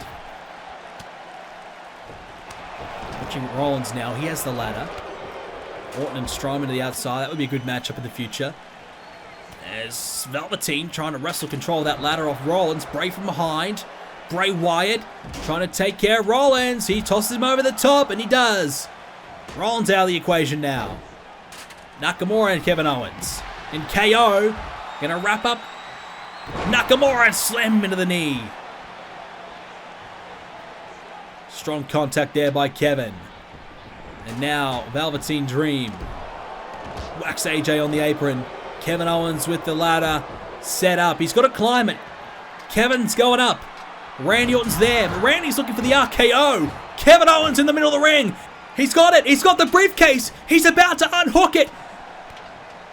Speaker 1: Watching Rollins now, he has the ladder. Orton and Strowman to the outside, that would be a good matchup in the future. As Velveteen trying to wrestle control of that ladder off Rollins, Bray from behind. Bray Wyatt trying to take care of Rollins. He tosses him over the top, and he does. Rollins out of the equation now. Nakamura and Kevin Owens. And KO gonna wrap up Nakamura and slam him into the knee. Strong contact there by Kevin. And now Velveteen Dream whacks AJ on the apron. Kevin Owens with the ladder set up. He's got to climb it. Kevin's going up. Randy Orton's there, but Randy's looking for the RKO. Kevin Owens in the middle of the ring. He's got it. He's got the briefcase. He's about to unhook it.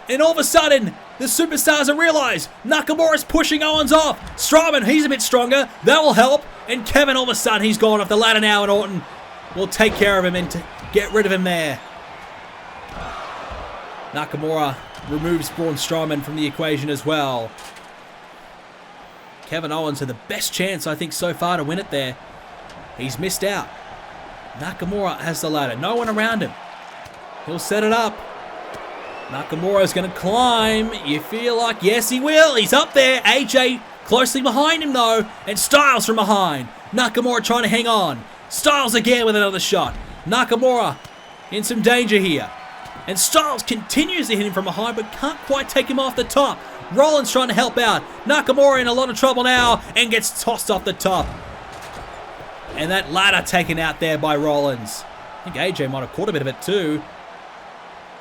Speaker 1: And all of a sudden, the superstars have realized Nakamura's pushing Owens off. Strowman, he's a bit stronger. That will help. And Kevin, all of a sudden, he's gone off the ladder now, and Orton will take care of him and get rid of him there. Nakamura removes Braun Strowman from the equation as well. Kevin Owens had the best chance, I think, so far to win it there. He's missed out. Nakamura has the ladder. No one around him. He'll set it up. Nakamura's going to climb. You feel like, yes, he will. He's up there. AJ closely behind him, though. And Styles from behind. Nakamura trying to hang on. Styles again with another shot. Nakamura in some danger here. And Styles continues to hit him from behind, but can't quite take him off the top. Rollins trying to help out. Nakamura in a lot of trouble now and gets tossed off the top. And that ladder taken out there by Rollins. I think AJ might have caught a bit of it too.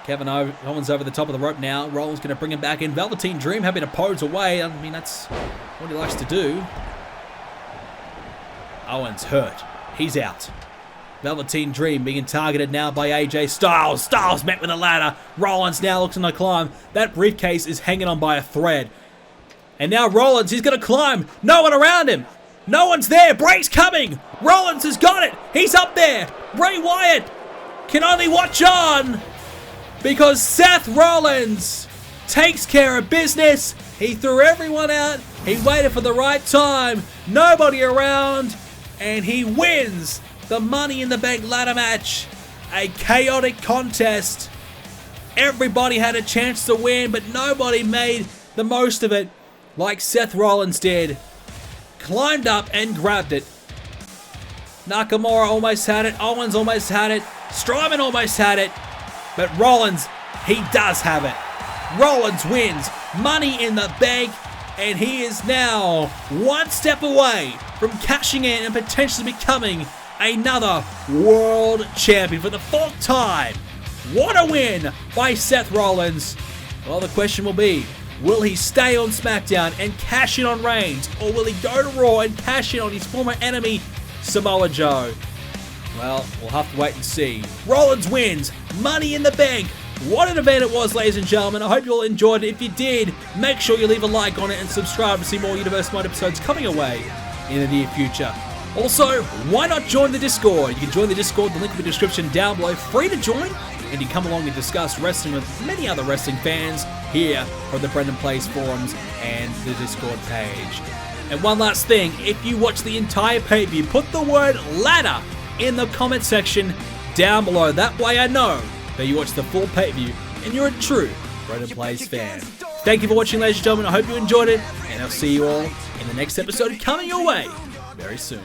Speaker 1: Kevin Owens over the top of the rope now. Rollins going to bring him back in. Velveteen Dream happy to pose away. I mean, that's what he likes to do. Owens hurt. He's out. Velveteen Dream being targeted now by AJ Styles. Styles met with a ladder. Rollins now looks on the climb. That briefcase is hanging on by a thread. And now Rollins, he's going to climb. No one around him. No one's there. Bray's coming. Rollins has got it. He's up there. Bray Wyatt can only watch on because Seth Rollins takes care of business. He threw everyone out. He waited for the right time. Nobody around. And he wins the Money in the Bank ladder match. A chaotic contest. Everybody had a chance to win, but nobody made the most of it like Seth Rollins did. Climbed up and grabbed it. Nakamura almost had it. Owens almost had it. Strowman almost had it. But Rollins, he does have it. Rollins wins Money in the Bank, and he is now one step away from cashing in and potentially becoming another world champion for the 4th time. What a win by Seth Rollins. Well, the question will be, will he stay on SmackDown and cash in on Reigns, or will he go to Raw and cash in on his former enemy, Samoa Joe? Well, we'll have to wait and see. Rollins wins Money in the Bank. What an event it was, ladies and gentlemen. I hope you all enjoyed it. If you did, make sure you leave a like on it and subscribe to see more Universe Mod episodes coming away in the near future. Also, why not join the Discord? You can join the Discord, the link in the description down below, free to join, and you can come along and discuss wrestling with many other wrestling fans here from the BrendenPlayz forums and the Discord page. And one last thing, if you watch the entire pay-per-view, put the word ladder in the comment section down below. That way I know that you watched the full pay-per-view and you're a true BrendenPlayz fan. Thank you for watching, ladies and gentlemen. I hope you enjoyed it, and I'll see you all in the next episode coming your way very soon.